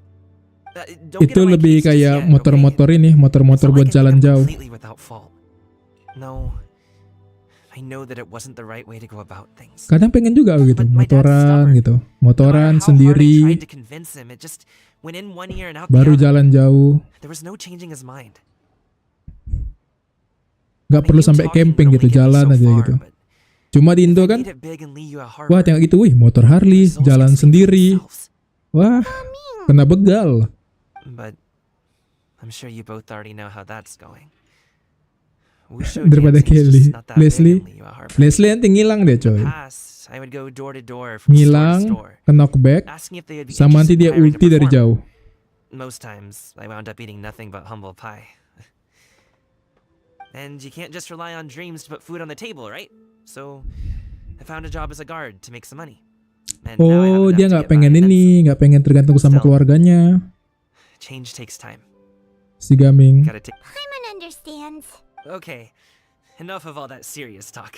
Don't get Itu on my lebih case just kayak yet, motor-motor ini, motor-motor buat jalan jauh. completely without fault. No, I know that it wasn't the right way to go about things. Kadang pengen juga gitu, motoran gitu. Motoran How hard I sendiri, tried to convince him, it just went in one ear and out the baru other. jalan jauh. There was no changing his mind. Nggak perlu sampai camping gitu, jalan aja gitu. Cuma di Indo kan, Made it big in Liyue Harbor. wah tengok gitu, wih motor Harley, jalan sendiri. Wah, kena begal. But I'm sure you both already know how that's going. Wushu Daripada dancing's Kelly. just not that big Leslie, in Liyue Harbor. Leslie nanti ngilang deh coy. Past, I would go door to door from store to Ngilang, store, ke knockback, asking if they would be sama nanti interested dia in hiring to ulti dari perform. jauh. Most times, I wound up eating nothing but humble pie. And you can't just rely on dreams to put food on the table, right? So, I found a job as a guard to make some money. And now I have Oh, enough dia to nggak get by, pengen and ini, nggak pengen tergantung sama Still. keluarganya. change takes time. Si Gaming. Gotta take. Paimon understands. Okay, enough of all that serious talk.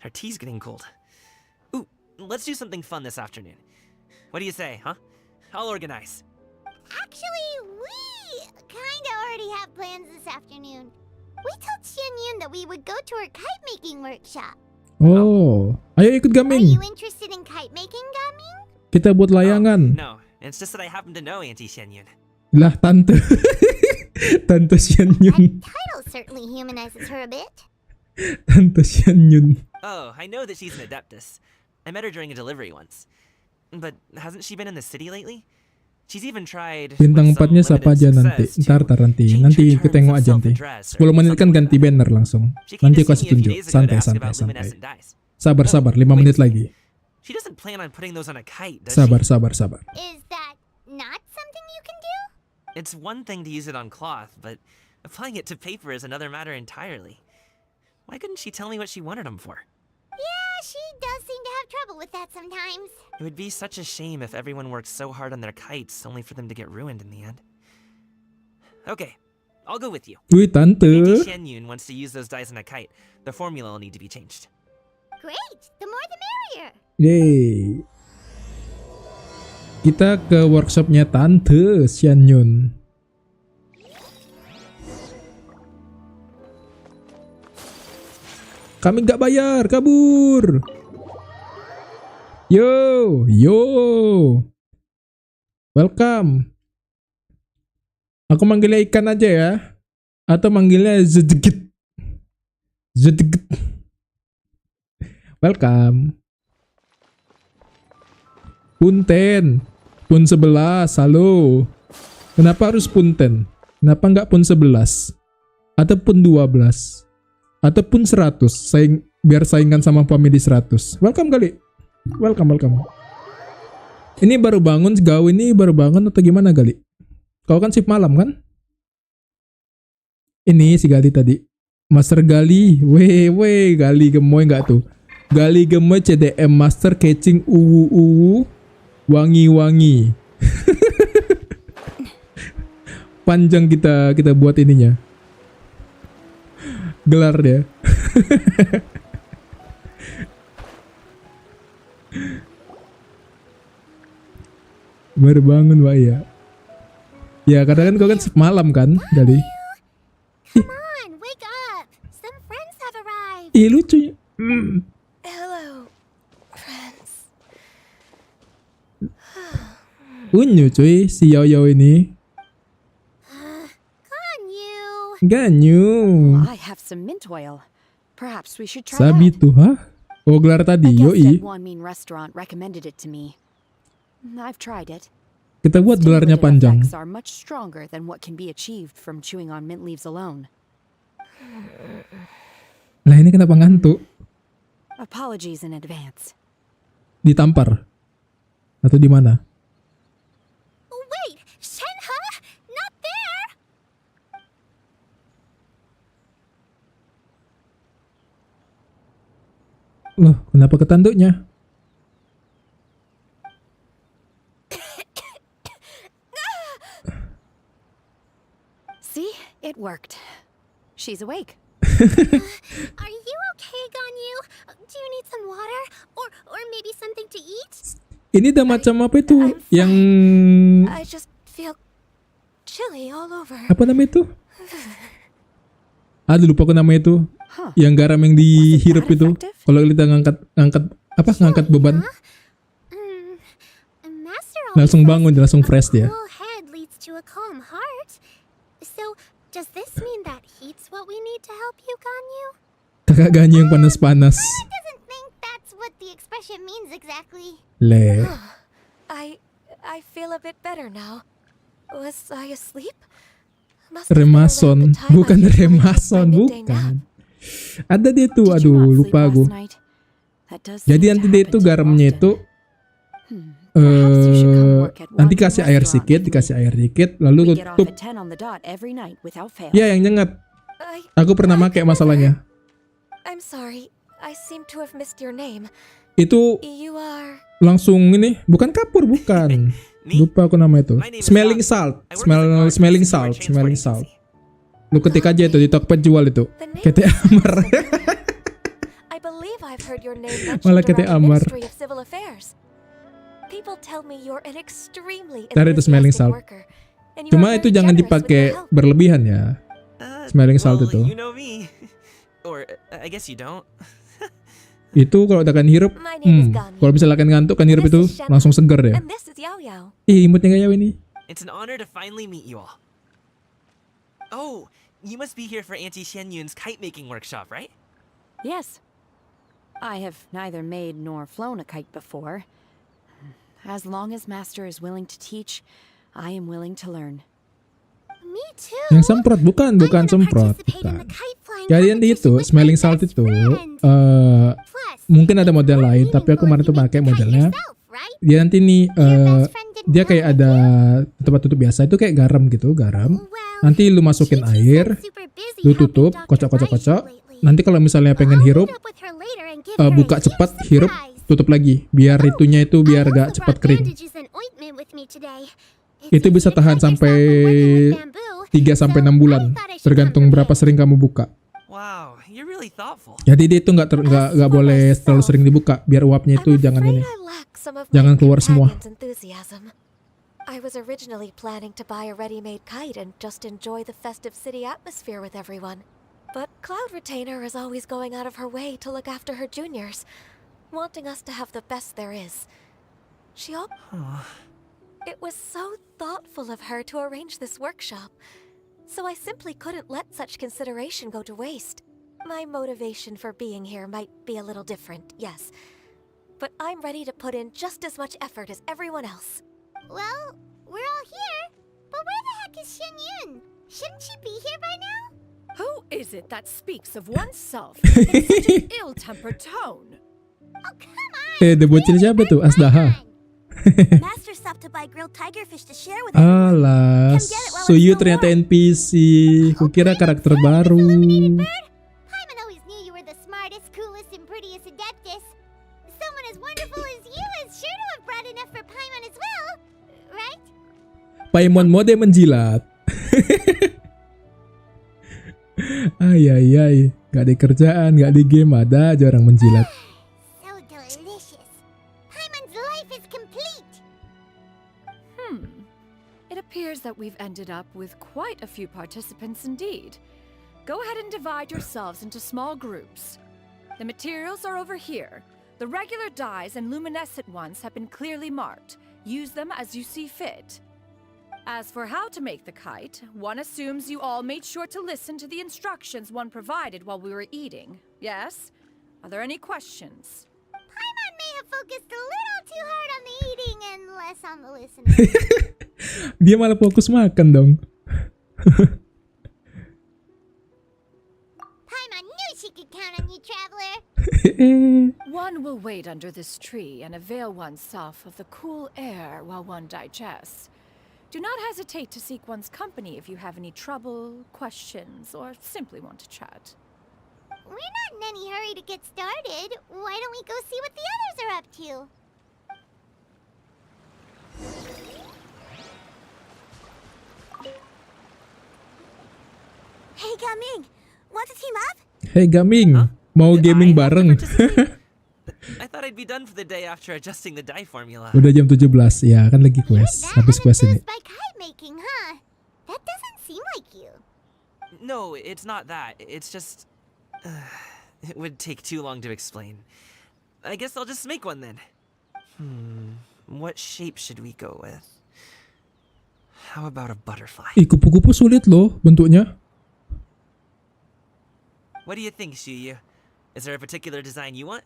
Our tea's getting cold. Ooh, let's do something fun this afternoon. What do you say, huh? I'll organize. Actually, we kinda already have plans this afternoon. We told Xianyun that we would go to her kite making workshop. Oh, ayo ikut Are gaming. you interested in kite making, Gaming? Kita buat layangan. No, it's just that I happen to know Auntie Xianyun. Lah tante. Tante Xianyun. Title certainly humanizes her a bit. Tante Xianyun. Oh, I know that she's an adeptus. I met her during a delivery once. But hasn't she been in the city lately? She's even tried Bintang 4-nya siapa aja nanti? Nanti kita tengok aja nanti. 10 menit kan ganti banner langsung. Nanti aku kasih tunjuk. Santai. Sabar 5 menit lagi. She doesn't plan on putting those on a kite, does Sabar. she? Is that not something you can do? It's one thing to use it on cloth, but applying it to paper is another matter entirely. Why couldn't she tell me what she wanted them for? Yeah, she does seem to have trouble with that sometimes. It would be such a shame if everyone worked so hard on their kites only for them to get ruined in the end. Okay, I'll go with you. Wih tante. Auntie Xianyun wants to use those dies on a kite. The formula will need to be changed. Great, the more the merrier. Yeay. Kita ke workshopnya Tante Xianyun. Kami nggak bayar, kabur. Yo. Welcome. Aku manggilnya ikan aja ya. Atau manggilnya zedegit. Welcome. Punten. Pun 11, halo. Kenapa harus punten? Kenapa nggak pun 11? Atau pun 12? Atau pun 100? Biar saingan sama family 100. Welcome kali. Welcome. Ini baru bangun, Gaw ini baru bangun atau gimana Gali? Kau kan shift malam kan? Ini si Gali tadi. Master Gali. Weh, Gali gemoy nggak tuh? Gali gemoy CDM Master Catching uwu. Wangi. Panjang kita buat ininya. Gelar dia. Baru bangun Wak ya. Ya karena kan kau kan malam kan Gali. Come on, wake up. Some friends have arrived. Ih lucu. Hello, friends. Unyu cuy si Yao ini. Ganyu. I have some mint oil. Perhaps we should try Sabi that. tuh, hah? Oh gelar tadi, I guess yoi. that One Mean restaurant recommended it to me. I've tried it. Kita buat gelarnya Stimulative panjang. effects are much stronger than what can be achieved from chewing on mint leaves alone. Lah ini kenapa ngantuk? Apologies in advance. Ditampar? Atau di mana? Wait, Shenhe? Not there! Loh, kenapa ketanduknya? See? It worked. She's awake. Are you okay, Ganyu? Do you need some water? Or maybe something to eat? Ini udah macam apa itu? Yang I just feel chilly all over. apa namanya itu? Aduh lupa aku namanya itu. Yang garam yang dihirup itu. Kalau kita ngangkat beban. Langsung bangun, langsung fresh dia. Cool head leads to a calm heart. So, does this mean that heat's what we need to help you, Ganyu? Kakak Ganyu yang panas-panas. Doesn't think that's what the expression means exactly. Le. I feel a bit better now. Was I asleep? Remason, bukan Remason, bukan. Ada dia tuh, aduh lupa aku. Jadi nanti dia itu garamnya itu nanti kasih air sedikit, lalu tutup. Ya yang nyengat. Aku pernah pakai masalahnya. I'm sorry. I seem to have missed your name. Itu You are langsung ini, bukan kapur, bukan. Lupa aku nama itu. Smelling salt. Smelling salt. Lu ketik aja itu di Tokped jual itu. KT Amar. I believe I've heard your name Malah mentioned KT around the Amar. Ministry of Civil Affairs. People tell me you're an extremely Cari itu smelling enthusiastic salt. worker, and you are Cuma itu very jangan generous with dipakai your help. berlebihan ya. Smelling salt Well, itu. you know me. Or, I guess you don't. Itu kalau udah kan hirup, kalau misalkan ngantuk kan hirup itu langsung seger ya. And this is Yao Yao. Ih, imutnya kayak ini. It's an honor to finally meet you all. Oh, you must be here for Auntie Xianyun's kite-making workshop, right? Yes. I have neither made nor flown a kite before. As long as Master is willing to teach, I am willing to learn. Me too. Yang semprot bukan semprot. Bukan. Jadi nanti itu smelling salt itu mungkin ada model lain, tapi aku kemarin tuh pakai modelnya. Dia nanti nih dia kayak ada tempat tutup biasa itu kayak garam gitu, garam. Nanti lu masukin air, lu tutup, kocok. Nanti kalau misalnya pengen hirup, buka cepat, hirup, tutup lagi, biar itunya itu biar gak cepat kering. Itu bisa tahan sampai 3-6 bulan, tergantung berapa sering kamu buka. Wow, you're really thoughtful. Jadi dia itu nggak boleh terlalu sering dibuka, biar uapnya itu jangan keluar semua. I was originally planning to buy a ready-made kite and just enjoy the festive city atmosphere with everyone. But Cloud Retainer is always going out of her way to look after her juniors, wanting us to have the best there is. It was so thoughtful of her to arrange this workshop, so I simply couldn't let such consideration go to waste. My motivation for being here might be a little different, yes, but I'm ready to put in just as much effort as everyone else. Well, we're all here, but where the heck is Xianyun? Shouldn't she be here by now? Who is it that speaks of oneself in such an ill-tempered tone? Oh, come on! The bocil siapa tuh? Asdaha. Master stopped to buy grilled tigerfish to share with everyone. Alah, Suyu ternyata NPC. Kukira karakter baru. Paimon always knew you were the smartest, coolest, and prettiest adeptus. Someone as wonderful as you is sure to have brought enough for Paimon as well, right? Paimon mode menjilat. Ay, gak ada kerjaan, gak ada game, ada aja orang menjilat. So delicious. Paimon's life is complete. It appears that we've ended up with quite a few participants indeed. Go ahead and divide yourselves into small groups. The materials are over here. The regular dyes and luminescent ones have been clearly marked. Use them as you see fit. As for how to make the kite, one assumes you all made sure to listen to the instructions one provided while we were eating. Yes? Are there any questions? Paimon may have focused a little too hard on the eating and less on the listening. Dia malah fokus makan dong. Paimon knew she could count on you, traveler. One will wait under this tree and avail oneself of the cool air while one digests. Do not hesitate to seek one's company if you have any trouble, questions, or simply want to chat. We're not in any hurry to get started. Why don't we go see what the others are up to? Hey, Gaming! Want to team up? Hey Gaming, mau gaming bareng? I thought I'd be done for the day after adjusting the dye formula. Udah jam 17, ya kan lagi quest. Habis quest ini. By kite making, huh? That doesn't seem like you. No, it's not that. It's just... it would take too long to explain. I guess I'll just make one then. What shape should we go with? How about a butterfly? Kupu-kupu sulit loh bentuknya. What do you think, Shuyu? Is there a particular design you want?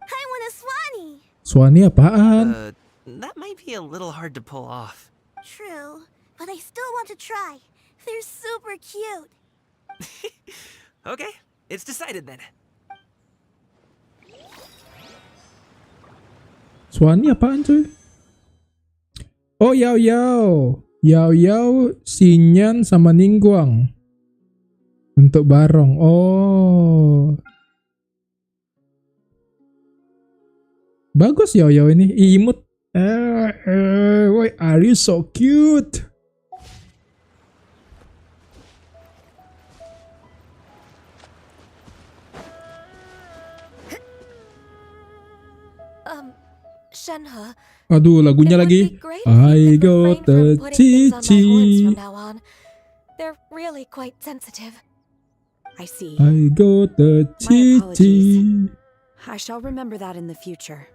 I want a swanee. Swanee apaan? That might be a little hard to pull off. True, but I still want to try. They're super cute. Okay, it's decided then. Swanee apaan cuy? Oh, Yao Yao. Yao Yao, Xinyan sama Ningguang. Untuk barong. Oh. Bagus Yao Yao ini. Imut. Why are you so cute? Shenhe. Aduh, lagunya It would lagi. be great if you I could got refrain the from putting things on my horns chichi. from now on. They're really quite sensitive. I see. I got the My apologies. chichi. I shall remember that in the future.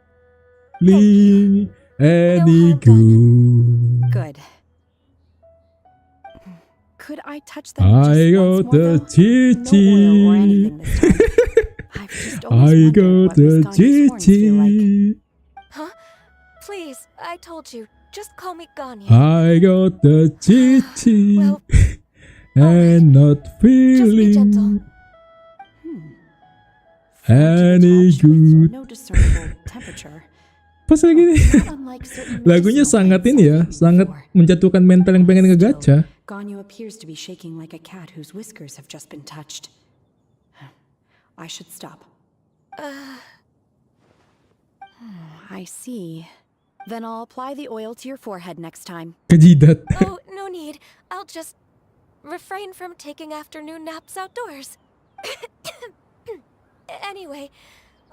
Lee any good. Good. Could I touch them I just once got more, the though? chichi. No oil or anything this time. I've just I always wondered got what the Miss Ganya's horns feel like. chichi. Huh? Please, I told you. Just call me Ganya. I got the chichi. Well, and not feeling any good. No discernible temperature. Pas lagi nih. Lagunya sangat ini ya, sangat menjatuhkan mental yang pengen ngegacha. Ganyu appears to be shaking like a cat whose whiskers have just been touched. I should stop. I see. Then I'll apply the oil to your forehead next time. Kejidat. Oh, no need. I'll just refrain from taking afternoon naps outdoors. Anyway,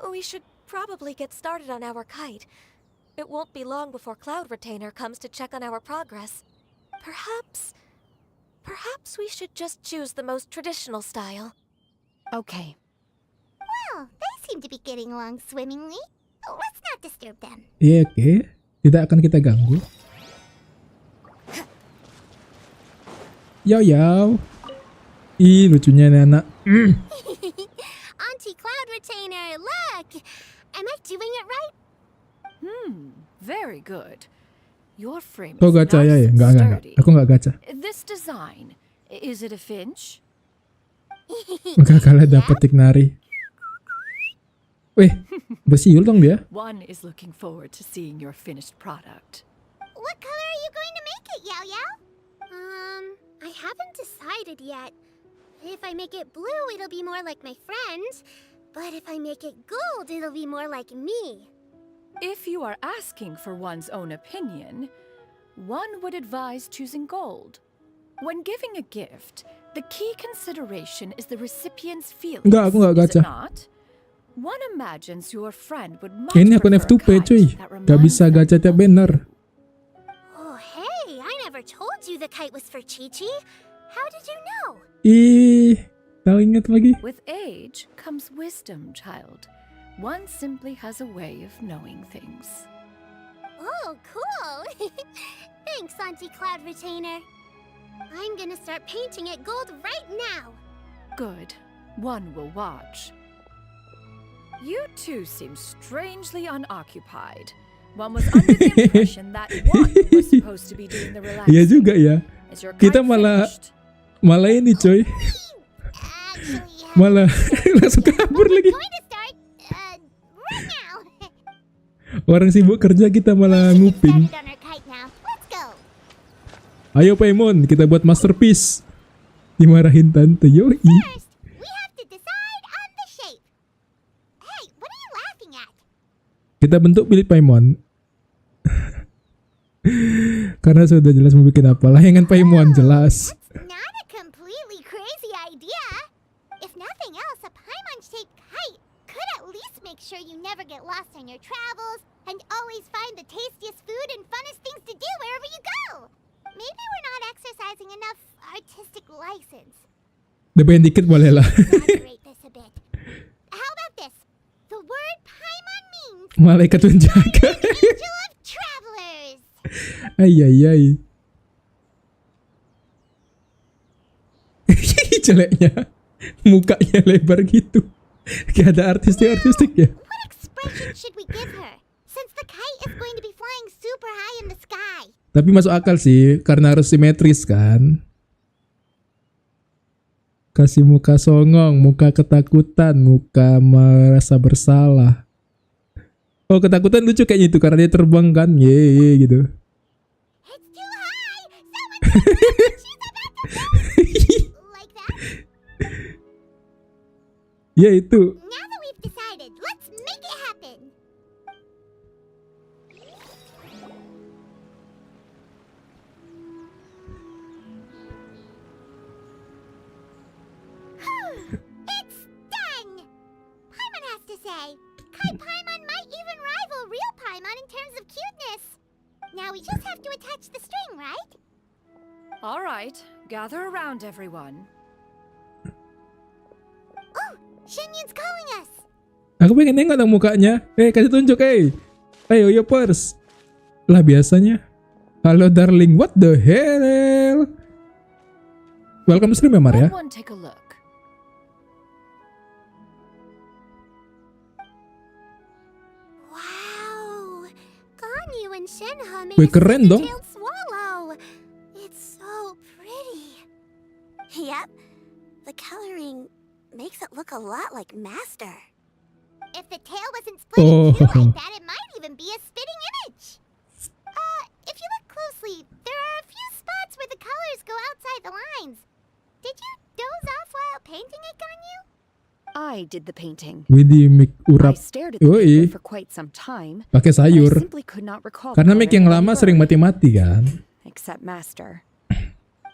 we should probably get started on our kite. It won't be long before Cloud Retainer comes to check on our progress. Perhaps we should just choose the most traditional style. Okay. Well, they seem to be getting along swimmingly. Let's not disturb them. Iya, oke. Tidak akan kita ganggu. Yo. Ih, lucunya nih anak. Auntie Cloud Retainer, look! Am I doing it right? Very good. Your frame Kau is gacha ya? nice and Enggak. sturdy. Aku nggak gacha. This design, is it a finch? Enggak kalah dapat Tiknari. Weh, udah siul dong dia. One is looking forward to seeing your finished product. What color are you going to make it, Yao Yao? I haven't decided yet. If I make it blue, it'll be more like my friends. But if I make it gold, it'll be more like me. If you are asking for one's own opinion, one would advise choosing gold. When giving a gift, the key consideration is the recipient's feelings. Enggak, aku nggak is gacha. it not? One imagines your friend would much Ini akun prefer a F2P cuy. kite that Gak reminds bisa gacha tiap banner. Oh, hey, I never told you the kite was for Chi-Chi. How did you know? Ih, tahu ingat lagi. With age comes wisdom, child. One simply has a way of knowing things. Oh, cool. Thanks, Auntie Cloud Retainer. I'm gonna start painting it gold right now. Good. One will watch. You two seem strangely unoccupied. One was under the impression that one was supposed to be doing the relaxing. Iya juga ya. Is your Kita kite finished? malah ini coy. Malah langsung kabur lagi. Right now. Orang sibuk kerja kita malah nguping. Started on our kite now. Let's go. Ayo Paimon, kita buat masterpiece. Dimarahin tante Yoi. First, we have to decide on the shape. Hey, what are you laughing at? Kita bentuk pilih Paimon. Karena sudah jelas mau bikin apa. Layangan Paimon jelas. Not a completely crazy idea. If nothing else, a Paimon-shaped kite could at least make sure you never get lost on your travels and always find the tastiest food and funnest things to do wherever you go. Maybe we're not exercising enough artistic license. Depan dikit boleh lah. Exaggerate this a bit. How about this? The word Paimon means Malaikat penjaga. angel of travelers. Ay. Jeleknya. Mukanya lebar gitu. Kayak ada artistik ya. What expression should we give her? Since the kite is going to be flying super high in the sky. Tapi masuk akal sih, karena harus simetris kan. Kasih muka songong, muka ketakutan, muka merasa bersalah. Oh, ketakutan lucu kayaknya itu karena dia terbang kan. Ye gitu. It's too high. She's about to like that. Ya itu. Now that we've decided, let's make it happen. It's done. Paimon has to say, Kite Paimon might even rival real Paimon in terms of cuteness. Now we just have to attach the string, right? All right, gather around, everyone. Oh, Shenyun's calling us. Aku pengen nengok dong mukanya. Kasih tunjuk, Ayo, Yoppers. Lah biasanya. Halo darling, what the hell? Welcome stream ya, Mar ya. Everyone take a look. Wow, Ganyu and Shenhe made Wih, keren dong. tailed swallow. It's so pretty. Yep, the coloring makes it look a lot like Master. If the tail wasn't split in two like that, it might even be a spitting image. If you look closely, there are a few spots where the colors go outside the lines. Did you doze off while painting it, Ganyu? I did the painting. Widih, mik I urap. stared at the Yoi. paper for quite some time. Pakai but I sayur. simply could not recall Karena the mik color yang of any lama bird, sering mati-mati kan. except Master.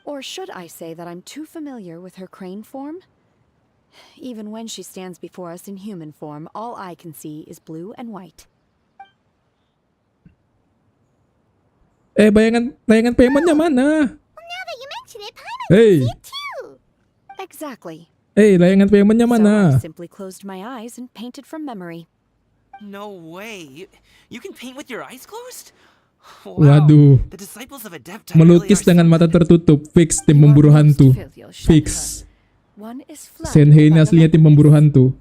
Or should I say that I'm too familiar with her crane form? Even when she stands before us in human form, all I can see is blue and white. Bayangan Paimonnya mana? Now that you mention it, Paimon Hey. can see it too. Exactly. Layangan Paimonnya So I mana? simply closed my eyes and painted from memory. No way. You can paint with your eyes closed? Waduh. The disciples of Adepti really Melukis are dengan mata tertutup. Fix tim pemburu hantu. Fix. One is flat. Senhei ini aslinya tim pemburu hantu.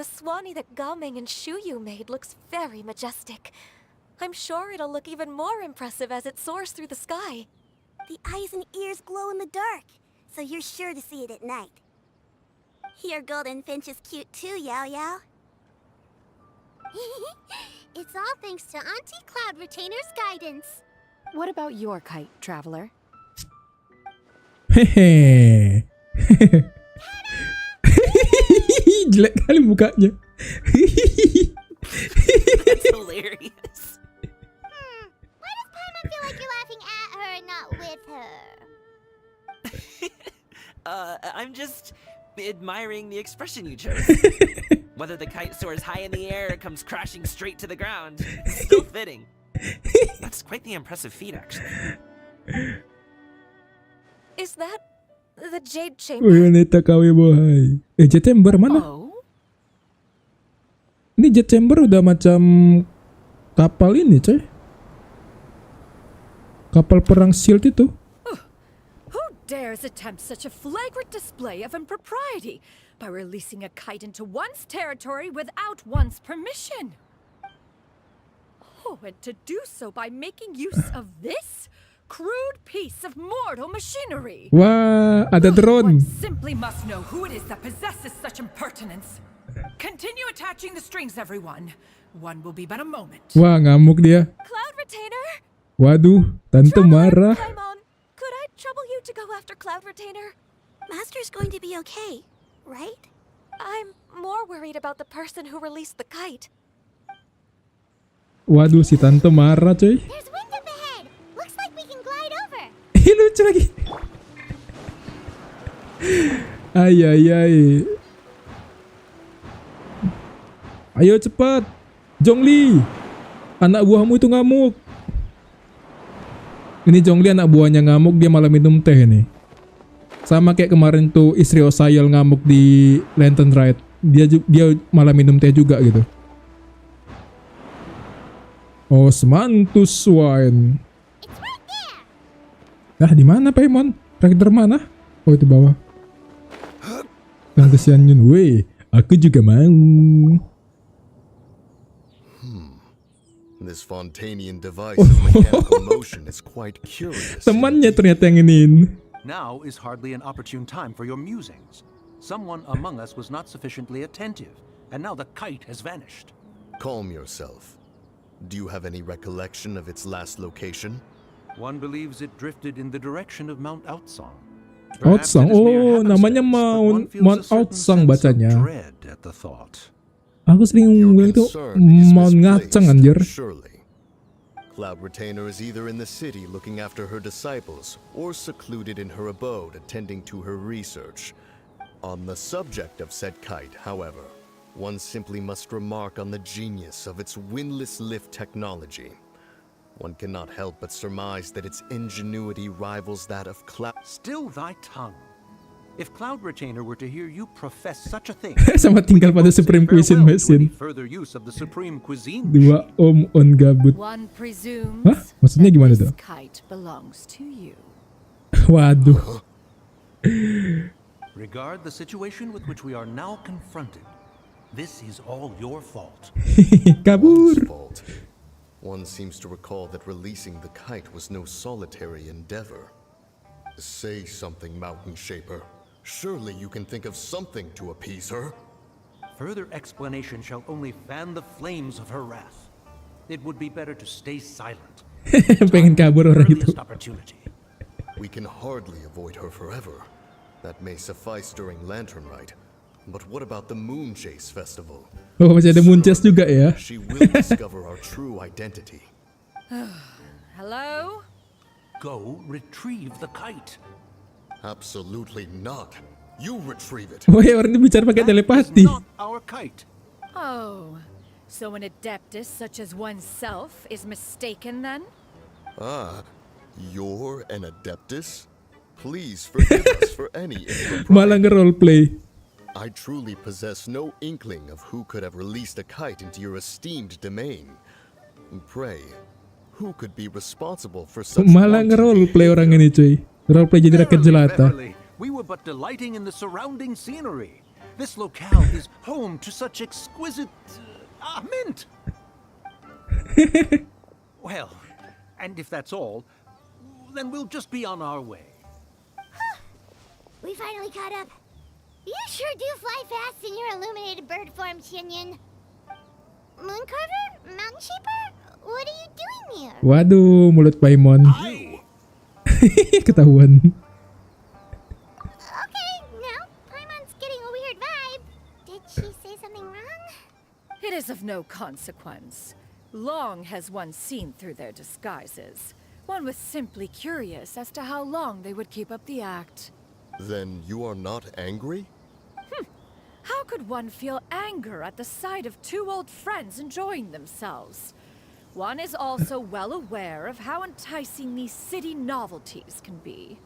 The Swanee that Gaming and Shuyu made looks very majestic. I'm sure it'll look even more impressive as it soars through the sky. The eyes and ears glow in the dark, so you're sure to see it at night. Your golden finch is cute too, Yao Yao. It's all thanks to Auntie Cloud Retainer's guidance. What about your kite, Traveler? Hehe. Jelek kali mukanya. That's hilarious. Why does Paimon feel like you're laughing at her and not with her? I'm just admiring the expression you chose. Whether the kite soars high in the air or comes crashing straight to the ground, it's still fitting. That's quite the impressive feat, actually. Is that the Jade Chamber? Wih, wanita KW bohai. Jet Chamber mana? Ini Jet Chamber udah macam kapal ini, coy. Kapal perang shield itu. Who dares attempt such a flagrant display of impropriety by releasing a kite into one's territory without one's permission? Oh, and to do so by making use of this crude piece of mortal machinery. Wah, ada drone. Simply must know who it is that possesses such impertinence. Continue attaching the strings, everyone. One will be but a moment. Wah, ngamuk dia. Cloud Retainer? Waduh, tante marah. Paimon, could I trouble you to go after Cloud Retainer? Master's going to be okay, right? I'm more worried about the person who released the kite. Waduh, si tante marah, coy. There's wind up ahead. Looks like we can glide over. Lucu lagi. Ay. Ayo cepat. Zhongli. Anak buahmu itu ngamuk. Ini Zhongli anak buahnya ngamuk, dia malah minum teh nih. Sama kayak kemarin tuh istri Osayel ngamuk di Lantern Rite. Dia malah minum teh juga gitu. Osmanthus Swine. Di mana Paimon? Terakhir mana? Oh, itu bawah. Tante Xianyun, weh, aku juga mau. This Fontanian device of mechanical motion is quite curious. Temannya ternyata yang iniin. Now is hardly an opportune time for your musings. Someone among us was not sufficiently attentive, and now the kite has vanished. Calm yourself. Do you have any recollection of its last location? One believes it drifted in the direction of Mount Outsang. Outsang, oh namanya Mount Outsang bacanya. Aku sering bilang itu Mount Ngaceng anjir. Surely. Cloud Retainer is either in the city looking after her disciples or secluded in her abode attending to her research. On the subject of said kite, however, one simply must remark on the genius of its windlass lift technology. One cannot help but surmise that its ingenuity rivals that of Cloud. Still thy tongue. If Cloud Retainer were to hear you profess such a thing, Sama tinggal pada Supreme Cuisine Machine. further use of the Supreme Cuisine. Dua om on gabut. One presumes Hah? Maksudnya gimana tuh? this kite belongs to you. Waduh. Regard the situation with which we are now confronted. This is all your fault. Kabur. Fault. One seems to recall that releasing the kite was no solitary endeavor. Say something, Mountain Shaper. Surely you can think of something to appease her. Further explanation shall only fan the flames of her wrath. It would be better to stay silent. Pengen kabur orang itu. Earliest opportunity. We can hardly avoid her forever. That may suffice during Lantern Rite. But what about the Moon Chase Festival? Oh, masih ada Moon Chase juga ya. She will discover our true identity. Hello? Go retrieve the kite. Absolutely not. You retrieve it. Oh ya, orang ini bicara pakai telepati. Not our kite. Oh, so an adeptus such as oneself is mistaken then? Ah, you're an Adeptus? Please forgive us for any impropriety. Malah nge-roleplay. I truly possess no inkling of who could have released a kite into your esteemed domain. Pray, who could be responsible for such Malah nge-roleplay orang ini cuy. Roleplay jadi rakyat jelata. We were but delighting in the surrounding scenery. This locale is home to such exquisite mint. Well, and if that's all, then we'll just be on our way. We finally caught up. You sure do fly fast in your illuminated bird form, Shinyan. Mooncarver? Mountain Shaper? What are you doing here? Waduh, mulut Paimon. Ketahuan. Okay, now Paimon's getting a weird vibe. Did she say something wrong? It is of no consequence. Long has one seen through their disguises. One was simply curious as to how long they would keep up the act. Then you are not angry? How could one feel anger at the sight of two old friends enjoying themselves? One is also well aware of how enticing these city novelties can be.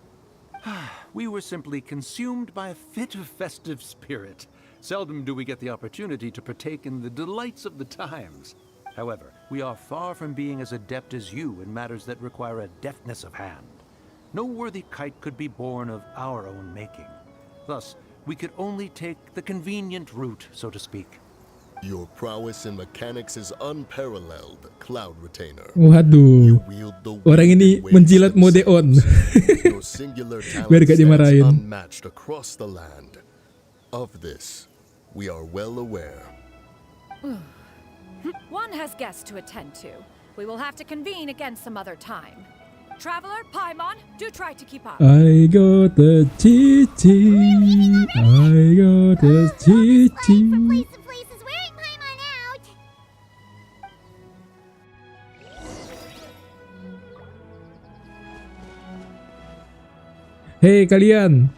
We were simply consumed by a fit of festive spirit. Seldom do we get the opportunity to partake in the delights of the times. However, we are far from being as adept as you in matters that require a deftness of hand. No worthy kite could be born of our own making. Thus, we could only take the convenient route, so to speak. Your prowess in mechanics is unparalleled, Cloud Retainer. Waduh. Orang ini menjilat mode on. Your singular Biar talent gak stands dimarahin. unmatched across the land. Of this, we are well aware. One has guests to attend to. We will have to convene again some other time. Traveler, Paimon, do try to keep up. I got the chichi. I got the chichi. Places wearing Paimon out. Hei kalian.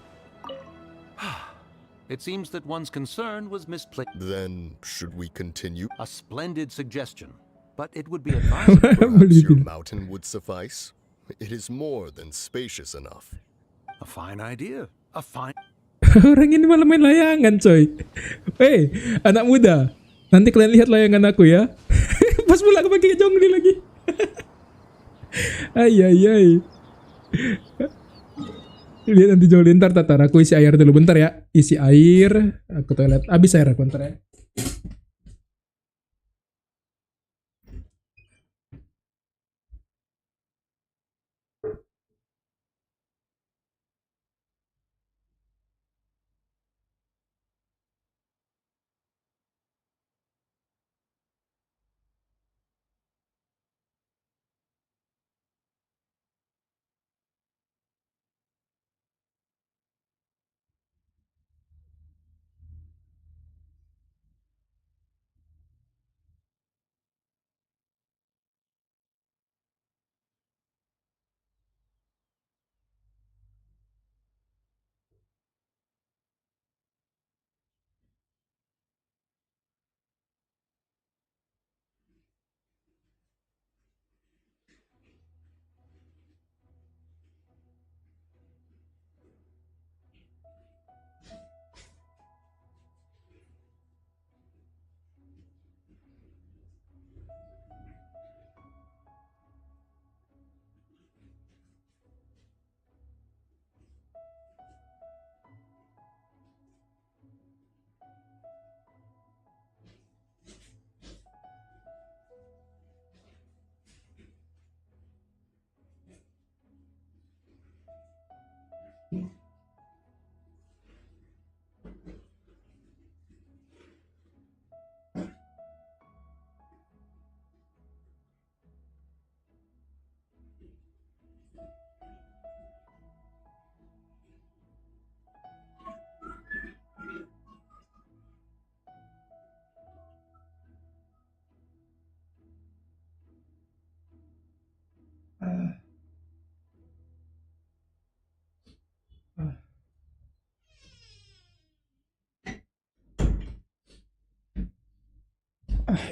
It seems that one's concern was misplaced. Then, should we continue? A splendid suggestion, but it would be advisable. Perhaps your mountain would suffice. It is more than spacious enough. A fine idea. A fine... Orang ini malah main layangan coy. Hei, anak muda. Nanti kalian lihat layangan aku ya. Pas pula aku pakai jongli lagi. Ay. Lihat nanti jongli. Ntar aku isi air dulu bentar ya. Isi air. Aku toilet. Abis air aku bentar ya.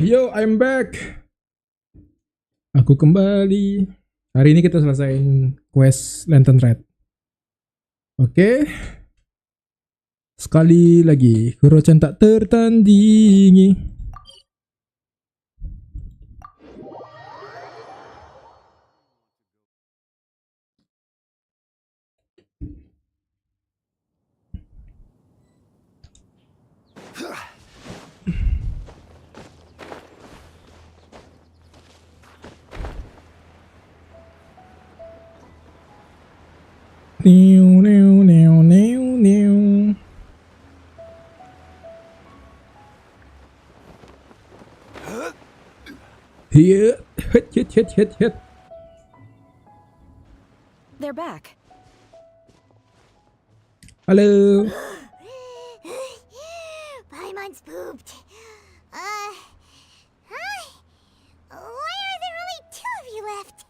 Yo, I'm back. Aku kembali. Hari ini kita selesaiin quest Lantern Red. Oke. Sekali lagi, Kurochan tak tertandingi. New, new, new, new, new. Here, hit. They're back. Hello. Paimon's pooped. Hi. Why are there only two of you left?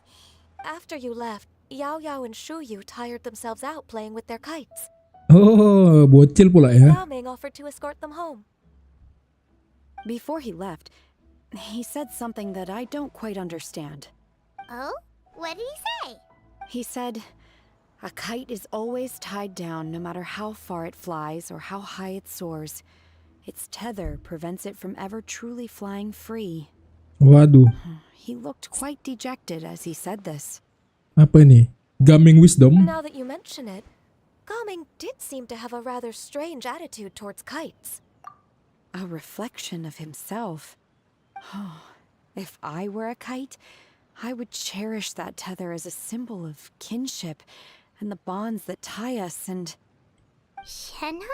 After you left, Yao Yao and Shu Yu tired themselves out playing with their kites. Oh, bocil pula ya. Yao Ming offered to escort them home. Before he left, he said something that I don't quite understand. Oh? What did he say? He said, a kite is always tied down no matter how far it flies or how high it soars. Its tether prevents it from ever truly flying free. Waduh, He looked quite dejected as he said this. apa nih? Gaming wisdom? Now that you mention it, Gaming did seem to have a rather strange attitude towards kites. A reflection of himself. If I were a kite, I would cherish that tether as a symbol of kinship and the bonds that tie us and... Shenhe?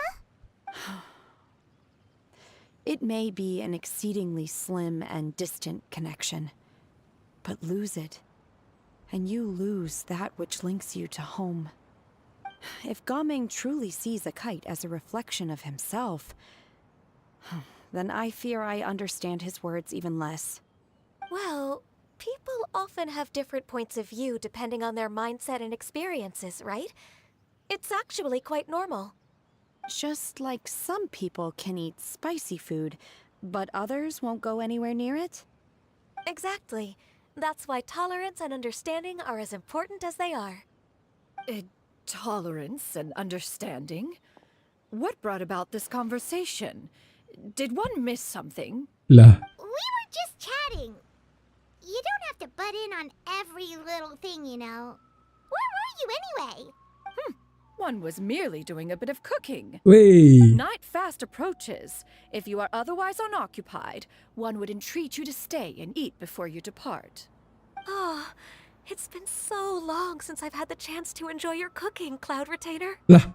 It may be an exceedingly slim and distant connection, but lose it, and you lose that which links you to home. If Gaming truly sees a kite as a reflection of himself, then I fear I understand his words even less. Well, people often have different points of view depending on their mindset and experiences, right? It's actually quite normal. Just like some people can eat spicy food, but others won't go anywhere near it? Exactly. That's why tolerance and understanding are as important as they are. Tolerance and understanding? What brought about this conversation? Did one miss something? Lah. We were just chatting. You don't have to butt in on every little thing, you know. Where were you anyway? One was merely doing a bit of cooking. Wey. Night fast approaches. If you are otherwise unoccupied, one would entreat you to stay and eat before you depart. Oh, it's been so long since I've had the chance to enjoy your cooking, Cloud Retainer. Lah,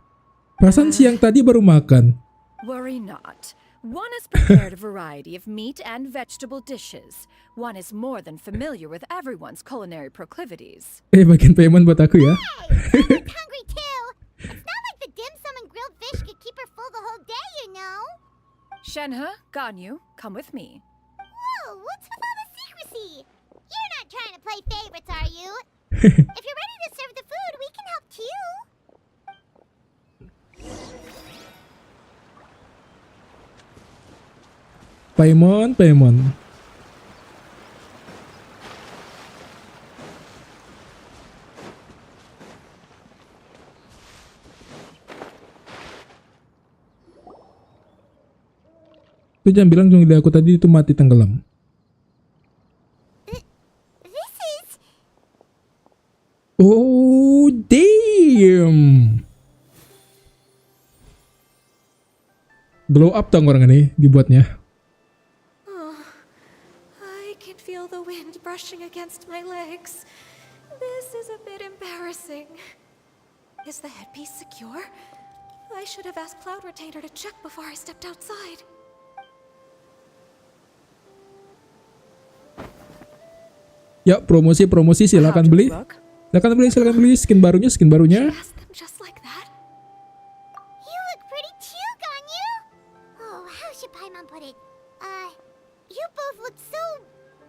perasaan siang tadi baru makan. Worry not. One has prepared a variety of meat and vegetable dishes. One is more than familiar with everyone's culinary proclivities. Bagian payment buat aku ya. I'm hungry too. It's not like the dim sum and grilled fish could keep her full the whole day, you know. Shenhe, Ganyu, come with me. Whoa, what's with all the secrecy? You're not trying to play favorites, are you? If you're ready to serve the food, we can help too. Paimon. Lu jangan bilang jungli aku tadi itu mati tenggelam. This is... Oh, damn. Glow up dong orang ini dibuatnya. I can feel the wind brushing against my legs. This is a bit embarrassing. Is the headpiece secure? I should have asked Cloud Retainer to check before I stepped outside. Ya, promosi silakan beli. Silakan beli skin barunya. Just like that. You look pretty too, Ganyu. Oh, how should Paimon put it? You both look so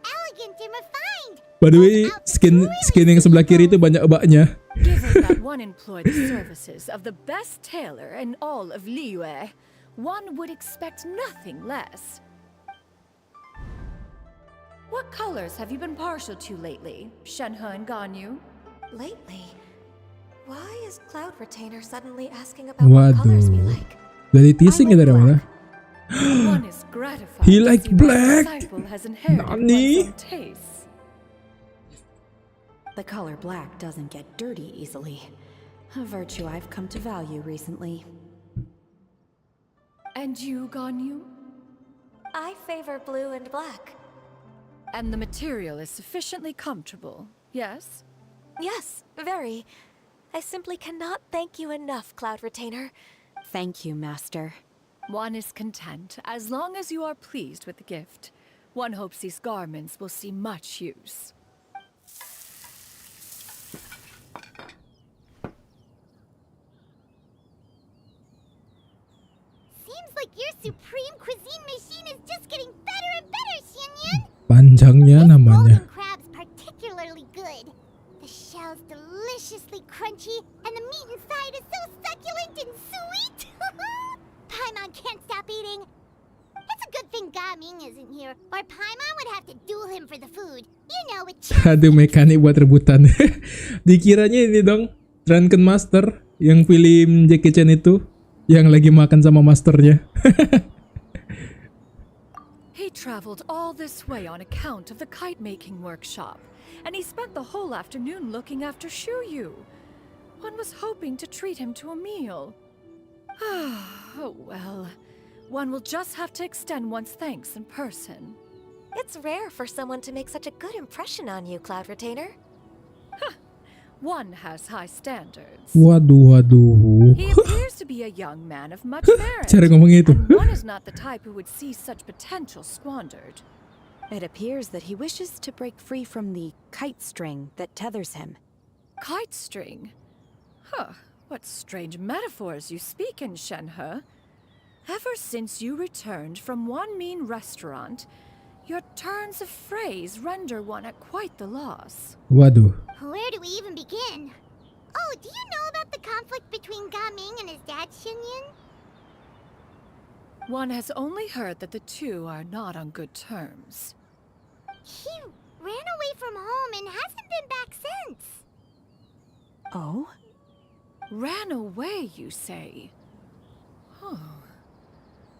elegant and refined. By the way, skin yang sebelah kiri itu banyak ebaknya. Given that one employed the services of the best tailor in all of Liyue, one would expect nothing less. What colors have you been partial to lately, Shenhe and Ganyu? Lately? Why is Cloud Retainer suddenly asking about what colors we like? Dari teasing ya dari mana? One is gratified He to like see black. what disciple has inherited Nani? one's own tastes. The color black doesn't get dirty easily. A virtue I've come to value recently. And you, Ganyu? I favor blue and black. And the material is sufficiently comfortable, yes? Yes, very. I simply cannot thank you enough, Cloud Retainer. Thank you, Master. One is content as long as you are pleased with the gift. One hopes these garments will see much use. Seems like your supreme cuisine machine is just getting better and better, Xianyun. Panjangnya namanya. Golden crab's particularly good. The shell's deliciously crunchy, and the meat inside is so succulent and sweet. Paimon can't stop eating. It's a good thing Gaming isn't here, or Paimon would have to duel him for the food. You know, with Aduh, mekanik buat rebutan. Dikiranya ini dong, Drunken Master yang film Jackie Chan itu, yang lagi makan sama masternya. He traveled all this way on account of the kite-making workshop, and he spent the whole afternoon looking after Shuyu. One was hoping to treat him to a meal. Oh well, one will just have to extend one's thanks in person. It's rare for someone to make such a good impression on you, Cloud Retainer. One has high standards. Waduh. He appears to be a young man of much merit, Cara ngomongnya itu. and one is not the type who would see such potential squandered. It appears that he wishes to break free from the kite string that tethers him. Kite string? Huh, what strange metaphors you speak in, Shenhe. Ever since you returned from one mean restaurant, your turns of phrase render one at quite the loss. Waduh. Where do we even begin? Oh, do you know about the conflict between Gaming and his dad, Xianyun? One has only heard that the two are not on good terms. He ran away from home and hasn't been back since. Oh? Ran away, you say? Huh.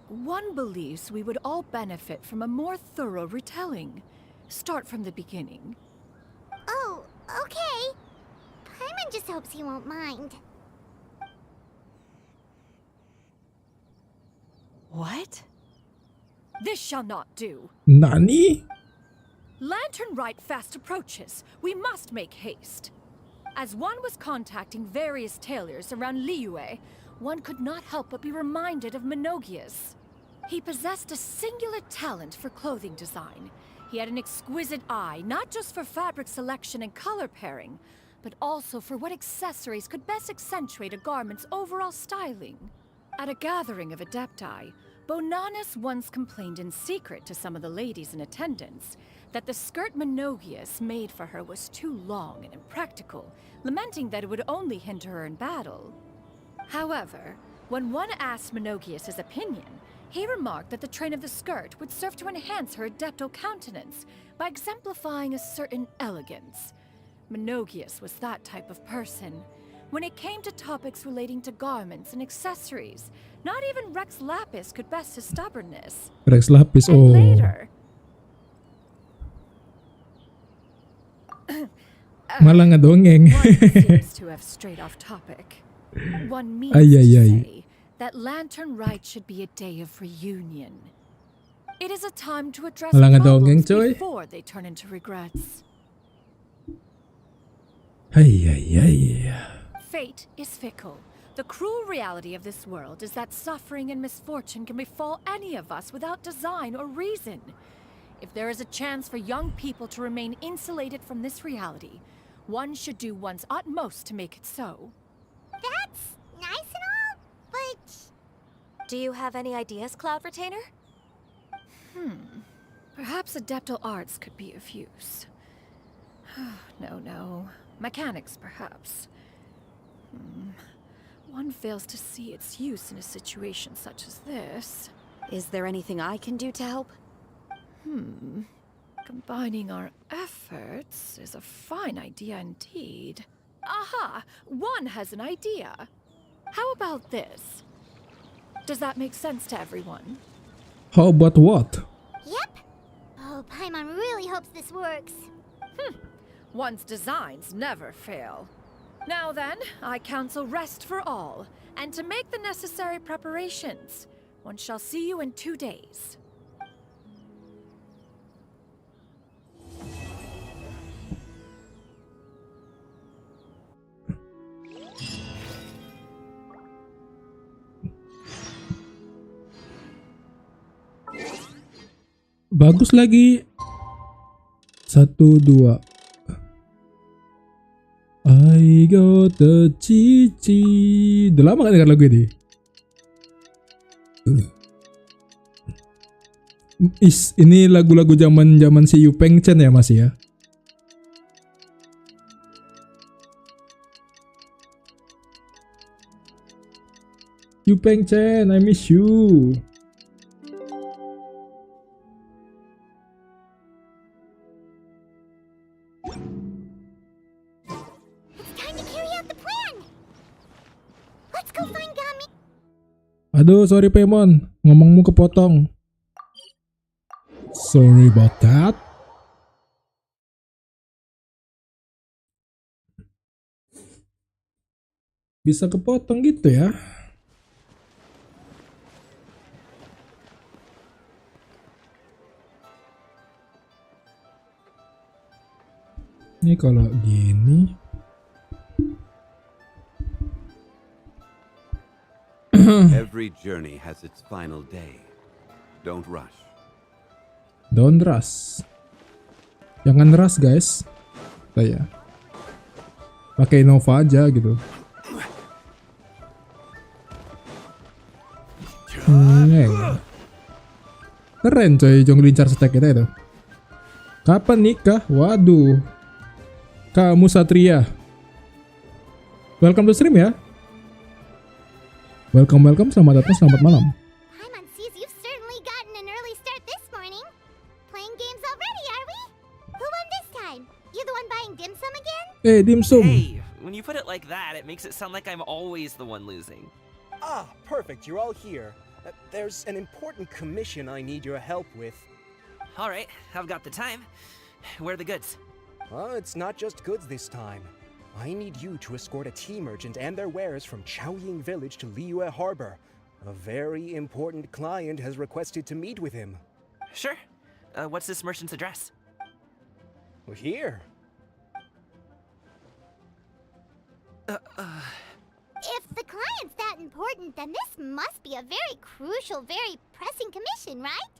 One believes we would all benefit from a more thorough retelling. Start from the beginning. Oh, okay. Paimon just hopes he won't mind. What? This shall not do. Nani? Lantern Rite fast approaches. We must make haste. As one was contacting various tailors around Liyue, one could not help but be reminded of Menogias. He possessed a singular talent for clothing design. He had an exquisite eye, not just for fabric selection and color pairing, but also for what accessories could best accentuate a garment's overall styling. At a gathering of Adepti, Bonanis once complained in secret to some of the ladies in attendance that the skirt Menogias made for her was too long and impractical, lamenting that it would only hinder her in battle. However, when one asked Menogias his opinion, he remarked that the train of the skirt would serve to enhance her adepto countenance by exemplifying a certain elegance. Menogias was that type of person. When it came to topics relating to garments and accessories, not even Rex Lapis could best his stubbornness. Rex Lapis, And oh. later, Malah ngedongeng. one seems to have strayed off topic. One means Ay, ay, to ay. say that Lantern Rite should be a day of reunion. It is a time to address Malah ngedongeng, problems coy. before they turn into regrets. Ay, ay, ay. Fate is fickle. The cruel reality of this world is that suffering and misfortune can befall any of us without design or reason. If there is a chance for young people to remain insulated from this reality, one should do one's utmost to make it so. That's nice and all, but... Do you have any ideas, Cloud Retainer? Perhaps adeptal arts could be of use. No. Mechanics, perhaps. One fails to see its use in a situation such as this. Is there anything I can do to help? Combining our efforts is a fine idea indeed. Aha! One has an idea. How about this? Does that make sense to everyone? How about what? Yep. Oh, Paimon really hopes this works. One's designs never fail. Now then, I counsel rest for all, and to make the necessary preparations. One shall see you in 2 days. Bagus lagi. 1, 2. I got the cici. Udah lama gak denger lagu ini. Ini lagu-lagu zaman si Yupeng Chen ya masih ya. Yupeng Chen, I miss you. Aduh, sorry Paimon, ngomongmu kepotong. Sorry about that. Bisa kepotong gitu ya. Ini kalau gini. Every journey has its final day. Don't rush. Don't rush. Jangan rush guys. Saya pakai Nova aja gitu. Keren coy jonglincar stack kita itu. Kapan nikah? Waduh. Kamu Satria. Welcome to stream ya. Welcome, selamat datang, selamat malam. Paimon sees you've certainly gotten an early start this morning. Playing games already, are we? Who won this time? You the one buying dim sum again? Hey, dim sum. Hey, when you put it like that, it makes it sound like I'm always the one losing. Ah, perfect, you're all here. There's an important commission I need your help with. All right, I've got the time. Where are the goods? It's not just goods this time. I need you to escort a tea merchant and their wares from Chaoying Village to Liyue Harbor. A very important client has requested to meet with him. Sure. What's this merchant's address? Here. If the client's that important, then this must be a very crucial, very pressing commission, right?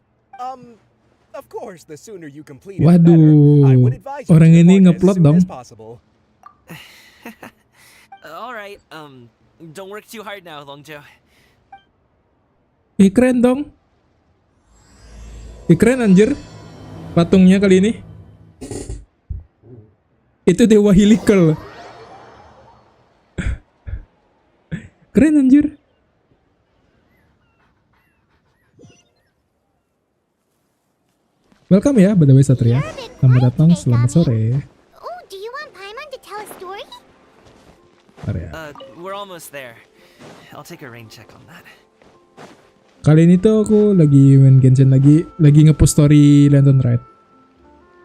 Of course, the sooner you complete it, the better. I Waduh, would advise you orang to ini depart ngeplot as soon dong. as possible. All right. Don't work too hard now, Longjo. Keren dong. Keren anjir. Patungnya kali ini. Itu Dewa Helical. Keren anjir. Welcome ya, by the way Satria. Selamat datang, selamat sore. Oh, do you want Paimon to tell a story? We're almost there. I'll take a rain check on that. Kali ini tuh aku lagi main Genshin lagi ngepost story Lantern Rite.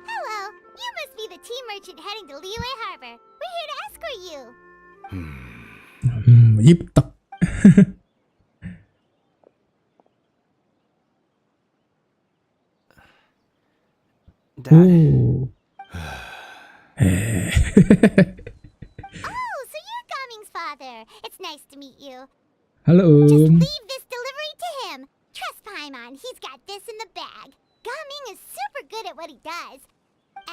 Hello, you must be the tea merchant heading to Liyue Harbor. We're here to escort you. Yiptak. Dad. Oh, so you're Gaming's father. meet you. Halo Just Om. leave this delivery to him. Trust Paimon, he's got this in the bag. Gaming is super good at what he does.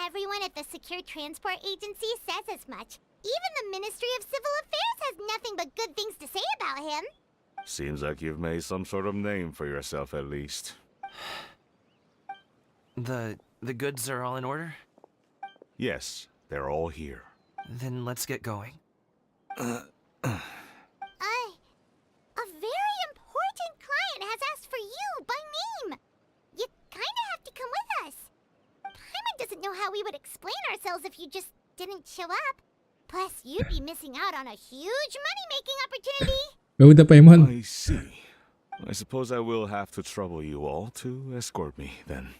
Everyone at the Secure Transport Agency says as much. Even the Ministry of Civil Affairs has nothing but good things to say about him. Seems like you've made some sort of name for yourself at least. The goods are all in order? Yes, they're all here. Then let's get going. A very important client has asked for you by name. You kinda have to come with us. Paimon doesn't know how we would explain ourselves if you just didn't show up. Plus, you'd be missing out on a huge money-making opportunity. Ya udah Paimon. I see. I suppose I will have to trouble you all to escort me then.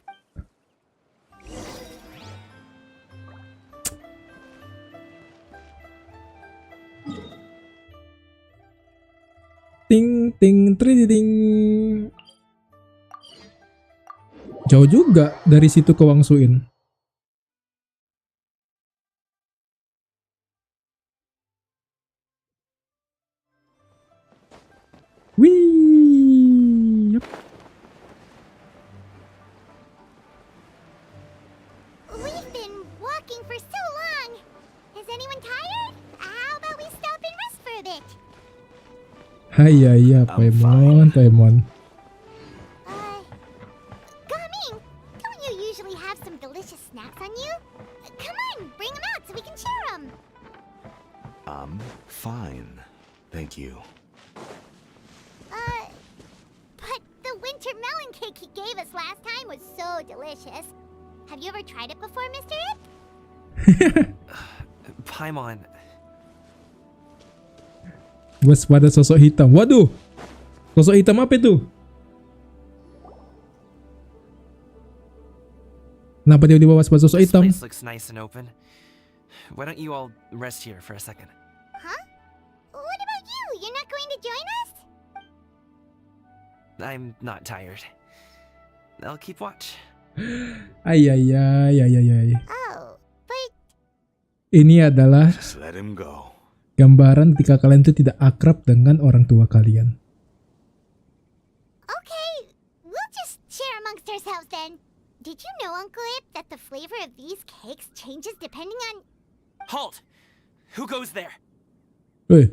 Ting ting ting. Jauh juga dari situ ke Wangsuin. Wih. Yup. We've been walking for so long. Is anyone tired? How about we stop and rest for a bit? Hai ya Paimon. Gaming, don't you usually have some delicious snacks on you? Come on, bring them out so we can share them. I'm fine. Thank you. But the winter melon cake he gave us last time was so delicious. Have you ever tried it before, Mr. Ip? Paimon. Waspada sosok hitam. Waduh. Sosok hitam apa itu? Kenapa tiba-tiba waspada sosok This hitam? place looks nice and open. Why don't you all rest here for a second? Huh? What about you? You're not going to join us? I'm not tired. I'll keep watch. Ay. Oh, but Ini adalah Just let him go. gambaran ketika kalian itu tidak akrab dengan orang tua kalian. okay, we'll just share amongst ourselves then. Did you know, Uncle Ip, that the flavor of these cakes changes depending on... Halt! Who goes there? Woi,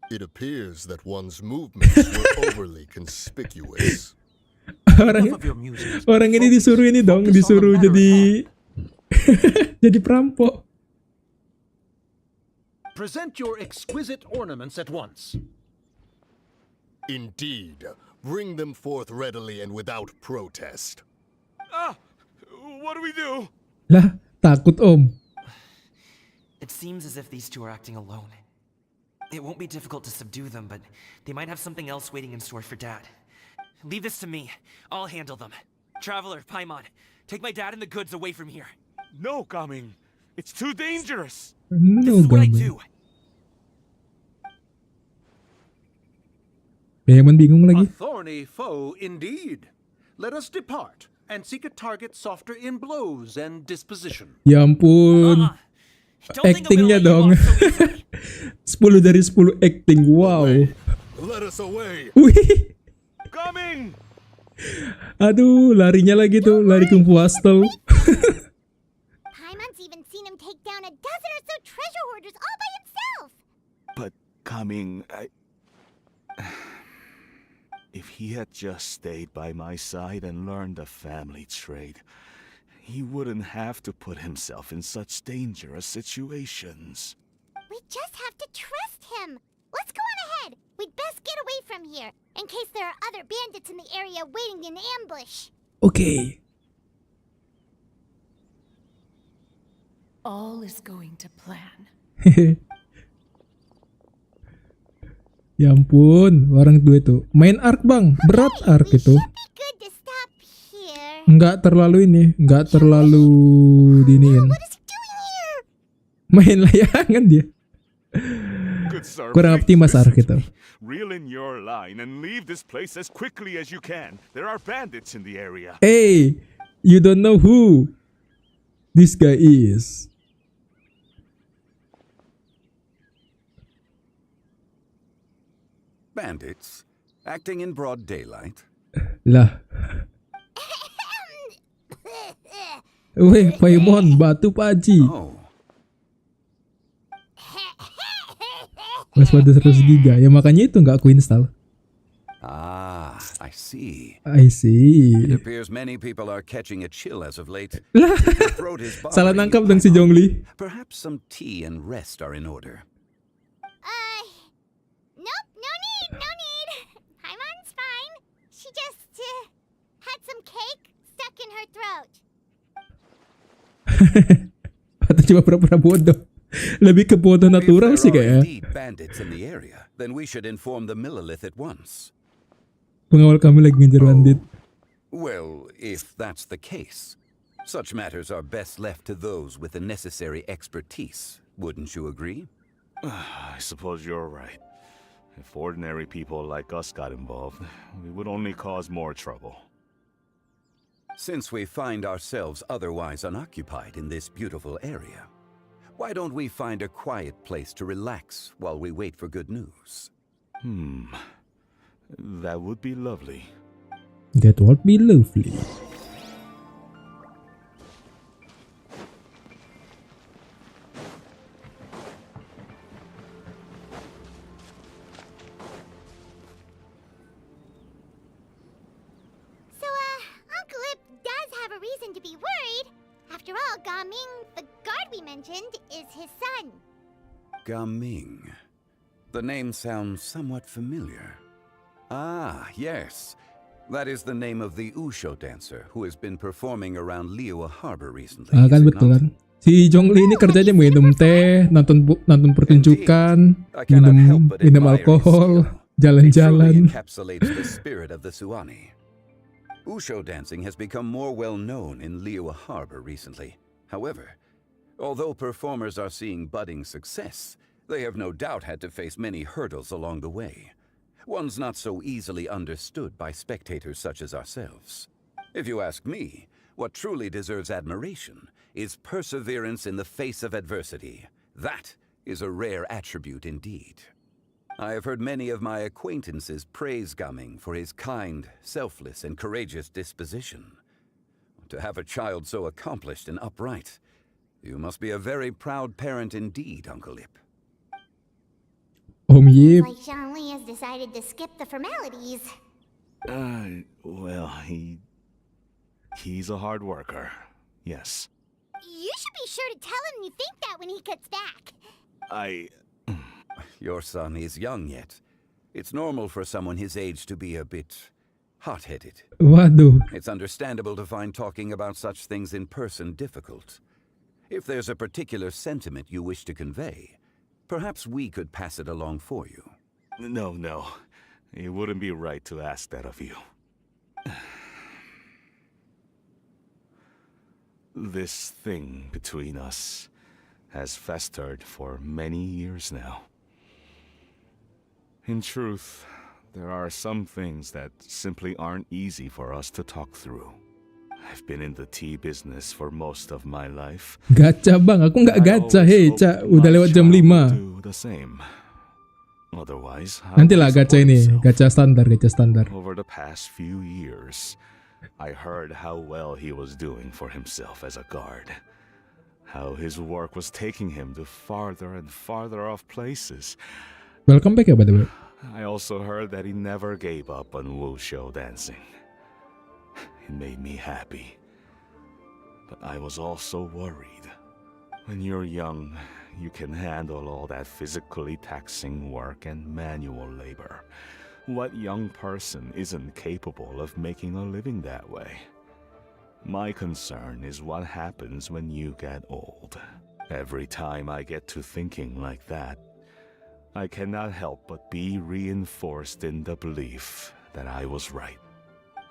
It appears that one's movements were overly conspicuous. orang ini disuruh ini dong, disuruh jadi jadi perampok. Present your exquisite ornaments at once. Indeed. Bring them forth readily and without protest. What do we do? Lah, takut Om. It seems as if these two are acting alone. It won't be difficult to subdue them, but they might have something else waiting in store for Dad. Leave this to me. I'll handle them. Traveler, Paimon, take my dad and the goods away from here. No, Gaming. It's too dangerous. This is what I do. Paimon bingung A lagi. thorny foe indeed. Let us depart and seek a target softer in blows and disposition. Ya ampun. Actingnya dong. 10 dari 10 acting. Wow. Let us away. Wih. Coming. Aduh, larinya lagi tuh, lari kung fu hustle. Paimon's even seen him take down a dozen or so treasure hoarders all by himself. But Gaming, if he had just stayed by my side and learned the family trade, he wouldn't have to put himself in such dangerous situations. We just have to trust him. Let's go on ahead. We'd best get away from here, in case there are other bandits in the area waiting in ambush. Okay. All is going to plan. Ya ampun, orang tua itu. Main arc bang, berat arc itu. Good to stop here. Nggak terlalu ini, nggak terlalu diniin. Main layangan dia. Good sir, Kurang please optimas listen arc to itu. me. Reel in your line and leave this place as quickly as you can. There are bandits in the area. Hey, you don't know who this guy is. Bandits? Acting in broad daylight? Lah. Weh, Paimon, batu Pak Haji. Oh. Waspada 100 giga. Ya makanya itu nggak aku install. Ah, I see. I see. It appears many people are catching a chill as of late. Lah. If your throat is Salah bothering nangkap you, dong si Paimon, Zhongli. perhaps some tea and rest are in order. Nope, no need. Paimon's fine. She just had some cake stuck in her throat. Atau cuma pura-pura bodoh. Lebih ke bodoh natural sih If there are kayaknya. indeed bandits in the area, then we should inform the Millilith at once. Pengawal kami lagi ngejar bandit. Well, if that's the case, such matters are best left to those with the necessary expertise. Wouldn't you agree? I suppose you're right. If ordinary people like us got involved, we would only cause more trouble. Since we find ourselves otherwise unoccupied in this beautiful area, why don't we find a quiet place to relax while we wait for good news? That would be lovely. That would be lovely. So, Uncle Ip does have a reason to be worried. After all, Gaming, the guard we mentioned, is his son. Gaming. The name sounds somewhat familiar. Ah, yes. That is the name of the Usho dancer who has been performing around Liyue Harbor recently. Ah, kan is it betul not? kan. Si Zhongli ini kerjanya minum teh, nonton pertunjukan, minum alkohol, It truly jalan-jalan. encapsulates the spirit of the Suwani. Usho dancing has become more well known in Liyue Harbor recently. However, although performers are seeing budding success, they have no doubt had to face many hurdles along the way. One's not so easily understood by spectators such as ourselves. If you ask me, what truly deserves admiration is perseverance in the face of adversity. That is a rare attribute indeed. I have heard many of my acquaintances praise Gaming for his kind, selfless, and courageous disposition. To have a child so accomplished and upright, you must be a very proud parent indeed, Uncle Ip. Yip. Like Zhongli has decided to skip the formalities. Well, he's a hard worker. Yes. You should be sure to tell him you think that when he gets back. Your son is young yet. It's normal for someone his age to be a bit hot-headed. Waduh. It's understandable to find talking about such things in person difficult. If there's a particular sentiment you wish to convey, perhaps we could pass it along for you. No. It wouldn't be right to ask that of you. This thing between us has festered for many years now. In truth, there are some things that simply aren't easy for us to talk through. I've been in the tea business for most of my life. Gacha bang, aku nggak gacha. Hei, Cak, udah lewat jam 5. Do the same. Otherwise, Nantilah gacha ini, gacha standar. Over the past few years, I heard how well he was doing for himself as a guard. How his work was taking him to farther and farther off places. Welcome back ya, by the way. I also heard that he never gave up on wushu dancing. It made me happy. But I was also worried. When you're young, you can handle all that physically taxing work and manual labor. What young person isn't capable of making a living that way? My concern is what happens when you get old. Every time I get to thinking like that, I cannot help but be reinforced in the belief that I was right.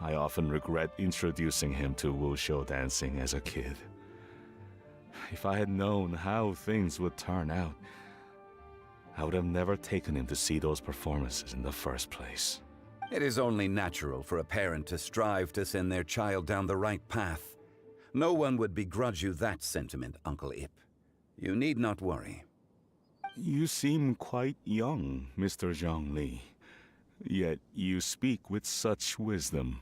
I often regret introducing him to wushu dancing as a kid. If I had known how things would turn out, I would have never taken him to see those performances in the first place. It is only natural for a parent to strive to send their child down the right path. No one would begrudge you that sentiment, Uncle Ip. You need not worry. You seem quite young, Mr. Zhongli. Yet you speak with such wisdom.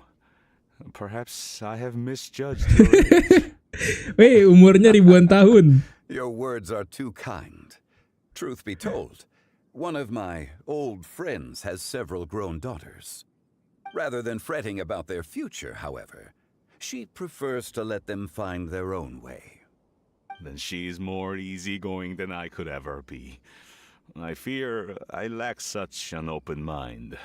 Perhaps I have misjudged your age. Weh, umurnya ribuan tahun. Your words are too kind. Truth be told, one of my old friends has several grown daughters. Rather than fretting about their future, however, she prefers to let them find their own way. Then she's more easygoing than I could ever be. I fear I lack such an open mind.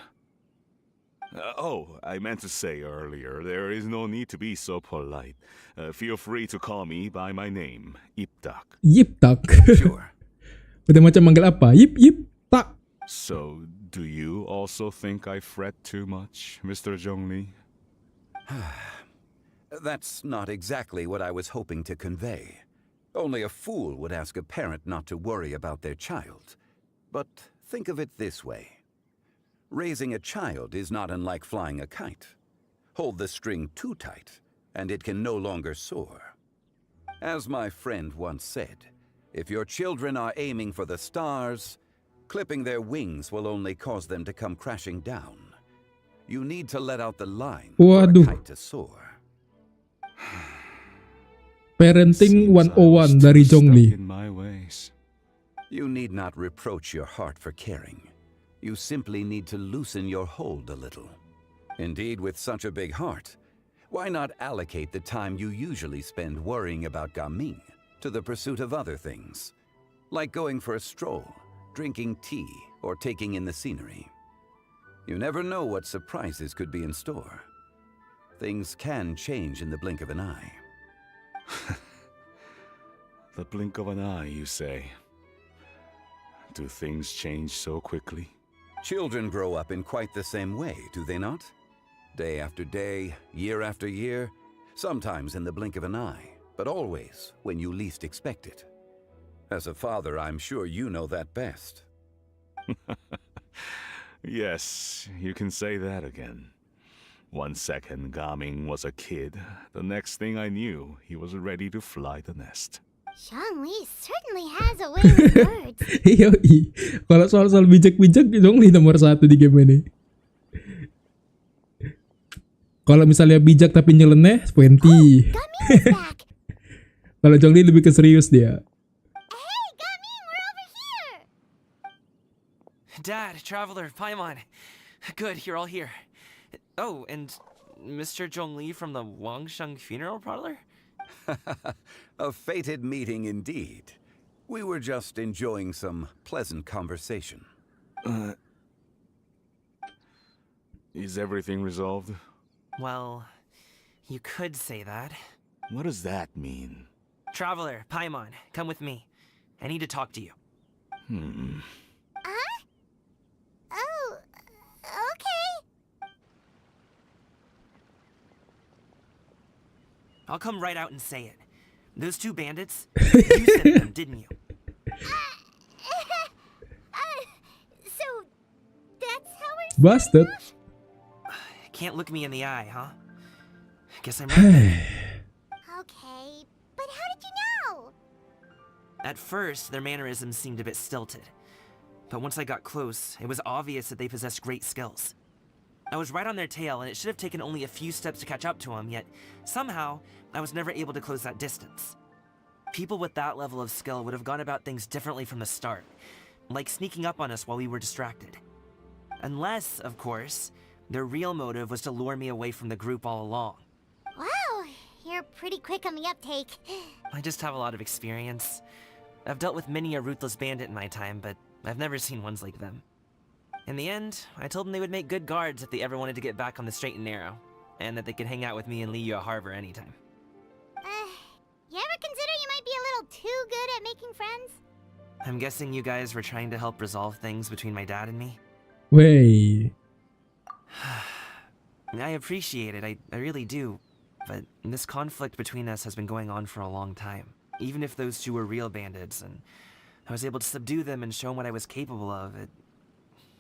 I meant to say earlier, there is no need to be so polite. Feel free to call me by my name, Iptak. Yiptak. Sure. Udah macam manggil apa? Yip tak. So, do you also think I fret too much, Mr. Zhongli? That's not exactly what I was hoping to convey. Only a fool would ask a parent not to worry about their child. But think of it this way. Raising a child is not unlike flying a kite. Hold the string too tight, and it can no longer soar. As my friend once said, if your children are aiming for the stars, clipping their wings will only cause them to come crashing down. You need to let out the line for a kite to soar. Parenting 101 dari Zhongli. In my ways. You need not reproach your heart for caring. You simply need to loosen your hold a little. Indeed, with such a big heart, why not allocate the time you usually spend worrying about Gaming to the pursuit of other things, like going for a stroll, drinking tea, or taking in the scenery. You never know what surprises could be in store. Things can change in the blink of an eye. The blink of an eye, you say? Do things change so quickly? Children grow up in quite the same way, do they not? Day after day, year after year, sometimes in the blink of an eye, but always when you least expect it. As a father, I'm sure you know that best. Yes, you can say that again. 1 second, Gaming was a kid. The next thing I knew, he was ready to fly the nest. Zhongli certainly has a way with words. Yoi. Kalau soal bijak-bijak, Zhongli nomor 1 di game ini. Kalau misalnya bijak tapi nyeleneh, 20. Kalau Zhongli lebih ke serius dia. Hey, Gaming, we're over here! Dad, Traveler, Paimon. Good, you're all here. Oh, and Mr. Zhongli from the Wangsheng Funeral Parlor? A fated meeting indeed. We were just enjoying some pleasant conversation. Is everything resolved? Well, you could say that. What does that mean? Traveler, Paimon, come with me. I need to talk to you. Oh, okay. I'll come right out and say it. Those 2 bandits, you sent them, didn't you? So, that's how we're Busted. Can't look me in the eye, huh? Guess I'm right. Okay, but how did you know? At first, their mannerisms seemed a bit stilted. But once I got close, it was obvious that they possessed great skills. I was right on their tail, and it should have taken only a few steps to catch up to them, yet somehow, I was never able to close that distance. People with that level of skill would have gone about things differently from the start, like sneaking up on us while we were distracted. Unless, of course, their real motive was to lure me away from the group all along. Wow, you're pretty quick on the uptake. I just have a lot of experience. I've dealt with many a ruthless bandit in my time, but I've never seen ones like them. In the end, I told them they would make good guards if they ever wanted to get back on the straight and narrow, and that they could hang out with me in Liyue Harbor anytime. You ever consider you might be a little too good at making friends? I'm guessing you guys were trying to help resolve things between my dad and me? Wey. I appreciate it, I really do. But this conflict between us has been going on for a long time. Even if those 2 were real bandits, and I was able to subdue them and show them what I was capable of, it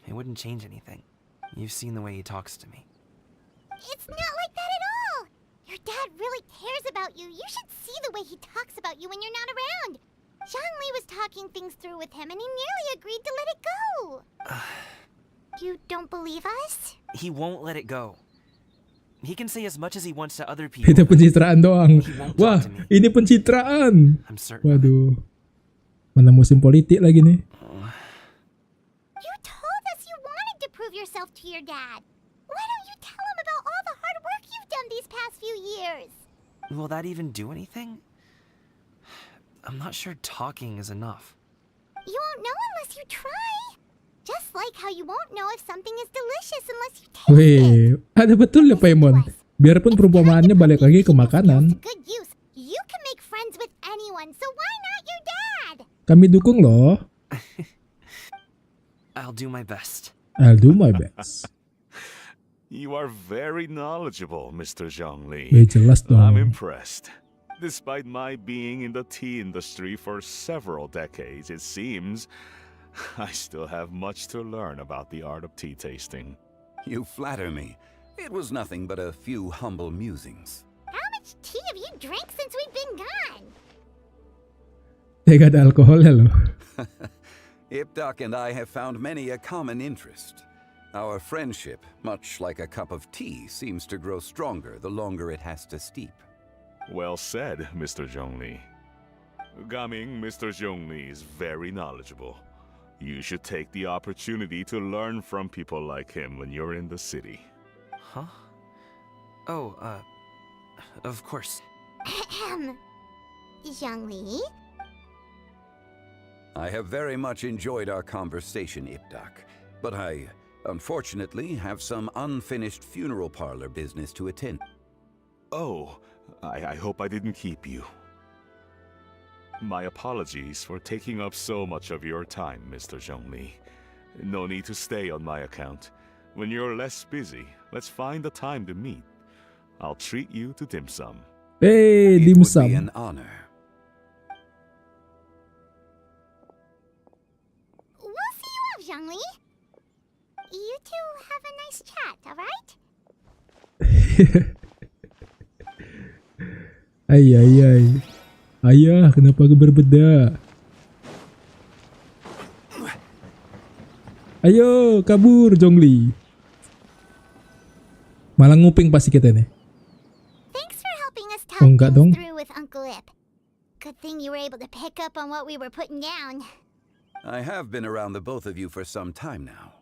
wouldn't change anything. You've seen the way he talks to me. It's not like that at all! Your dad really cares about you. You should see the way he talks about you when you're not around. Zhongli was talking things through with him, and he nearly agreed to let it go. You don't believe us? He won't let it go. He can say as much as he wants to other people. Itu pencitraan doang. He won't Wah, talk to me. ini pencitraan. I'm certain. Waduh. Mana musim politik lagi nih? You told us you wanted to prove yourself to your dad. Why don't you tell him about all the hard work you've done these past few years? Will that even do anything? I'm not sure talking is enough. You won't know unless you try. Just like how you won't know if something is delicious unless you taste it. Wih, ada betul ya Paimon. Biarpun perumpamaannya balik lagi ke makanan. Good use. You can make friends with anyone, so why not your dad? Kami dukung loh. I'll do my best. I'll do my best. You are very knowledgeable, Mr. Zhongli. Jelas dong. I'm impressed. Despite my being in the tea industry for several decades, it seems I still have much to learn about the art of tea tasting. You flatter me. It was nothing but a few humble musings. How much tea have you drank since we've been gone? Tega ada alkoholnya loh. Ipdak and I have found many a common interest. Our friendship, much like a cup of tea, seems to grow stronger the longer it has to steep. Well said, Mr. Zhongli. Gaming, Mr. Zhongli is very knowledgeable. You should take the opportunity to learn from people like him when you're in the city. Huh? Oh, of course. Zhongli? I have very much enjoyed our conversation, Ipdak, but I, unfortunately, have some unfinished funeral parlor business to attend. Oh, I hope I didn't keep you. My apologies for taking up so much of your time, Mr. Zhongli. No need to stay on my account. When you're less busy, let's find a time to meet. I'll treat you to dim sum. Hey, It dim would sum. be an honor. We'll see you off, Zhongli. You two have a nice chat, alright? Ay. Ayah, kenapa berbeda? Ayo, kabur, Zhongli. Malah nguping pasti kita nih. Thanks for helping us Oh, talk enggak things dong. through with Uncle Ip. Good thing you were able to pick up on what we were putting down. I have been around the both of you for some time now.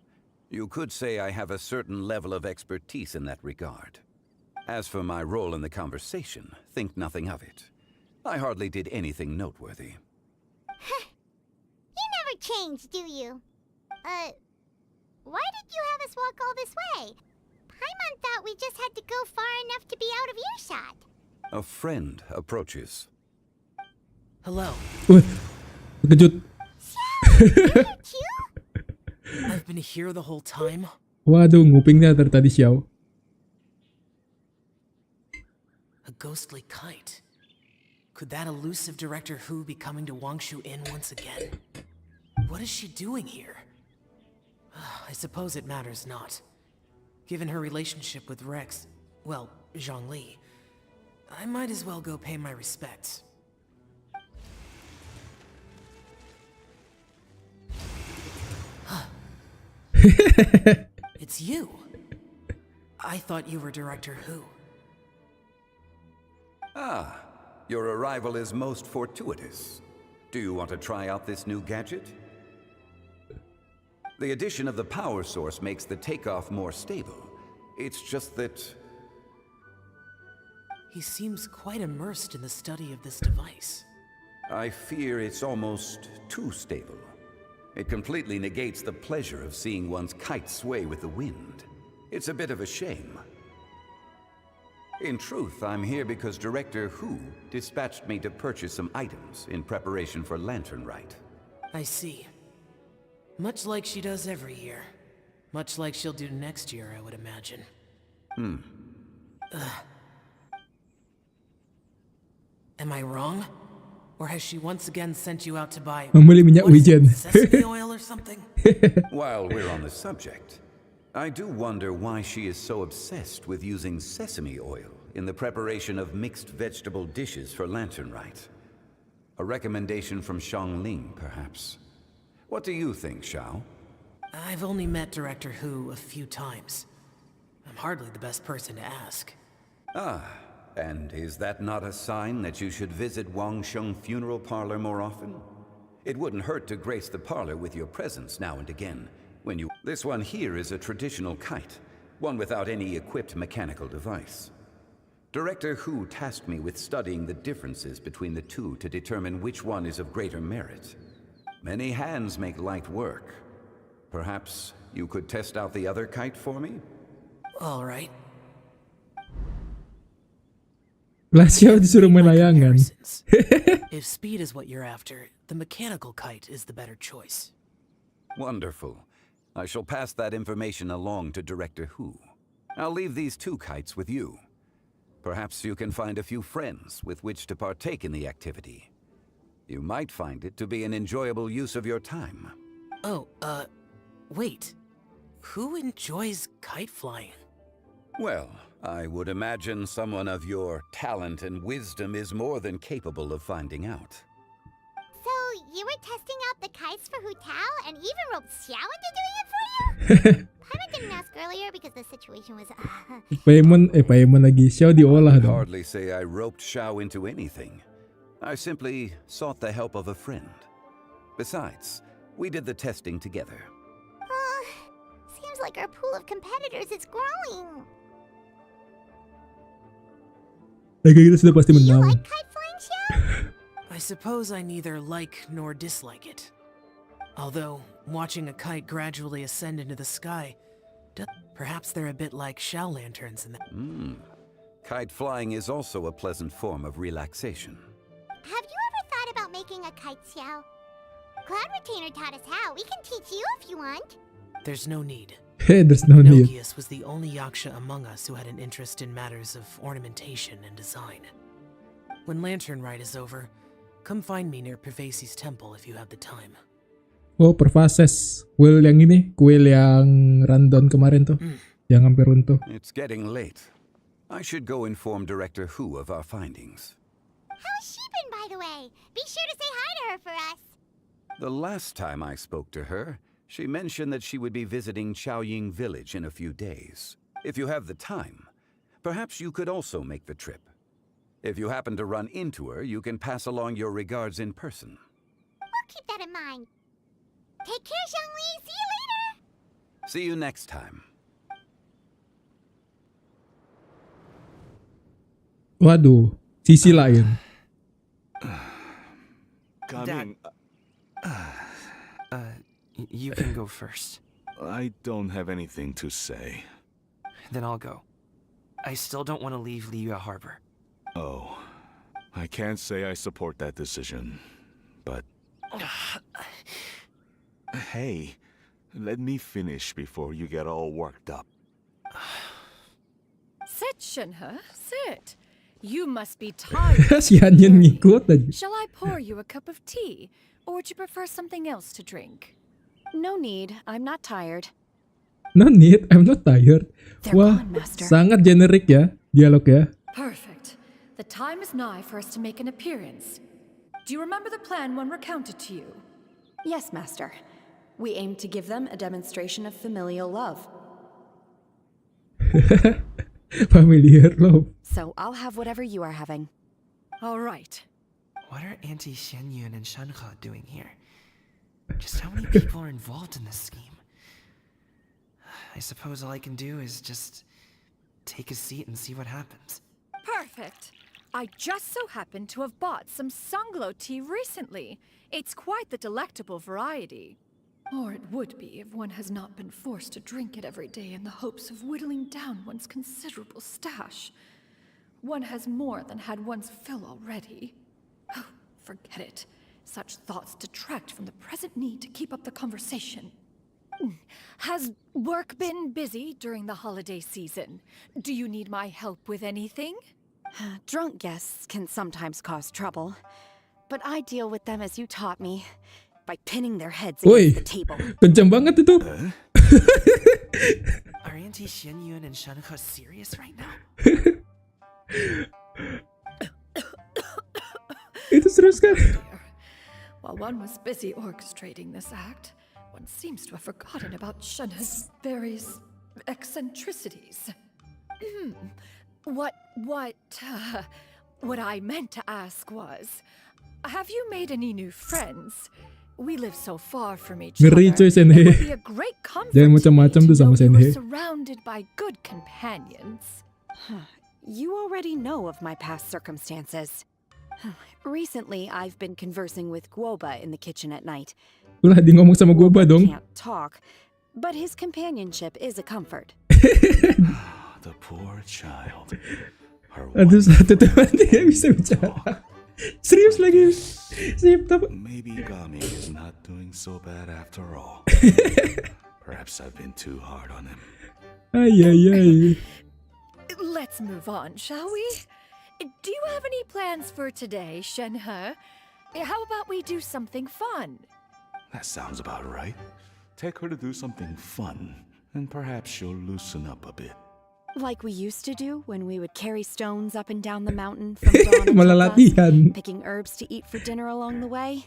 You could say I have a certain level of expertise in that regard. As for my role in the conversation, think nothing of it. I hardly did anything noteworthy. You never change, do you? Why did you have us walk all this way? Paimon thought we just had to go far enough to be out of earshot. A friend approaches. Hello. Wih, terkejut. I've been here the whole time. Waduh, ngupingnya dari tadi Xiao. A ghostly kite. Could that elusive Director Hu be coming to Wangshu Inn once again? What is she doing here? I suppose it matters not. Given her relationship with Rex, well, Zhongli, I might as well go pay my respects. It's you. I thought you were Director Hu. Ah, your arrival is most fortuitous. Do you want to try out this new gadget? The addition of the power source makes the takeoff more stable. It's just that... He seems quite immersed in the study of this device. I fear it's almost too stable. It completely negates the pleasure of seeing one's kite sway with the wind. It's a bit of a shame. In truth, I'm here because Director Hu dispatched me to purchase some items in preparation for Lantern Rite. I see. Much like she does every year. Much like she'll do next year, I would imagine. Am I wrong? Or has she once again sent you out to buy Membeli minyak wijen. sesame oil or something? While we're on the subject, I do wonder why she is so obsessed with using sesame oil in the preparation of mixed vegetable dishes for Lantern Rite. A recommendation from Xiangling, perhaps. What do you think, Xiao? I've only met Director Hu a few times. I'm hardly the best person to ask. Ah, and is that not a sign that you should visit Wangsheng Funeral Parlor more often? It wouldn't hurt to grace the parlor with your presence now and again. This one here is a traditional kite, one without any equipped mechanical device. Director Hu tasked me with studying the differences between the two to determine which one is of greater merit. Many hands make light work. Perhaps you could test out the other kite for me? All right. Glacial disuruh main layangan. If speed is what you're after, the mechanical kite is the better choice. Wonderful. I shall pass that information along to Director Hu. I'll leave these 2 kites with you. Perhaps you can find a few friends with which to partake in the activity. You might find it to be an enjoyable use of your time. Oh, wait. Who enjoys kite flying? Well, I would imagine someone of your talent and wisdom is more than capable of finding out. So, you were testing out the kites for Hu Tao and even roped Xiao into doing it for you? Paimon didn't ask earlier because the situation was... Paimon lagi. Xiao diolah I'd dong. hardly say I roped Xiao into anything. I simply sought the help of a friend. Besides, we did the testing together. Seems like our pool of competitors is growing. Kita sudah pasti You menang. like kite flying, Xiao? I suppose I neither like nor dislike it. Although, watching a kite gradually ascend into the sky, perhaps they're a bit like shell lanterns in that. Kite flying is also a pleasant form of relaxation. Have you ever thought about making a kite, Xiao? Cloud Retainer taught us how. We can teach you if you want. There's no need. There's no need. Nokius was the only yaksha among us who had an interest in matters of ornamentation and design. When Lantern Rite is over, come find me near Pervasi's temple if you have the time. Oh, Pervases. Kuil yang ini. Kuil yang rundown kemarin tuh. Yang hampir runtuh. It's getting late. I should go inform Director Hu of our findings. How's she been, by the way? Be sure to say hi to her for us. The last time I spoke to her, she mentioned that she would be visiting Chaoying Village in a few days. If you have the time, perhaps you could also make the trip. If you happen to run into her, you can pass along your regards in person. We'll keep that in mind. Take care, Xiangli. See you later. See you next time. Waduh, sisi lain. Coming. You can go first. I don't have anything to say. Then I'll go. I still don't want to leave Liyue Harbor. Oh, I can't say I support that decision, but... Hey, let me finish before you get all worked up. Sit, Shenhe, sit. You must be tired. Si Hanyan ngikut aja. Shall I pour you a cup of tea, or would you prefer something else to drink? No need. I'm not tired. No need, I'm not tired. Wah, sangat generik ya dialog ya. Perfect. The time is nigh for us to make an appearance. Do you remember the plan when recounted to you? Yes, Master. We aim to give them a demonstration of familial love. Familiar love. So I'll have whatever you are having. All right. What are Auntie Xianyun and Shenhe doing here? Just how many people are involved in this scheme? I suppose all I can do is just take a seat and see what happens. Perfect. I just so happen to have bought some Sunglow tea recently. It's quite the delectable variety. Or it would be if one has not been forced to drink it every day in the hopes of whittling down one's considerable stash. One has more than had one's fill already. Oh, forget it. Such thoughts detract from the present need to keep up the conversation. Has work been busy during the holiday season? Do you need my help with anything? Drunk guests can sometimes cause trouble, but I deal with them as you taught me, by pinning their heads against the table. Kencang banget itu. Are Auntie Xianyun and Shenhe serious right now? Itu serius kan? While one was busy orchestrating this act, One seems to have forgotten about Shenhe's various eccentricities. What I meant to ask was, have you made any new friends? We live so far from each other. Ngeri coy It Senhe. would be a great comfort Jangan to me macam-macam to tuh sama know you were Senhe. surrounded by good companions. You already know of my past circumstances. Recently, I've been conversing with Guoba in the kitchen at night. Ulah di ngomong sama gua ba dong. Can't talk, but his companionship is a comfort. The poor child. Her Aduh, satu teman tidak bisa bicara. Serius lagi. Sip, maybe Gami is not doing so bad after all. Perhaps I've been too hard on him. Ay, ay, ay. Let's move on, shall we? Do you have any plans for today, Shenhe? How about we do something fun? That sounds about right. Take her to do something fun, and perhaps she'll loosen up a bit. Like we used to do when we would carry stones up and down the mountain from dawn Malah until dusk, latihan. picking herbs to eat for dinner along the way.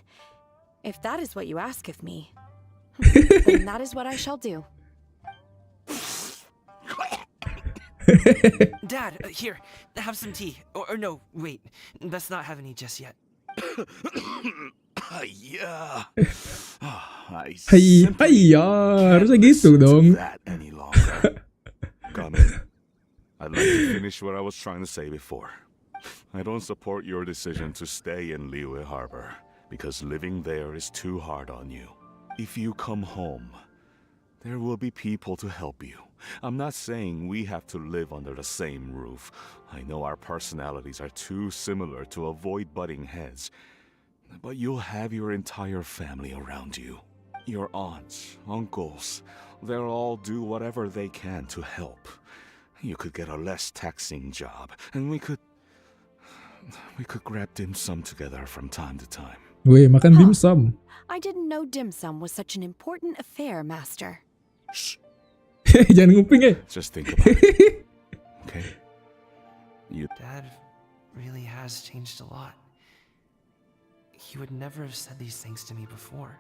If that is what you ask of me, then that is what I shall do. Dad, here, have some tea. Or no, wait, let's not have any just yet. Yeah. Hai, ya, harusnya gitu dong. That any longer. Gami, I'd like to finish what I was trying to say before. I don't support your decision to stay in Liyue Harbor because living there is too hard on you. If you come home, there will be people to help you. I'm not saying we have to live under the same roof. I know our personalities are too similar to avoid butting heads. But you'll have your entire family around you. Your aunts, uncles, they'll all do whatever they can to help. You could get a less taxing job, and we could grab dim sum together from time to time. Weh, makan dimsum. I didn't know dim sum was such an important affair, Master. Shh. Jangan nguping eh. Just think about it. Okay? Dad really has changed a lot. He would never have said these things to me before.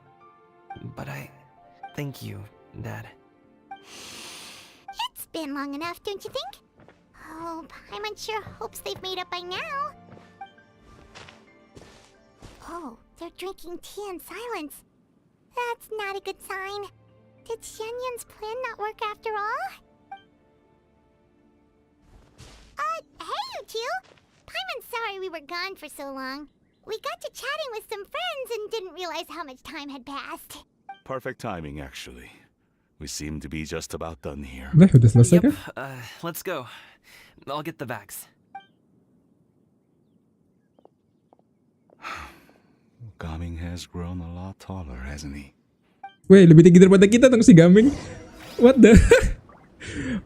But thank you, Dad. It's been long enough, don't you think? Oh, Paimon sure hopes they've made up by now. Oh, they're drinking tea in silence. That's not a good sign. Did Xianyun's plan not work after all? Hey you two! Paimon's sorry we were gone for so long. We got to chatting with some friends and didn't realize how much time had passed. Perfect timing, actually. We seem to be just about done here. Udah selesai kan? Let's go. I'll get the bags. Gaming has grown a lot taller, hasn't he? Weh, lebih tinggi daripada kita dong si Gaming. What the?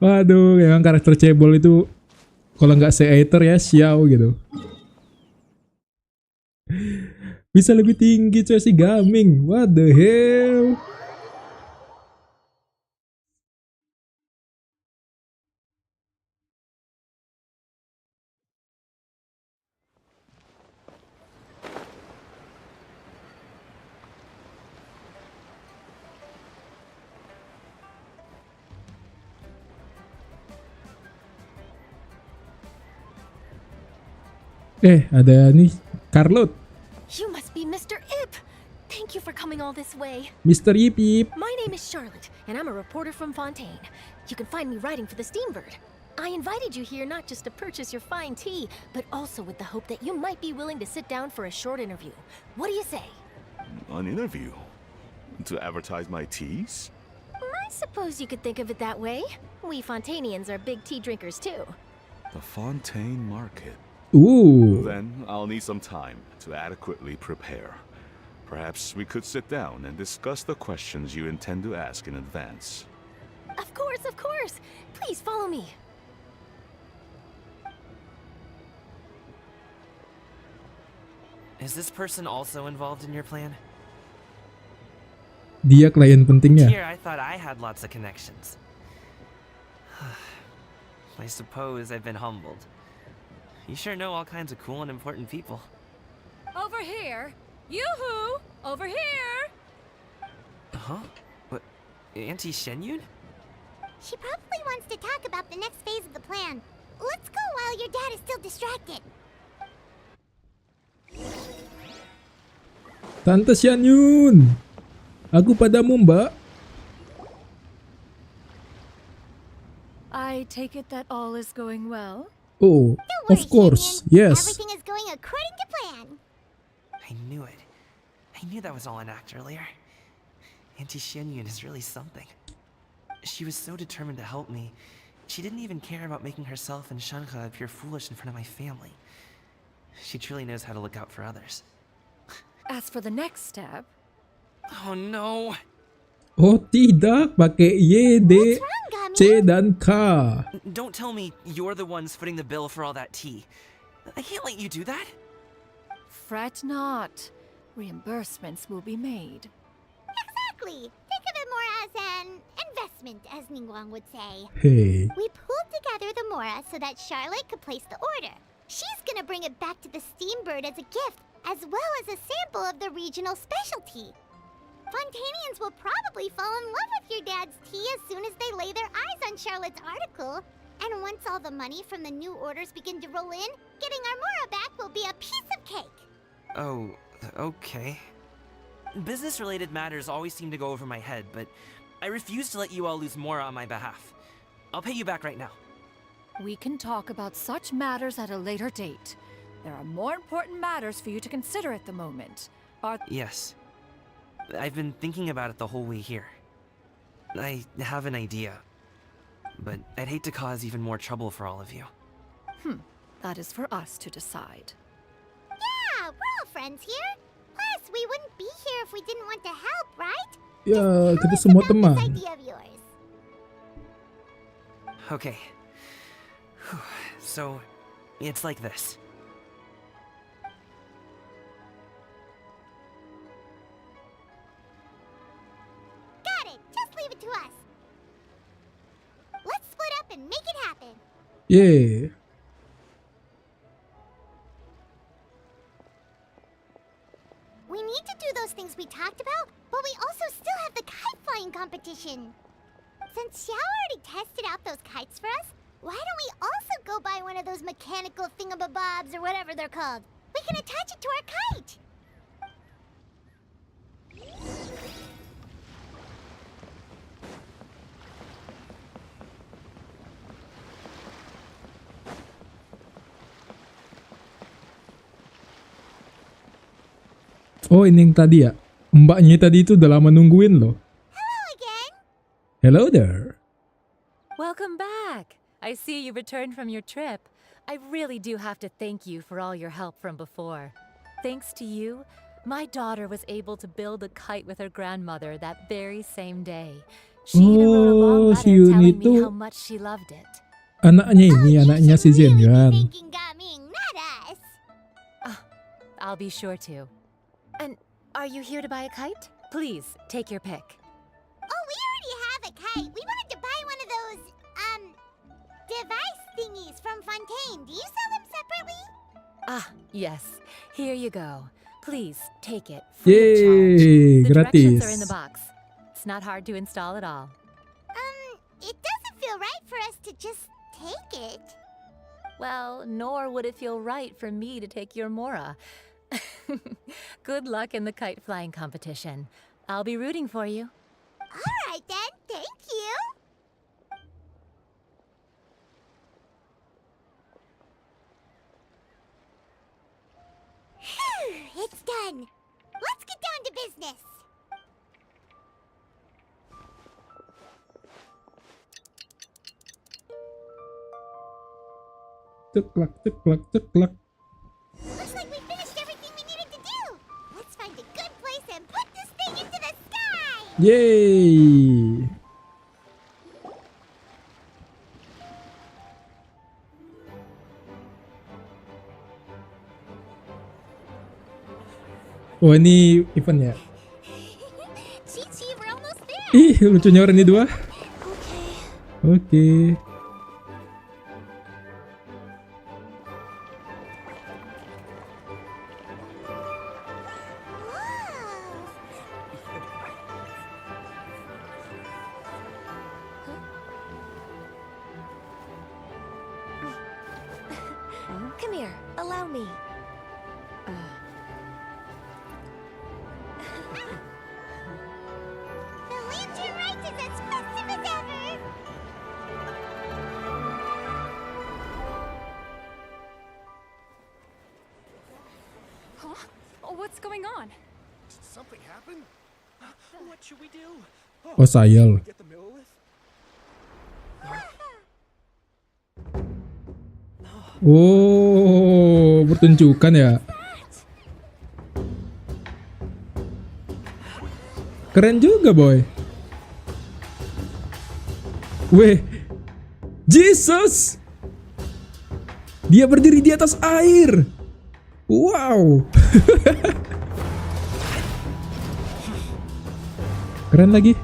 Waduh, emang karakter cebol itu kalau nggak se-aether ya Xiao gitu. Bisa lebih tinggi coy si Gaming. What the hell? Ada nih Carlot. You must be Mr. Ip! Thank you for coming all this way. Mr. Yip Yip. My name is Charlotte, and I'm a reporter from Fontaine. You can find me writing for the Steambird. I invited you here not just to purchase your fine tea, but also with the hope that you might be willing to sit down for a short interview. What do you say? An interview? To advertise my teas? I suppose you could think of it that way. We Fontainians are big tea drinkers too. The Fontaine Market. Ooh. Then I'll need some time to adequately prepare. Perhaps we could sit down and discuss the questions you intend to ask in advance. Of course, of course. Please follow me. Is this person also involved in your plan? Dia klien pentingnya. Here, I thought I had lots of connections. I suppose I've been humbled. You sure know all kinds of cool and important people. Over here. Yoo-hoo! Over here! Huh? Auntie Shenyun? She probably wants to talk about the next phase of the plan. Let's go while your dad is still distracted. Tante Shenyun, aku padamu, Mbak. I take it that all is going well? Oh, of course, yes. Everything is going according to plan. I knew it. I knew that was all an act earlier. Auntie Shenyun is really something. She was so determined to help me. She didn't even care about making herself and Shanka appear foolish in front of my family. She truly knows how to look out for others. As for the next step... Oh no! Oh tidak, pakai Y, D, C, dan K. Don't tell me you're the ones footing the bill for all that tea. I can't let you do that. Fret not. Reimbursements will be made. Exactly. Think of it more as an investment, as Ningguang would say. Hey. We pooled together the Mora so that Charlotte could place the order. She's gonna bring it back to the Steambird as a gift, as well as a sample of the regional specialty. Fontainians will probably fall in love with your dad's tea as soon as they lay their eyes on Charlotte's article. And once all the money from the new orders begin to roll in, getting our Mora back will be a piece of cake. Oh, okay. Business-related matters always seem to go over my head, but I refuse to let you all lose Mora on my behalf. I'll pay you back right now. We can talk about such matters at a later date. There are more important matters for you to consider at the moment. Yes. I've been thinking about it the whole way here. I have an idea, but I'd hate to cause even more trouble for all of you. That is for us to decide. Yeah, we're all friends here. Plus, we wouldn't be here if we didn't want to help, right? Ya, kita semua teman. This idea of yours. Okay. So, it's like this. Got it. Just leave it to us. Let's split up and make it happen. Yeah. We need to do those things we talked about, but we also still have the kite flying competition. Since Xiao already tested out those kites for us, why don't we also go buy one of those mechanical thingamabobs or whatever they're called? We can attach it to our kite. Oh, ini yang tadi ya. Mbaknya tadi itu udah lama nungguin loh. Hello again. Hello there. Welcome back. I see you returned from your trip. I really do have to thank you for all your help from before. Thanks to you, my daughter was able to build a kite with her grandmother that very same day. She even wrote a long letter si Yun telling me itu how much she loved it. anaknya ini, anaknya si Zhenyuan. I'll be sure to. And are you here to buy a kite? Please, take your pick. Oh, we already have a kite. We wanted to buy one of those, device thingies from Fontaine. Do you sell them separately? Ah, yes. Here you go. Please, take it. Yay, Free of charge. The directions gratis. are in the box. It's not hard to install at all. It doesn't feel right for us to just take it. Well, nor would it feel right for me to take your Mora. Good luck in the kite flying competition. I'll be rooting for you. All right then, thank you. Phew, it's done. Let's get down to business. Ceklak, ceklak, ceklak. Looks like we finished everything we needed to do. Let's find a good place and put this thing into the sky. Yeay. Oh, ini event ya? Chi-Chi, we're almost there. Ih, lucunya orang ini dua. Oke. Come here, allow me. The lantern rite is as festive as ever! Huh? Oh, what's going on? Something happened? What should we do? Oh, sayal. Get the Millilith? Oh, pertunjukan ya. Keren juga, boy. Weh, Jesus! Dia berdiri di atas air. Wow. Keren lagi.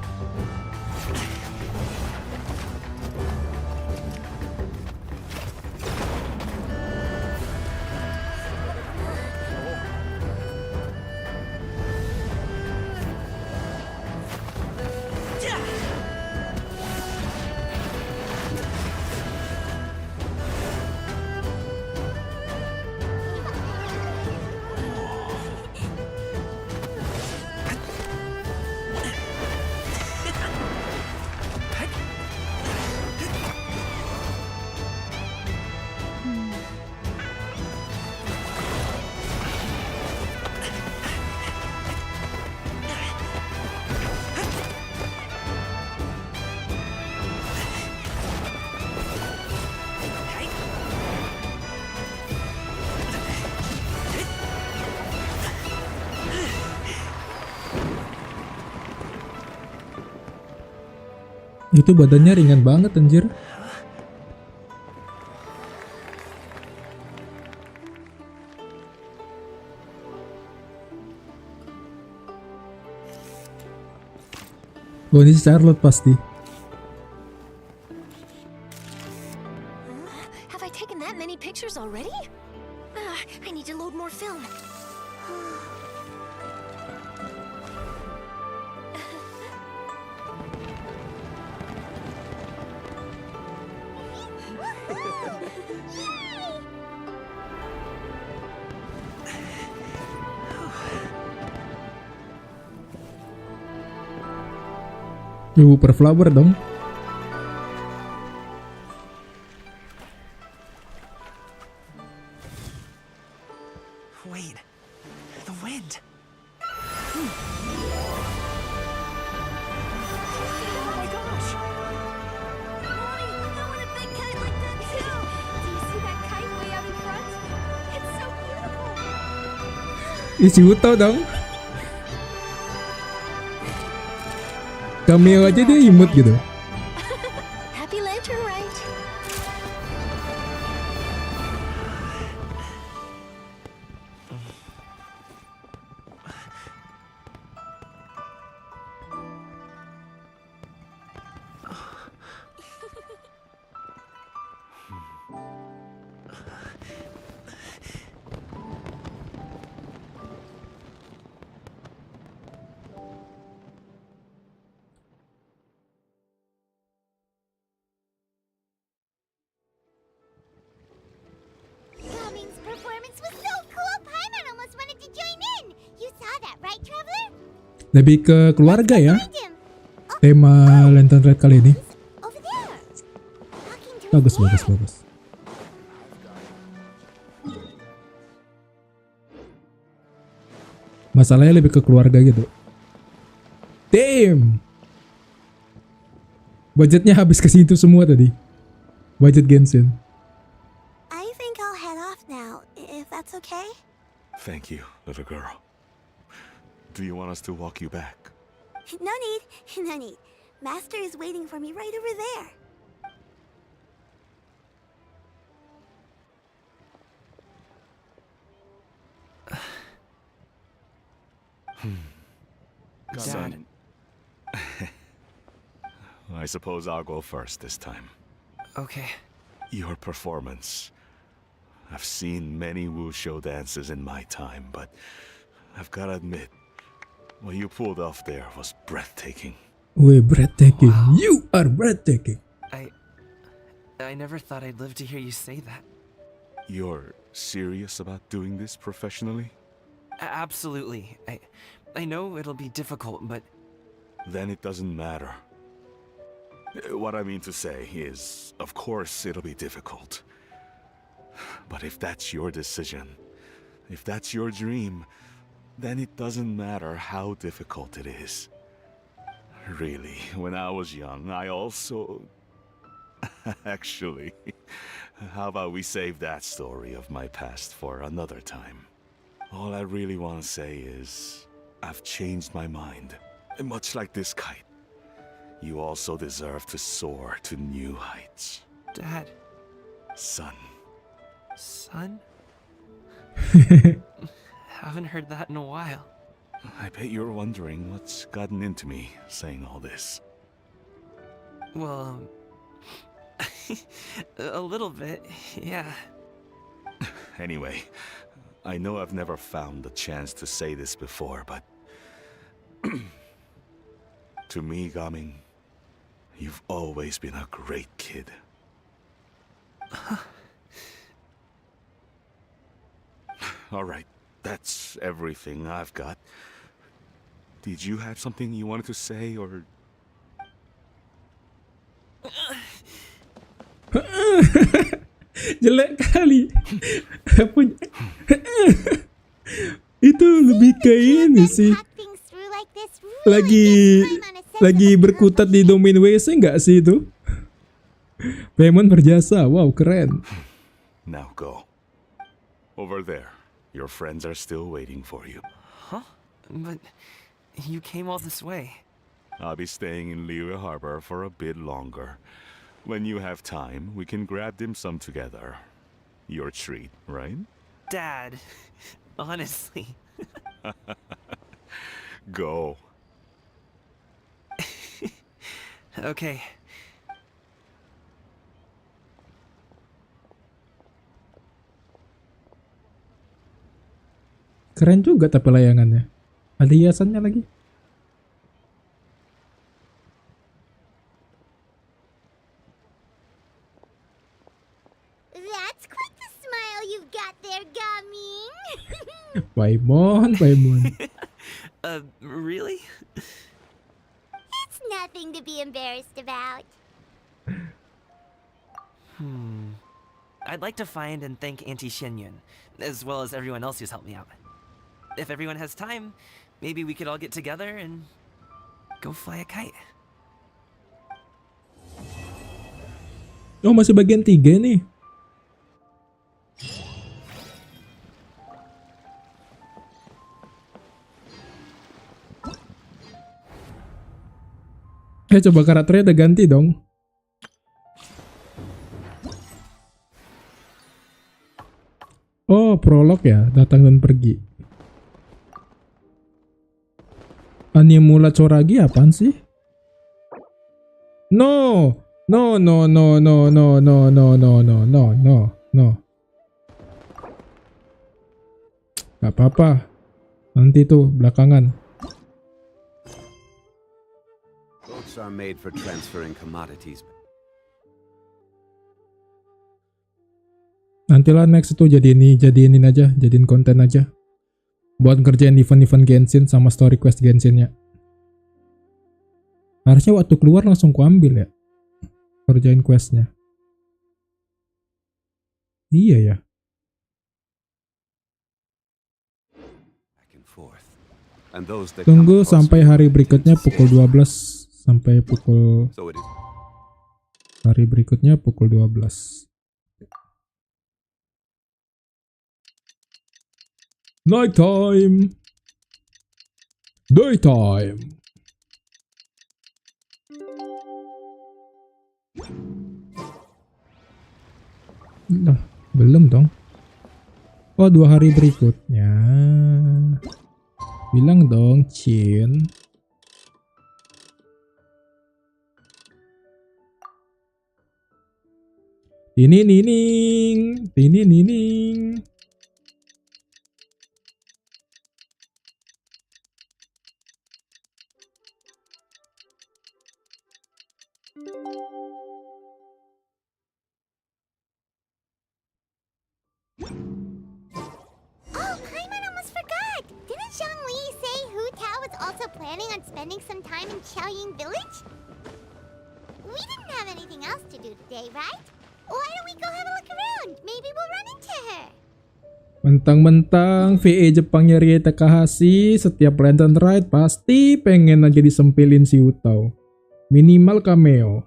Itu badannya ringan banget anjir. Oh, ini Charlotte pasti. Have I taken that many pictures already? I need to load more film. Per flower dong. Wait, the wind. Oh my gosh! Mommy, I want a big kite like that too! Do you see that kite way out in front? It's so beautiful! Isi Uto dong. Cameo aja dia imut gitu. Happy Lantern Rite. Cummings' performance was so cool, Paimon almost wanted to join in! You saw that, right, Traveler? Lebih ke keluarga ya. Tema Lantern Rite kali ini. Bagus, bagus, bagus. Masalahnya lebih ke keluarga gitu. Damn. Budgetnya habis ke situ semua tadi. Budget Genshin. I think I'll head off now, if that's okay. Thank you, little girl. Do you want us to walk you back? No need, no need. Master is waiting for me right over there. Son. I suppose I'll go first this time. Okay. Your performance. I've seen many wushou dances in my time, but I've gotta admit, what you pulled off there was breathtaking. We're breathtaking. Wow. You are breathtaking. I never thought I'd live to hear you say that. You're serious about doing this professionally? Absolutely. I know it'll be difficult, but... Then it doesn't matter. What I mean to say is, of course it'll be difficult. But if that's your decision, if that's your dream, then it doesn't matter how difficult it is. Really, when I was young, I also... Actually, how about we save that story of my past for another time? All I really want to say is, I've changed my mind. Much like this kite, you also deserve to soar to new heights. Dad. Son. Son? Haven't heard that in a while. I bet you're wondering what's gotten into me saying all this. Well, a little bit, yeah. Anyway, I know I've never found the chance to say this before, but... to me, Gaming, you've always been a great kid. Alright, that's everything I've got. Did you have something you wanted to say, or... Jelek kali. Itu lebih ke ini sih. Lagi berkutat di domain WC nggak sih itu? Payment berjasa. Wow, keren. Now go. Over there. Your friends are still waiting for you. Huh? But you came all this way. I'll be staying in Liyue Harbor for a bit longer. When you have time, we can grab dim sum together. Your treat, right? Dad, honestly. Go. Okay. Keren juga tapi layangannya. Ada hiasannya lagi. That's quite the smile you've got there, Gaming. Paimon. Really? It's nothing to be embarrassed about. I'd like to find and thank Auntie Xinyun, as well as everyone else who's helped me out. If everyone has time, maybe we could all get together and go fly a kite. Oh, masih bagian 3 nih. Coba karakternya udah ganti dong. Oh, prolog ya, datang dan pergi. Animula Coragi apaan sih? No. No. Gak apa-apa. Nanti tuh belakangan. Boats are made for transferring commodities. Nantilah next itu jadiin aja, jadiin konten aja. Buat ngerjain event-event Genshin sama story quest Genshinnya. Harusnya waktu keluar langsung kuambil ya. Kerjain questnya. Iya ya. Tunggu sampai hari berikutnya pukul 12. Sampai pukul... Hari berikutnya pukul 12. Night time. Daytime. Nah, belum dong. Oh, 2 hari berikutnya. Bilang dong, Chin. Ini nining. planning on spending some time in Chaoying Village? We didn't have anything else to do today, right? Why don't we go have a look around? Maybe we'll run into her. Mentang-mentang VE Jepangnya Rite Takahashi setiap lantern ride pasti pengen aja disempilin si Utau. Minimal cameo.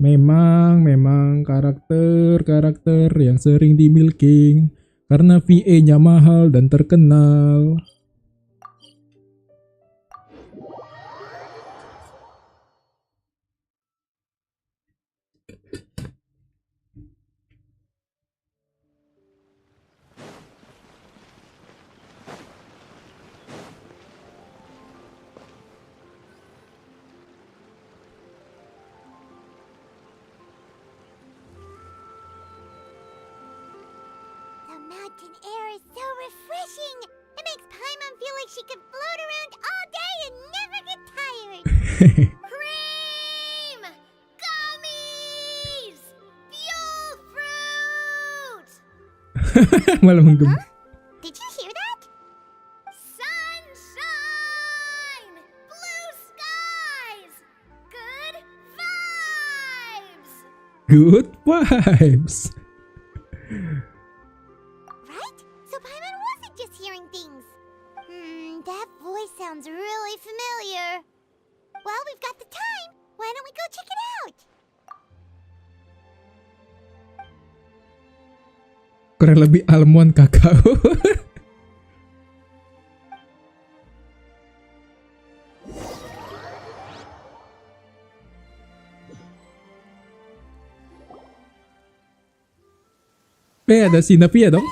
Memang karakter yang sering di milking karena VE-nya mahal dan terkenal. The mountain air is so refreshing. It makes Paimon feel like she could float around all day and never get tired. Cream! Gummies! Fuel fruit! Malah menggem. Did you hear that? Sunshine! Blue skies! Good vibes! Good vibes. Right? So Paimon wasn't just hearing things. That voice sounds really familiar. Well, we've got the time. Why don't we go check it out? Kurang lebih almond kakao. Ada si Navia dong.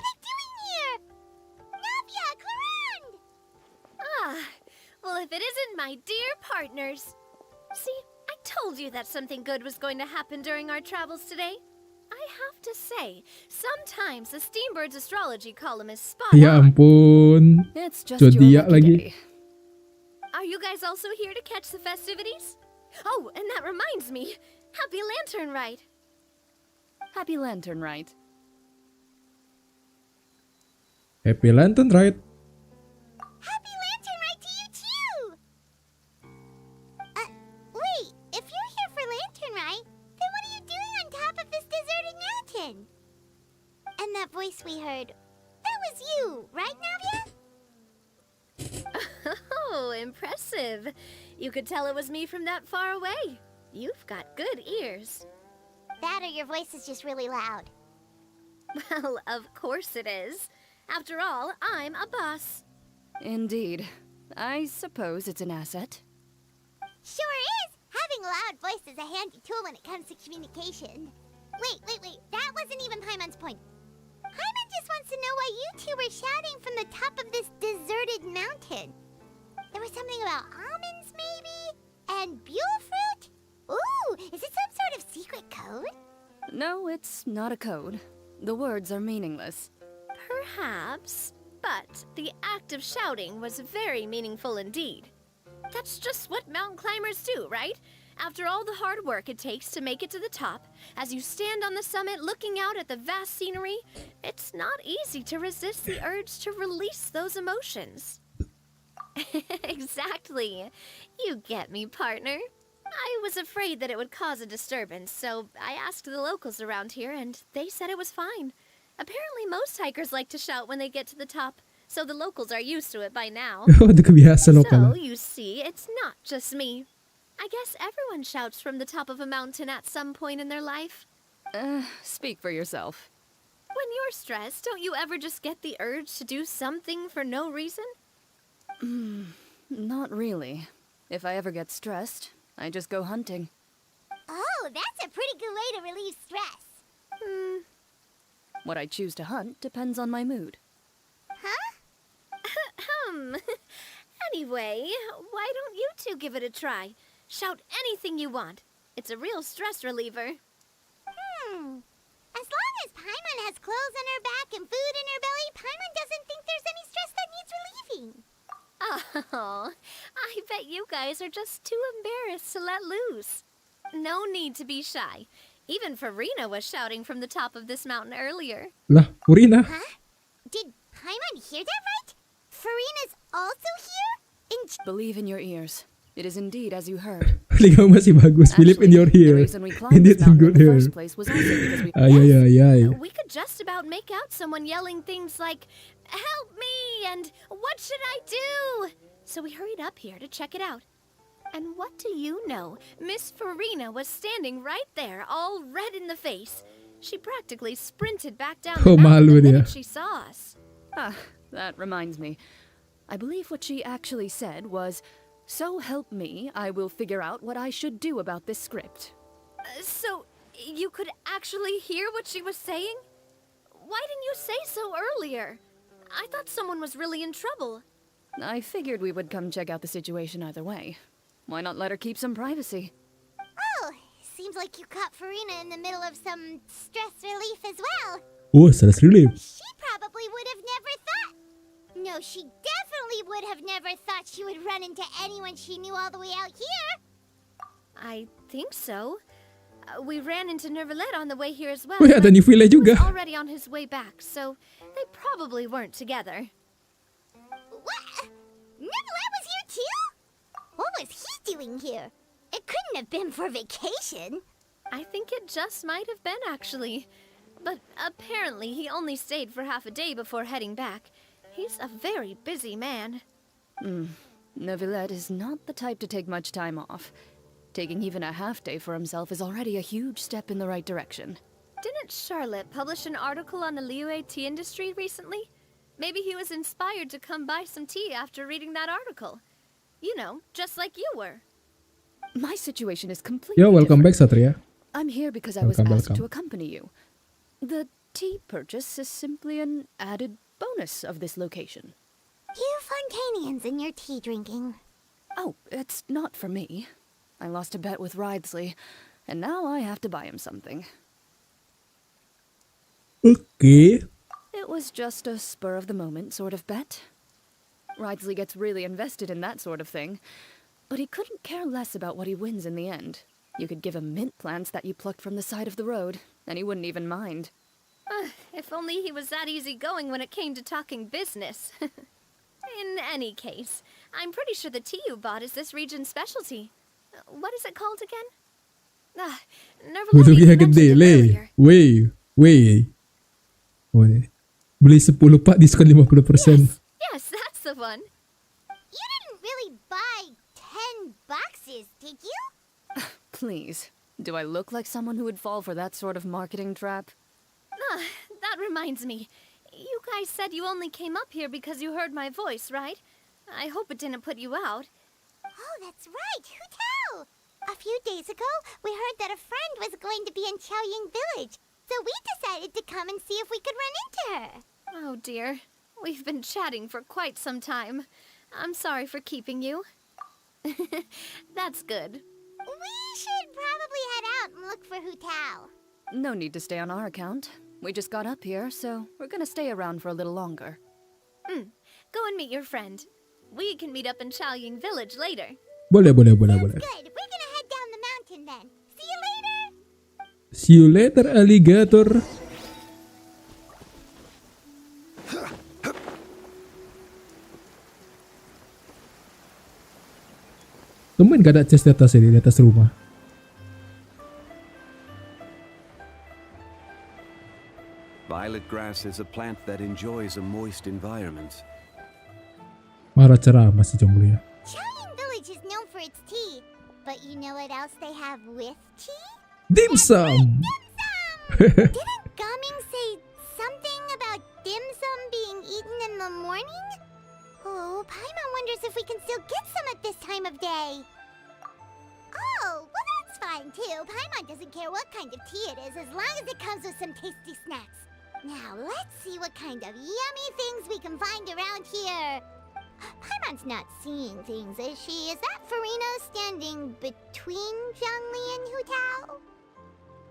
Well, if it isn't my dear partners. See, I told you that something good was going to happen during our travels today. I have to say, sometimes the Steambird's astrology column is spot Ya on. ampun. It's just Zodiak your lucky lagi. day. Are you guys also here to catch the festivities? Oh, and that reminds me. Happy Lantern Rite. Happy Lantern Rite. Happy Lantern Rite. Happy Lantern Rite to you too! Wait, if you're here for Lantern Rite, then what are you doing on top of this deserted mountain? And that voice we heard, that was you, right, Navia? Oh, impressive. You could tell it was me from that far away. You've got good ears. That or your voice is just really loud. Well, of course it is. After all, I'm a boss. Indeed. I suppose it's an asset. Sure is! Having a loud voice is a handy tool when it comes to communication. Wait. That wasn't even Paimon's point. Paimon just wants to know why you two were shouting from the top of this deserted mountain. There was something about almonds, maybe? And buell fruit? Ooh, is it some sort of secret code? No, it's not a code. The words are meaningless. Perhaps, but the act of shouting was very meaningful indeed. That's just what mountain climbers do, right? After all the hard work it takes to make it to the top, as you stand on the summit looking out at the vast scenery, it's not easy to resist the urge to release those emotions. Exactly. You get me, partner. I was afraid that it would cause a disturbance, so I asked the locals around here, and they said it was fine. Apparently most hikers like to shout when they get to the top, so the locals are used to it by now. Udah kebiasa lokal. So, you see, it's not just me. I guess everyone shouts from the top of a mountain at some point in their life. Speak for yourself. When you're stressed, don't you ever just get the urge to do something for no reason? Not really. If I ever get stressed, I just go hunting. Oh, that's a pretty good way to relieve stress. What I choose to hunt depends on my mood. Anyway, why don't you two give it a try? Shout anything you want. It's a real stress reliever. As long as Paimon has clothes on her back and food in her belly, Paimon doesn't think there's any stress that needs relieving. Oh, I bet you guys are just too embarrassed to let loose. No need to be shy. Even Farina was shouting from the top of this mountain earlier. Lah, Farina. Did Paimon hear that right? Farina's also here? Believe in your ears. It is indeed as you heard. Ligaw masih bagus. Believe in your the hair. reason we climbed Indeed this in mountain good in the hair. first place was also because we... Ay, ay, ay, ay. We could just about make out someone yelling things like, "Help me!" and "What should I do?" So we hurried up here to check it out. And what do you know? Miss Farina was standing right there, all red in the face. She practically sprinted back down the mountain the minute she saw us. Ah, that reminds me. I believe what she actually said was, "So help me, I will figure out what I should do about this script." So, you could actually hear what she was saying? Why didn't you say so earlier? I thought someone was really in trouble. I figured we would come check out the situation either way. Why not let her keep some privacy? Oh, seems like you caught Farina in the middle of some stress relief as well. Oh, stress relief. She probably would have never thought. No, she definitely would have never thought she would run into anyone she knew all the way out here. I think so. We ran into Nervalet on the way here as well. Oh ya, ada Nivile juga. He was already on his way back, so they probably weren't together. What? Nervalet was here too? What was he doing here? It couldn't have been for vacation. I think it just might have been, actually. But apparently he only stayed for half a day before heading back. He's a very busy man. Nervalet is not the type to take much time off. Taking even a half day for himself is already a huge step in the right direction. Didn't Charlotte publish an article on the Liyue tea industry recently? Maybe he was inspired to come buy some tea after reading that article. You know, just like you were. My situation is completely Yo, welcome back, different. Satria. I'm here because I was Welcome, asked welcome. to accompany you. The tea purchase is simply an added bonus of this location. You Fontainians and your tea drinking. Oh, it's not for me. I lost a bet with Ridesley, and now I have to buy him something. Okay. It was just a spur-of-the-moment sort of bet. Ridesley gets really invested in that sort of thing, but he couldn't care less about what he wins in the end. You could give him mint plants that you plucked from the side of the road, and he wouldn't even mind. If only he was that easygoing when it came to talking business. In any case, I'm pretty sure the tea you bought is this region's specialty. What is it called again? Butuh dia gede, le. Weh. Oh, ni. Beli 10 pak, diskon 50%. Yes, that's the one. You didn't really buy 10 boxes, did you? Please, do I look like someone who would fall for that sort of marketing trap? That reminds me. You guys said you only came up here because you heard my voice, right? I hope it didn't put you out. Oh, that's right. Who tell? A few days ago, we heard that a friend was going to be in Chaoying Village, so we decided to come and see if we could run into her. Oh dear. We've been chatting for quite some time. I'm sorry for keeping you. That's good. We should probably head out and look for Hu Tao. No need to stay on our account. We just got up here, so we're gonna stay around for a little longer. Go and meet your friend. We can meet up in Chaoying Village later. Boleh. Good. We're gonna head down the mountain then. See you later. See you later, alligator. Temen gak ada chest di atas ini, di atas rumah. Violet grass is a plant that enjoys a moist environment. Marah ceramah si Jonggol ya. Chaoying Village is known for its tea, but you know what else they have with tea? Dim sum. Didn't Gaming say something about dim sum being eaten in the morning? Oh, Paimon wonders if we can still get some at this time of day. Oh, well that's fine too. Paimon doesn't care what kind of tea it is as long as it comes with some tasty snacks. Now let's see what kind of yummy things we can find around here. Paimon's not seeing things, is she? Is that Farina standing between Zhangli and Hu Tao?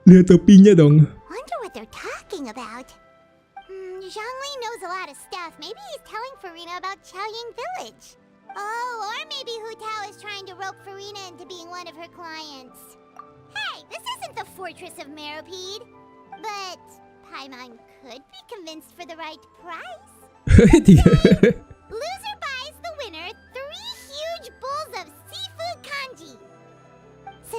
Lihat topinya dong. Wonder what they're talking about. Zhangli knows a lot of stuff. Maybe he's telling Farina about Chaoying Village. Oh, or maybe Hu Tao is trying to rope Farina into being one of her clients. Hey, this isn't the Fortress of Meropide. But Paimon could be convinced for the right price. Loser buys the winner 3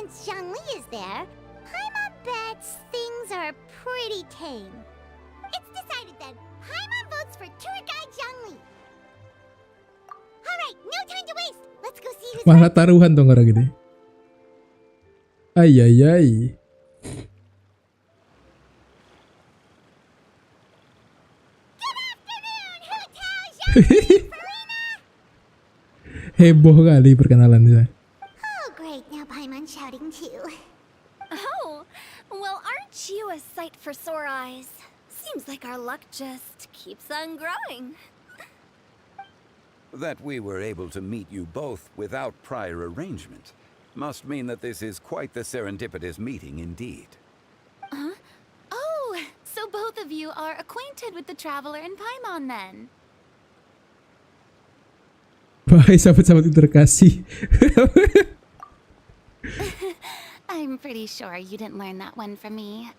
since Zhongli is there, Paimon bets things are pretty tame. It's decided then. Paimon votes for tour guide Zhongli. Alright, no time to waste. Let's go see who's Malah taruhan dong orang ini. Ay ay ay. Heboh kali perkenalannya. Oh, great. Now Paimon's shouting too. Oh, well, aren't you a sight for sore eyes? Seems like our luck just keeps on growing. That we were able to meet you both without prior arrangement must mean that this is quite the serendipitous meeting indeed. Huh? Oh, so both of you are acquainted with the Traveler and Paimon then? Bye sahabat-sahabat terkasih. I'm pretty sure you didn't learn that one from me.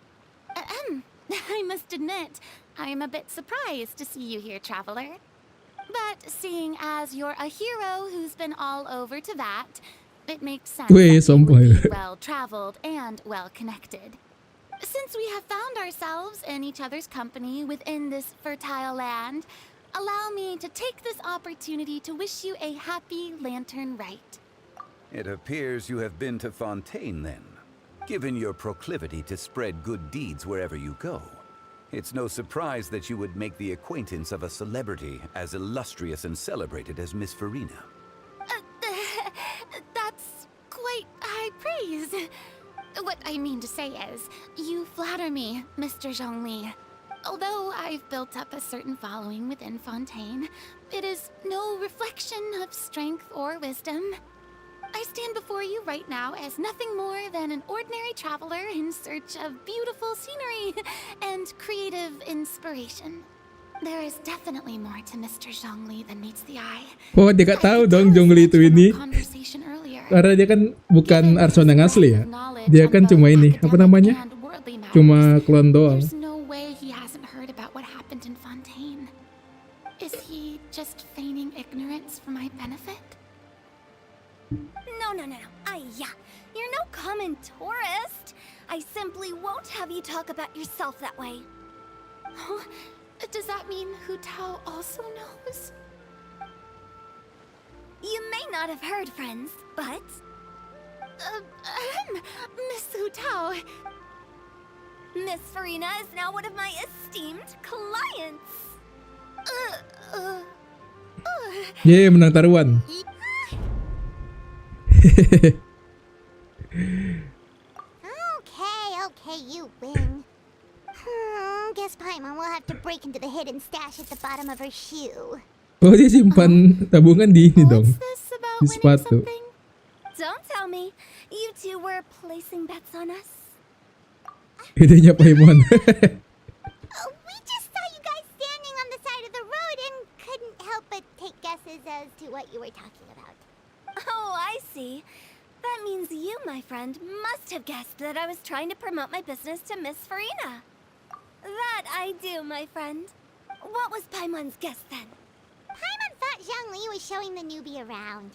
I must admit, I'm a bit surprised to see you here, Traveler. But seeing as you're a hero who's been all over to that, it makes sense Weh, that you would sombong. be well-traveled and well-connected. Since we have found ourselves in each other's company within this fertile land, allow me to take this opportunity to wish you a happy Lantern Rite. It appears you have been to Fontaine then. Given your proclivity to spread good deeds wherever you go, it's no surprise that you would make the acquaintance of a celebrity as illustrious and celebrated as Miss Farina. That's quite high praise. What I mean to say is, you flatter me, Mr. Zhongli. Although I've built up a certain following within Fontaine, it is no reflection of strength or wisdom. I stand before you right now as nothing more than an ordinary traveler in search of beautiful scenery and creative inspiration. There is definitely more to Mr. Zhongli than meets the eye. Oh, dia gak tahu dong Zhongli itu ini. Karena dia kan bukan Arson yang asli ya. Dia kan cuma ini, apa namanya? Cuma klon doang. There's no way he hasn't heard about what happened in Fontaine. Is he just feigning ignorance for my benefit? No. Yeah. You're no common tourist. I simply won't have you talk about yourself that way. Huh? Does that mean Hu Tao also knows? You may not have heard, friends, but... Miss Hu Tao... Miss Farina is now one of my esteemed clients. Yeay, menang taruhan. Okay, you win. Guess Paimon will have to break into the hidden stash at the bottom of her shoe. Oh, dia simpan tabungan di ini dong. Di sepatu. Don't tell me. You two were placing bets on us. Idenya Paimon. We just saw you guys standing on the side of the road and couldn't help but take guesses as to what you were talking about. Oh, I see. That means you, my friend, must have guessed that I was trying to promote my business to Miss Farina. That I do, my friend. What was Paimon's guess then? Paimon thought Zhongli was showing the newbie around.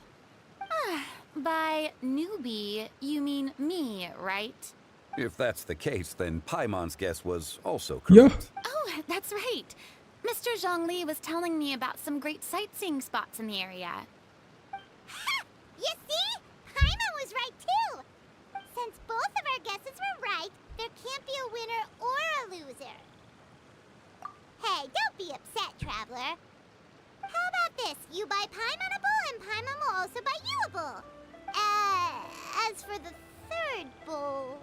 By newbie, you mean me, right? If that's the case, then Paimon's guess was also Yeah. correct. Oh, that's right. Mr. Zhongli was telling me about some great sightseeing spots in the area. You see? Paimon was right too! Since both of our guesses were right, there can't be a winner or a loser. Hey, don't be upset, Traveler. How about this? You buy Paimon a bowl and Paimon will also buy you a bowl. As for the third bowl...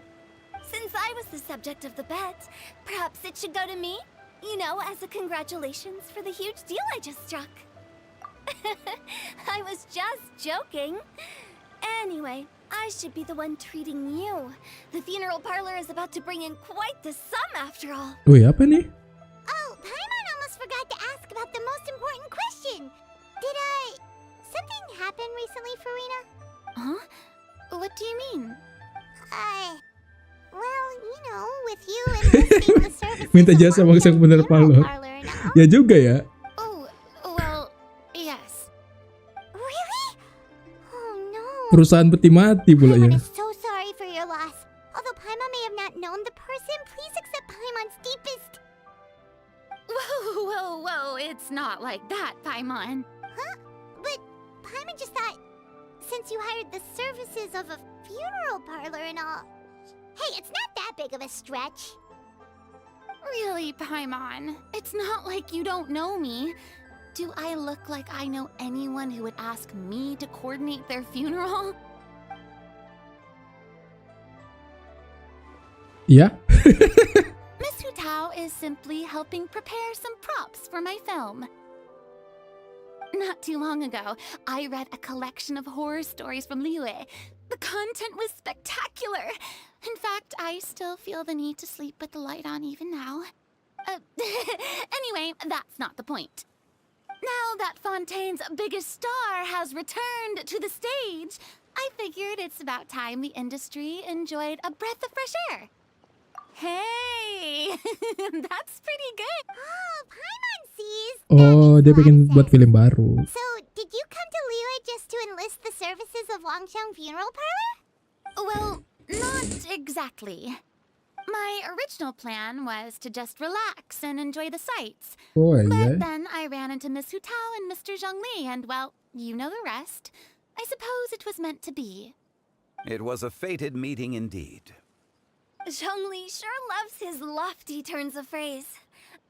Since I was the subject of the bet, perhaps it should go to me? You know, as a congratulations for the huge deal I just struck. I was just joking. Anyway, I should be the one treating you. The funeral parlor is about to bring in quite the sum after all. Wih, apa nih? Oh, Paimon almost forgot to ask about the most important question. Something happen recently, Farina? Huh? What do you mean? Well, you know, with you enlisting the services Minta of jasa bang sang funeral penerpal. parlor and all. Ya juga ya. Oh, well, yes. Really? Oh no. Perusahaan peti mati pula ya. So sorry for It's not like that, Paimon. Huh? But Paimon just thought, since you hired the services of a funeral parlor and all... Hey, it's not that big of a stretch. Really, Paimon? It's not like you don't know me. Do I look like I know anyone who would ask me to coordinate their funeral? Yeah. Miss Hu Tao is simply helping prepare some props for my film. Not too long ago, I read a collection of horror stories from Liyue. The content was spectacular. In fact, I still feel the need to sleep with the light on even now. Anyway, that's not the point. Now that Fontaine's biggest star has returned to the stage, I figured it's about time the industry enjoyed a breath of fresh air. Hey, that's pretty good. Oh, Paimon sees. Oh, dia pengen buat film baru. So, did you come to Liyue just to enlist the services of Longcheng Funeral Parlor? Well, not exactly. My original plan was to just relax and enjoy the sights. Oh, But yeah. then I ran into Miss Hu Tao and Mr. Zhongli, and well, you know the rest. I suppose it was meant to be. It was a fated meeting indeed. Zhongli sure loves his lofty turns of phrase.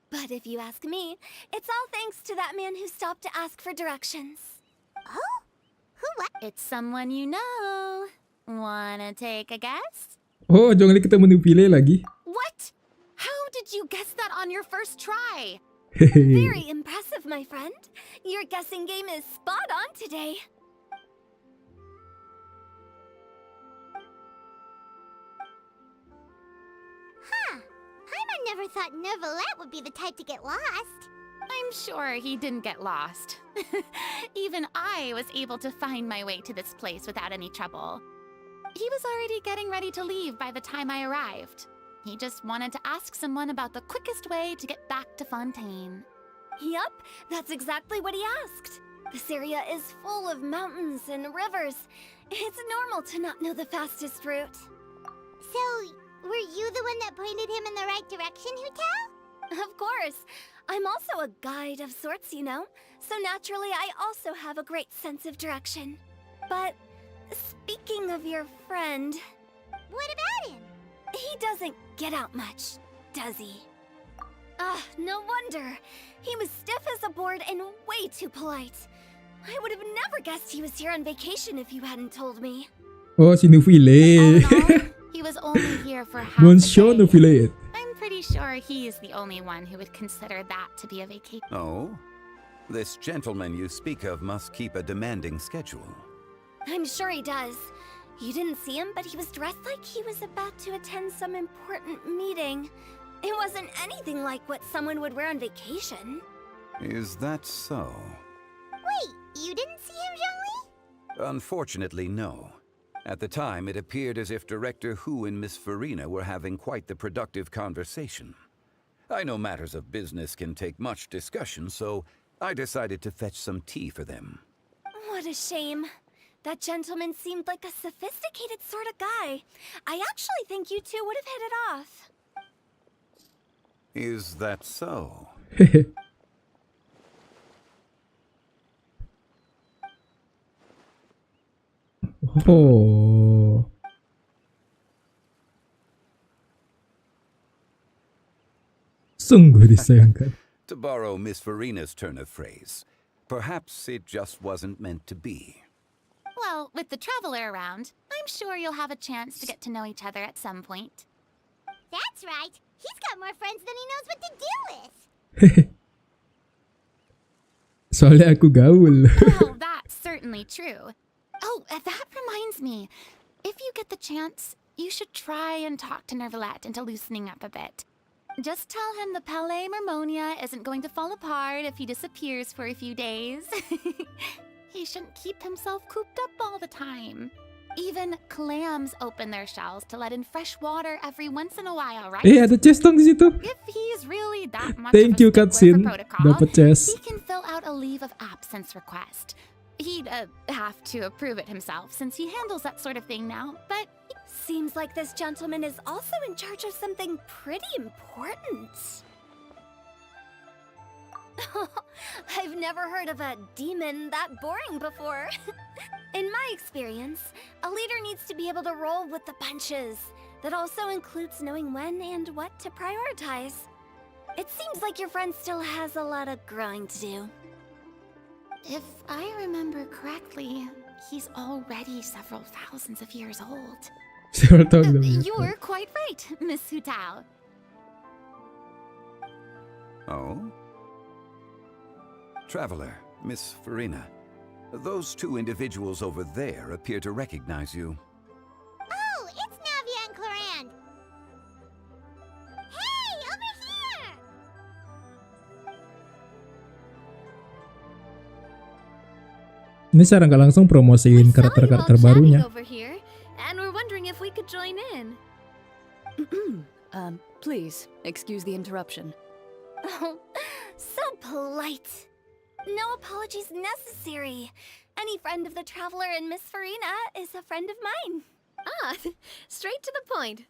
But if you ask me, it's all thanks to that man who stopped to ask for directions. Oh? Who what? It's someone you know. Wanna take a guess? Oh, jangan ketemu Nubile lagi. What? How did you guess that on your first try? Very impressive, my friend. Your guessing game is spot on today. Huh. Paimon never thought Neuvillette would be the type to get lost. I'm sure he didn't get lost. Even I was able to find my way to this place without any trouble. He was already getting ready to leave by the time I arrived. He just wanted to ask someone about the quickest way to get back to Fontaine. Yup, that's exactly what he asked. This area is full of mountains and rivers. It's normal to not know the fastest route. So, were you the one that pointed him in the right direction, Hu Tao? Of course. I'm also a guide of sorts, you know. So naturally, I also have a great sense of direction. But speaking of your friend... What about him? He doesn't get out much, does he? No wonder. He was stiff as a board and way too polite. I would have never guessed he was here on vacation if you hadn't told me. Oh, si Nubile. He was only here for half Monsieur a day. Nubile. I'm pretty sure he is the only one who would consider that to be a vacation. Oh? This gentleman you speak of must keep a demanding schedule. I'm sure he does. You didn't see him, but he was dressed like he was about to attend some important meeting. It wasn't anything like what someone would wear on vacation. Is that so? Wait, you didn't see him, Zhongli? Unfortunately, no. At the time, it appeared as if Director Hu and Miss Farina were having quite the productive conversation. I know matters of business can take much discussion, so I decided to fetch some tea for them. What a shame. That gentleman seemed like a sophisticated sort of guy. I actually think you two would have hit it off. Is that so? Oh. Sungguh disayangkan. To borrow Miss Farina's turn of phrase, perhaps it just wasn't meant to be. Well, with the traveler around, I'm sure you'll have a chance to get to know each other at some point. That's right. He's got more friends than he knows what to do with. Soalnya aku gaul. Well, that's certainly true. Oh, that reminds me. If you get the chance, you should try and talk to Neuvillette into loosening up a bit. Just tell him the Palais Mermonia isn't going to fall apart if he disappears for a few days. He shouldn't keep himself cooped up all the time. Even clams open their shells to let in fresh water every once in a while, right? Ada chest dong di situ. If he's really that much Thank of a you, stickler cutscene. for protocol, Dapat chest. he can fill out a leave of absence request. He'd have to approve it himself since he handles that sort of thing now, but... Seems like this gentleman is also in charge of something pretty important. I've never heard of a demon that boring before. In my experience, a leader needs to be able to roll with the punches. That also includes knowing when and what to prioritize. It seems like your friend still has a lot of growing to do. If I remember correctly, he's already several thousands of years old. Several thousand of years. You're quite right, Miss Hu Tao. Oh? Traveler, Miss Farina. Those two individuals over there appear to recognize you. Oh, it's Navia and Clorand. Hey, over here! Ini secara nggak langsung promosiin karakter-karakter barunya. Over here, and we're wondering if we could join in. Please, excuse the interruption. Oh, so polite. No apologies necessary. Any friend of the Traveler and Miss Farina is a friend of mine. Ah, straight to the point.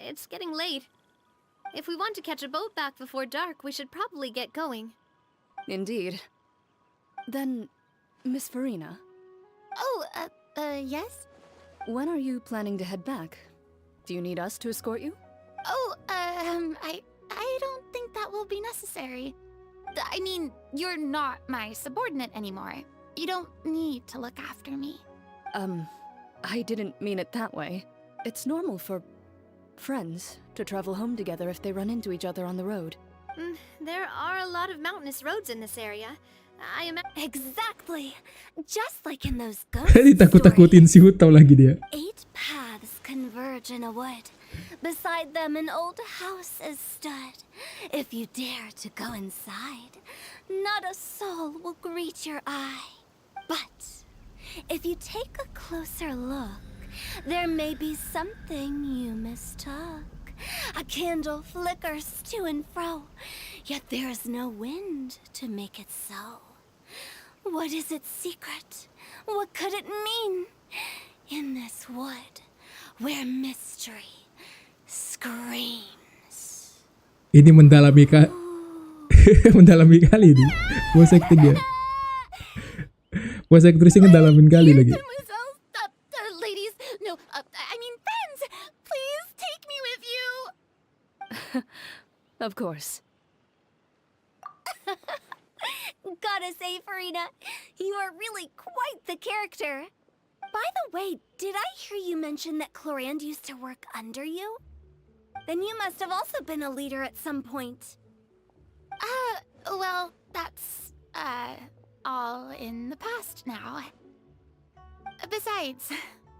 It's getting late. If we want to catch a boat back before dark, we should probably get going. Indeed. Then, Miss Farina, Oh, yes? when are you planning to head back? Do you need us to escort you? Oh, I don't think that will be necessary. I mean, you're not my subordinate anymore. You don't need to look after me. I didn't mean it that way. It's normal for friends to travel home together if they run into each other on the road. There are a lot of mountainous roads in this area. Exactly. Just like in those ghost Ditakut-takutin si Hutao lagi dia. 8 paths converge in a wood. Beside them an old house is stood. If you dare to go inside, not a soul will greet your eye. But if you take a closer look, there may be something you mistook. A candle flickers to and fro, yet there is no wind to make it so. What is its secret? What could it mean? In this wood, where mystery screams. Ini mendalami mendalami kali ini. Voice acting ya. Voice actressnya ngedalamin kali lagi. Ladies, no, I mean friends, please take me with you. Of course. Gotta say, Farina, you are really quite the character. By the way, did I hear you mention that Clorand used to work under you? Then you must have also been a leader at some point. Well, that's, all in the past now. Besides,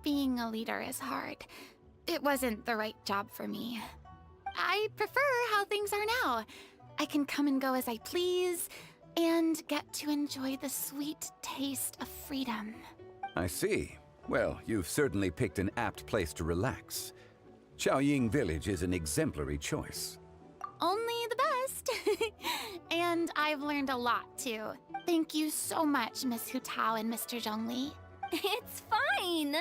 being a leader is hard. It wasn't the right job for me. I prefer how things are now. I can come and go as I please, and get to enjoy the sweet taste of freedom. I see. Well, you've certainly picked an apt place to relax. Chaoying Village is an exemplary choice. Only the best. And I've learned a lot, too. Thank you so much, Miss Hu Tao and Mr. Zhongli. It's fine.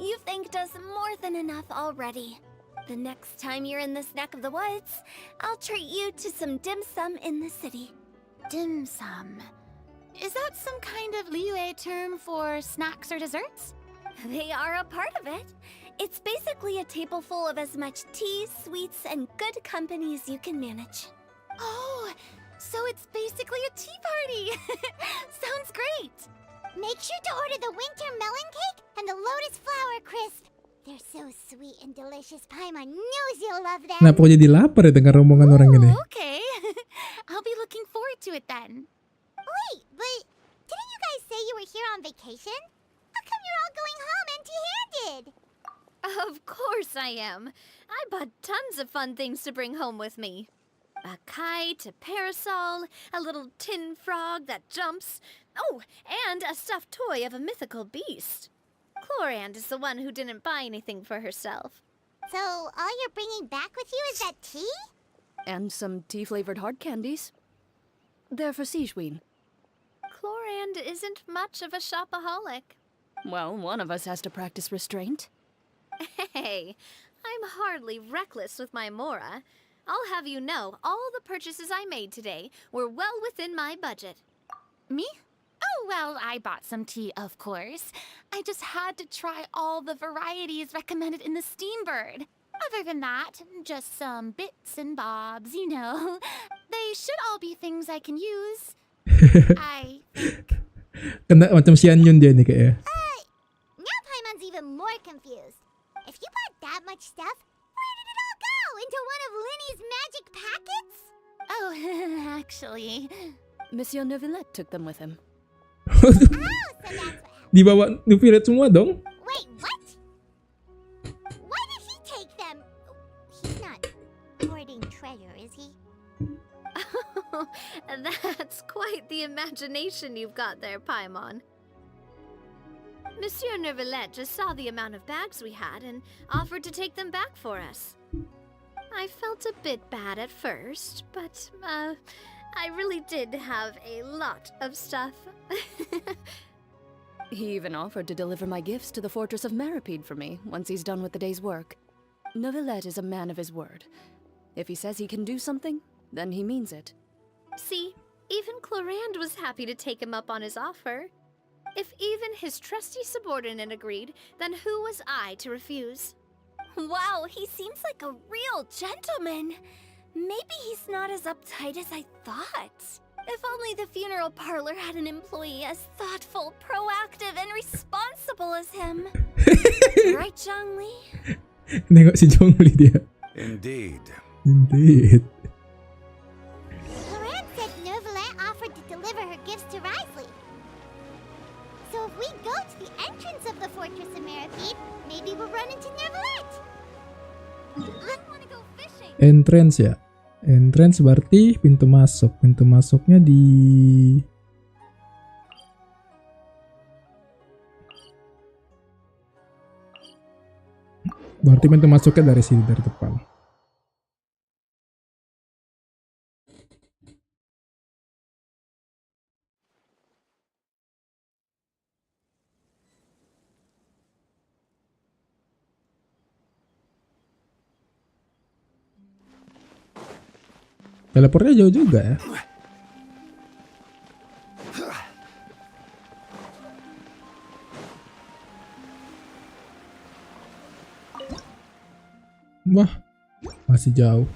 You've thanked us more than enough already. The next time you're in this neck of the woods, I'll treat you to some dim sum in the city. Dim sum? Is that some kind of Liyue term for snacks or desserts? They are a part of it. It's basically a table full of as much tea, sweets, and good company as you can manage. Oh, so it's basically a tea party. Sounds great. Make sure to order the winter melon cake and the lotus flower crisp. They're so sweet and delicious. Paimon knows you'll love them. Kenapa kok jadi lapar ya dengar rombongan orang ini? Okay. I'll be looking forward to it then. Wait, but didn't you guys say you were here on vacation? How come you're all going home empty-handed? Of course I am. I bought tons of fun things to bring home with me. A kite, a parasol, a little tin frog that jumps. Oh, and a stuffed toy of a mythical beast. Clorand is the one who didn't buy anything for herself. So all you're bringing back with you is that tea? And some tea-flavored hard candies. They're for Sijuin. Chlorand isn't much of a shopaholic. Well, one of us has to practice restraint. Hey, I'm hardly reckless with my Mora. I'll have you know, all the purchases I made today were well within my budget. Me? Oh, well, I bought some tea, of course. I just had to try all the varieties recommended in the Steambird. Other than that, just some bits and bobs, you know. They should all be things I can use. I Kena macam si Anyun dia nih kayaknya. Now Paimon's even more confused. If you bought that much stuff, where did it all go? Into one of Linny's magic packets? Oh, actually, Monsieur Neuvillette took them with him. Dibawa Nupiret semua dong. Wait, what? Why did he take them? He's not hoarding treasure, is he? That's quite the imagination you've got there, Paimon. Monsieur Neuvillette just saw the amount of bags we had and offered to take them back for us. I felt a bit bad at first, but, I really did have a lot of stuff. He even offered to deliver my gifts to the Fortress of Meripede for me once he's done with the day's work. Neuvillette is a man of his word. If he says he can do something, then he means it. See, even Chlorand was happy to take him up on his offer. If even his trusty subordinate agreed, then who was I to refuse? Wow, he seems like a real gentleman. Maybe he's not as uptight as I thought. If only the funeral parlor had an employee as thoughtful, proactive, and responsible as him. Right, Zhongli? Nengok si Zhongli dia. Indeed. Indeed. Chlorand said Neuvillette offered to deliver her gifts to Risley. So if we go to the entrance of the Fortress of Meripede, maybe we'll run into Neuvillette. I want to go fishing. Entrance ya. Entrance berarti pintu masuk. Pintu masuknya di berarti pintu masuknya dari sini, dari depan. Teleportnya jauh juga ya. Wah, masih jauh.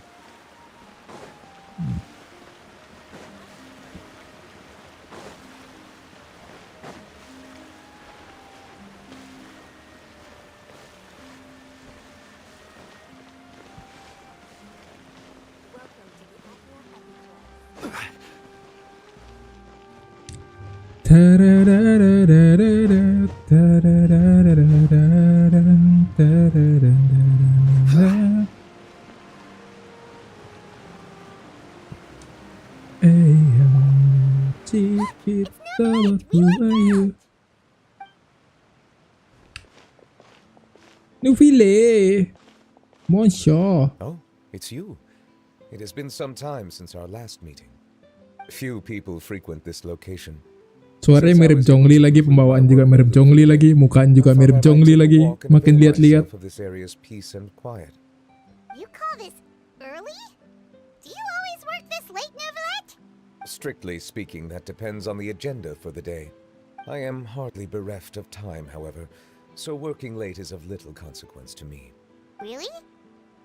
Nufile! Monsieur! Oh, it's you. It has been some time since our last meeting. Few people frequent this location. Suaranya mirip Zhongli lagi, pembawaan juga mirip Zhongli lagi, mukaan juga mirip Zhongli lagi. Makin lihat-lihat. You call this early? Do you always work this late, Neuvillette? Strictly speaking, that depends on the agenda for the day. I am hardly bereft of time, however, so working late is of little consequence to me. Really?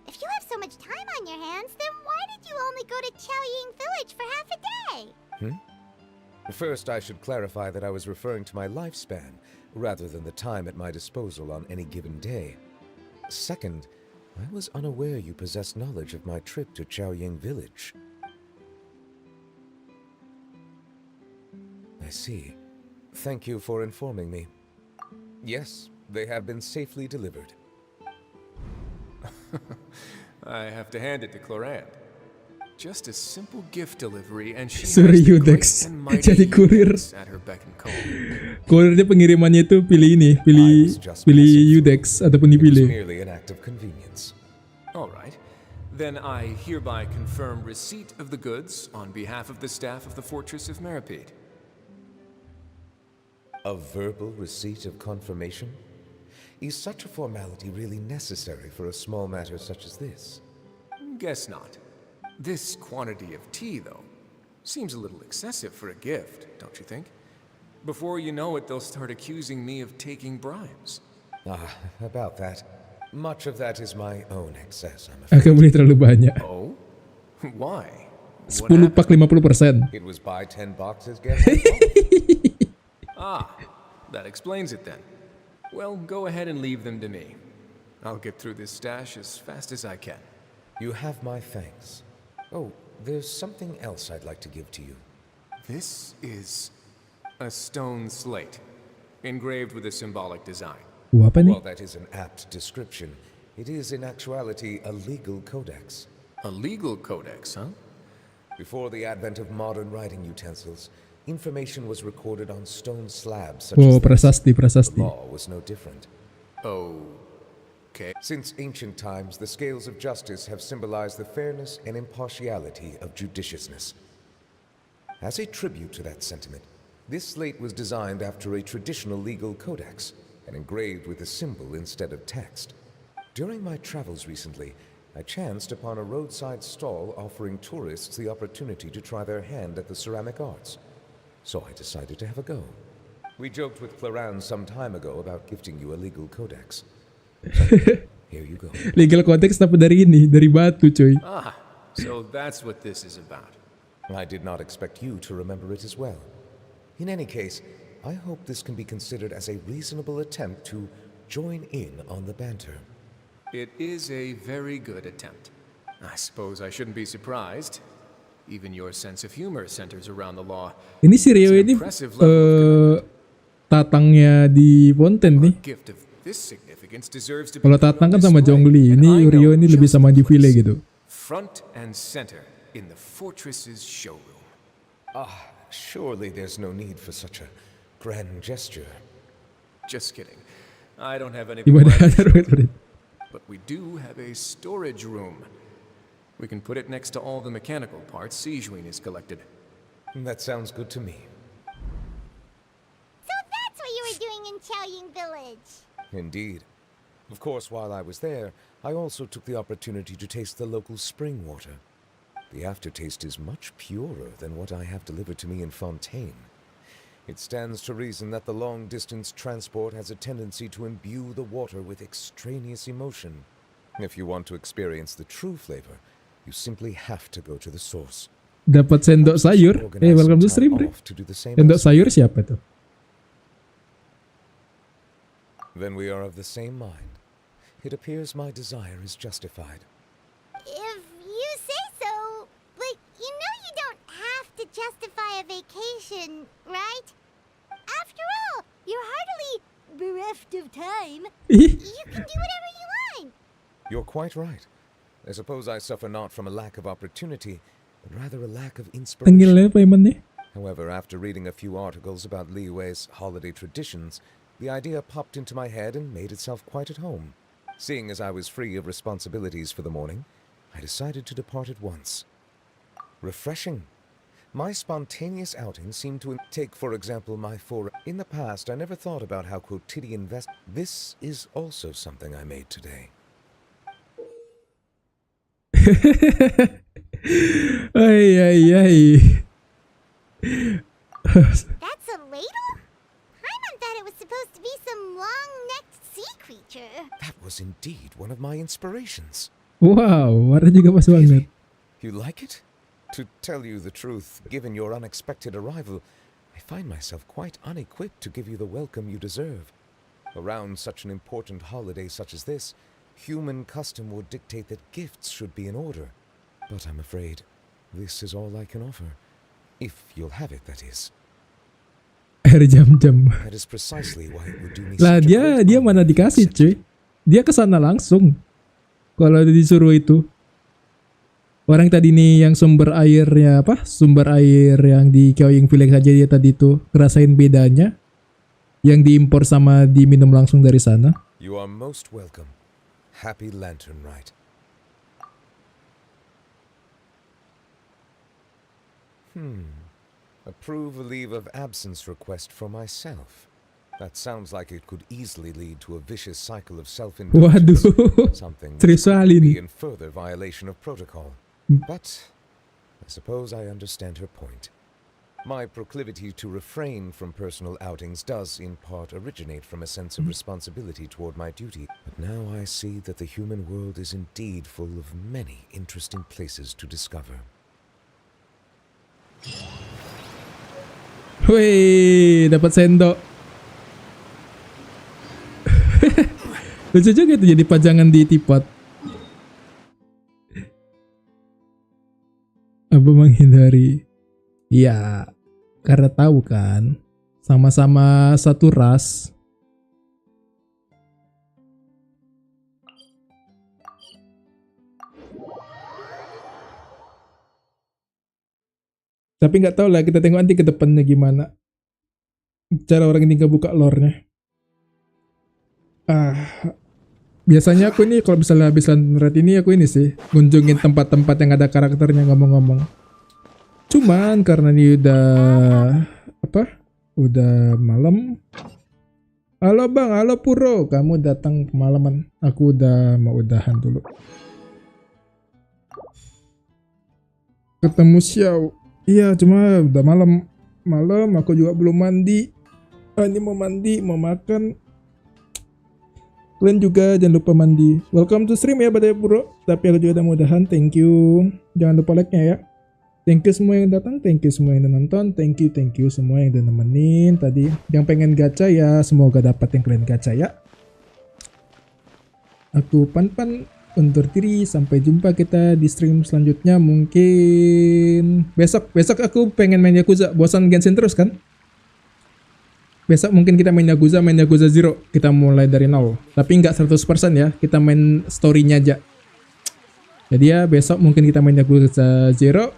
If you have so much time on your hands, then why did you only go to Chaoying Village for half a day? First, I should clarify that I was referring to my lifespan, rather than the time at my disposal on any given day. Second, I was unaware you possessed knowledge of my trip to Chaoying Village. I see. Thank you for informing me. Yes, they have been safely delivered. I have to hand it to Chlorand. Just a simple gift delivery and she Suri has the great Udex and mighty jadi kurir. Udex at her beck and call. Kurirnya pengirimannya itu pilih ini, pilih Udex ataupun dipilih. Merely an act of convenience. All right. Then I hereby confirm receipt of the goods on behalf of the staff of the Fortress of Meripede. A verbal receipt of confirmation? Is such a formality really necessary for a small matter such as this? Guess not. This quantity of tea, though, seems a little excessive for a gift, don't you think? Before you know it, they'll start accusing me of taking bribes. About that. Much of that is my own excess, I'm Agak afraid. beli terlalu banyak. Oh? Why? 10 pak 50%. It was buy 10 boxes, get one free. That explains it then. Well, go ahead and leave them to me. I'll get through this stash as fast as I can. You have my thanks. Oh, there's something else I'd like to give to you. This is a stone slate, engraved with a symbolic design. Apa nih? While that is an apt description, it is in actuality a legal codex. A legal codex, huh? Before the advent of modern writing utensils, information was recorded on stone slabs such Oh, as this. prasasti, The prasasti. law was no different. Okay. Since ancient times, the scales of justice have symbolized the fairness and impartiality of judiciousness. As a tribute to that sentiment, this slate was designed after a traditional legal codex and engraved with a symbol instead of text. During my travels recently, I chanced upon a roadside stall offering tourists the opportunity to try their hand at the ceramic arts. So I decided to have a go. We joked with Cloran some time ago about gifting you a legal codex. Here you go. Legal konteks tapi dari ini, dari batu, coy. So that's what this is about. I did not expect you to remember it as well. In any case, I hope this can be considered as a reasonable attempt to join in on the banter. It is a very good attempt. I suppose I shouldn't be surprised. Even your sense of humor centers around the law. Ini si Rio ini tatangnya di Fontaine nih. Gift of this significance deserves to be Kalau Tatang kan sama Zhongli, ini Rio ini lebih sama di Ville gitu. front and center in the fortress's showroom. Surely there's no need for such a grand gesture. Just kidding. I don't have any. Gimana ada But we do have a storage room. We can put it next to all the mechanical parts Sijuin has collected. That sounds good to me. So that's what you were doing in Chaoying Village. Indeed. Of course, while I was there, I also took the opportunity to taste the local spring water. The aftertaste is much purer than what I have delivered to me in Fontaine. It stands to reason that the long-distance transport has a tendency to imbue the water with extraneous emotion. If you want to experience the true flavor, you simply have to go to the source. Dapat sendok sayur. Welcome to stream, Bre. Sendok sayur siapa tuh? Then we are of the same mind. It appears my desire is justified. If you say so, but you know you don't have to justify a vacation, right? After all, you're heartily bereft of time. You can do whatever you want. You're quite right. I suppose I suffer not from a lack of opportunity, but rather a lack of inspiration. Tanggalnya apa emang nih? However, after reading a few articles about Liyue's holiday traditions, the idea popped into my head and made itself quite at home. Seeing as I was free of responsibilities for the morning, I decided to depart at once. Refreshing. My spontaneous outing seemed to take, for example, my In the past, I never thought about how quotidian This is also something I made today. Ay. That's a ladle? Paimon thought it was supposed to be some long-necked sea creature. That was indeed one of my inspirations. Wow, warna juga pas banget. You like it? To tell you the truth, given your unexpected arrival, I find myself quite unequipped to give you the welcome you deserve. Around such an important holiday such as this, human custom would dictate that gifts should be in order. But I'm afraid this is all I can offer. If you'll have it, that is. Air jam-jam. That is precisely why it would do me Lah such a dia mana dikasih, cuy. Dia kesana langsung. Kalau disuruh itu. Orang tadi nih yang sumber airnya apa? Sumber air yang di Chaoying Village aja dia tadi tuh ngerasain bedanya. Yang diimpor sama diminum langsung dari sana. You are most welcome. Happy Lantern Rite. Approve a leave of absence request for myself. That sounds like it could easily lead to a vicious cycle of Waduh, self-indulgence, something which serius could sekali be nih. in further violation of protocol. But I suppose I understand her point. My proclivity to refrain from personal outings does in part originate from a sense of responsibility toward my duty. But now I see that the human world is indeed full of many interesting places to discover. Wih, dapat sendok. Lucu juga itu jadi pajangan di teapot. Apa menghindari? Ya, karena tahu kan, sama-sama satu ras. Tapi nggak tahu lah, kita tengok nanti ke depannya gimana. Cara orang ini ngebuka lore-nya. Biasanya aku ini kalau misalnya habis Rite ini aku ini sih kunjungin tempat-tempat yang ada karakternya ngomong-ngomong. Cuman karena ini udah malam. Halo bang, halo Puro, kamu datang kemalaman. Aku udah mau udahan dulu. Ketemu Xiao. Iya, cuma udah malam aku juga belum mandi. Ini mau mandi, mau makan. Kalian juga jangan lupa mandi. Welcome to stream ya Badai Puro. Tapi aku juga udah mudahan. Thank you. Jangan lupa like-nya ya. Thank you semua yang datang. Thank you semua yang udah nonton. Thank you semua yang udah nemenin tadi. Yang pengen gacha ya semoga dapat yang kalian gacha ya. Aku Pan undur diri. Sampai jumpa kita di stream selanjutnya. Mungkin besok aku pengen main Yakuza. Bosan Genshin terus kan? Besok mungkin kita main Yakuza Zero. Kita mulai dari nol. Tapi nggak 100% ya. Kita main story-nya aja. Jadi ya besok mungkin kita main Yakuza Zero.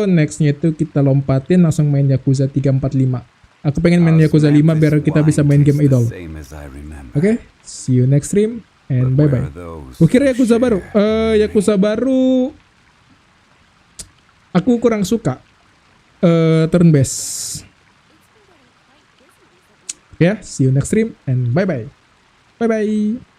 Nextnya itu kita lompatin langsung main Yakuza 3, 4, 5. Aku pengen main Yakuza 5 biar kita bisa main game idol. Oke, see you next stream. And bye-bye. Kira Yakuza baru. Yakuza baru. Aku kurang suka. Turn based. Yeah, see you next stream and bye bye. Bye bye.